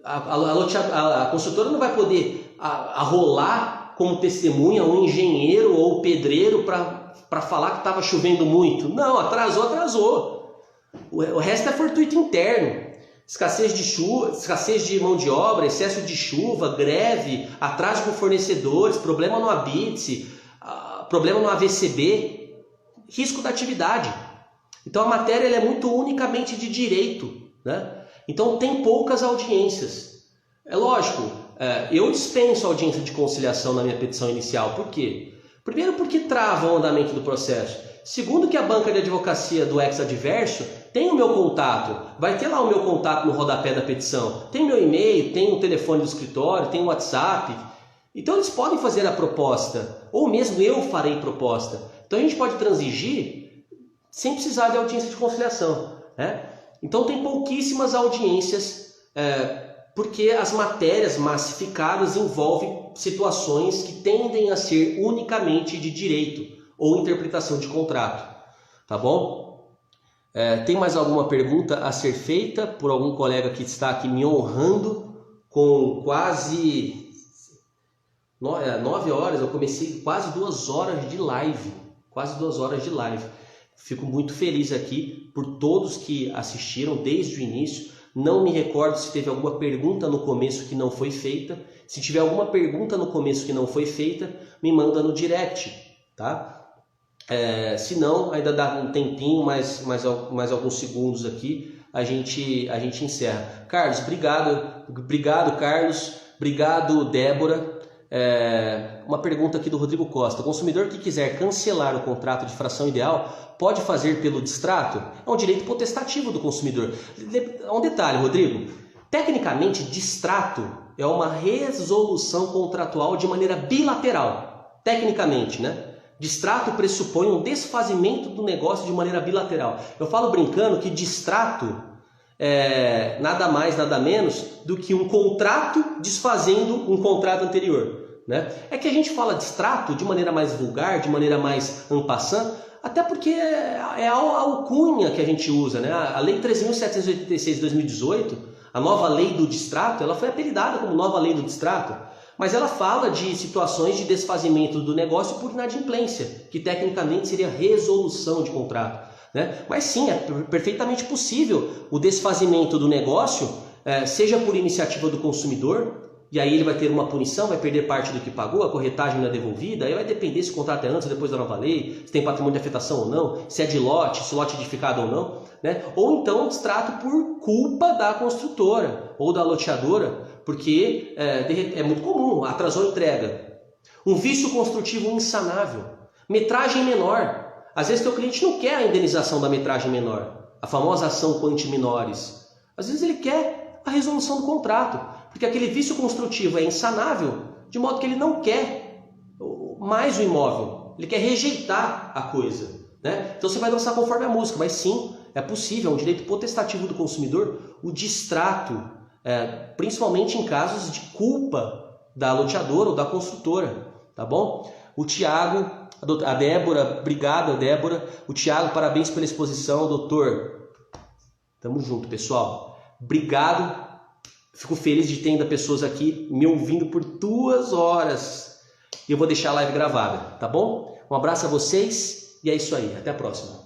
a construtora não vai poder arrolar como testemunha um engenheiro ou um pedreiro para falar que estava chovendo muito. Não, atrasou. O resto é fortuito interno. Escassez de chuva, escassez de mão de obra, excesso de chuva, greve, atraso com fornecedores, problema no ABITSE, problema no AVCB, risco da atividade. Então a matéria ela é muito unicamente de direito, né? Então tem poucas audiências. É lógico, eu dispenso a audiência de conciliação na minha petição inicial. Por quê? Primeiro porque trava o andamento do processo. Segundo que a banca de advocacia do ex-adverso tem o meu contato, vai ter lá o meu contato no rodapé da petição, tem meu e-mail, tem o telefone do escritório, tem o WhatsApp, então eles podem fazer a proposta, ou mesmo eu farei proposta. Então a gente pode transigir sem precisar de audiência de conciliação, né? Então tem pouquíssimas audiências, porque as matérias massificadas envolvem situações que tendem a ser unicamente de direito ou interpretação de contrato, tá bom? Tem mais alguma pergunta a ser feita por algum colega que está aqui me honrando com quase 9 horas? Eu comecei quase 2 horas de live, Fico muito feliz aqui por todos que assistiram desde o início. Não me recordo se teve alguma pergunta no começo que não foi feita. Se tiver alguma pergunta no começo que não foi feita, me manda no direct, tá? Se não, ainda dá um tempinho, mais alguns segundos aqui, a gente encerra. Carlos, obrigado Carlos, obrigado Débora. Uma pergunta aqui do Rodrigo Costa: o consumidor que quiser cancelar o contrato de fração ideal pode fazer pelo distrato? É um direito potestativo do consumidor. Um detalhe, Rodrigo, tecnicamente distrato é uma resolução contratual de maneira bilateral, tecnicamente, né? Distrato pressupõe um desfazimento do negócio de maneira bilateral. Eu falo brincando que distrato é nada mais, nada menos do que um contrato desfazendo um contrato anterior, né? É que a gente fala distrato de maneira mais vulgar, de maneira mais en passant, até porque é a alcunha que a gente usa, né? A Lei 13.786 de 2018, a nova lei do distrato, ela foi apelidada como nova lei do distrato. Mas ela fala de situações de desfazimento do negócio por inadimplência, que tecnicamente seria resolução de contrato, né? Mas sim, é perfeitamente possível o desfazimento do negócio, seja por iniciativa do consumidor, e aí ele vai ter uma punição, vai perder parte do que pagou, a corretagem não é devolvida, aí vai depender se o contrato é antes ou depois da nova lei, se tem patrimônio de afetação ou não, se é de lote, se o lote é edificado ou não, né? Ou então distrato por culpa da construtora ou da loteadora, porque é muito comum, atrasou a entrega. Um vício construtivo insanável, metragem menor. Às vezes teu cliente não quer a indenização da metragem menor, a famosa ação quanti minores. Às vezes ele quer a resolução do contrato, porque aquele vício construtivo é insanável, de modo que ele não quer mais o imóvel, ele quer rejeitar a coisa, né? Então você vai dançar conforme a música, mas sim, é possível, é um direito potestativo do consumidor, o distrato, principalmente em casos de culpa da loteadora ou da construtora, tá bom? O Tiago, a Débora, obrigado, Débora. O Tiago, parabéns pela exposição, doutor. Tamo junto, pessoal. Obrigado. Fico feliz de ter ainda pessoas aqui me ouvindo por 2 horas. E eu vou deixar a live gravada, tá bom? Um abraço a vocês e é isso aí. Até a próxima.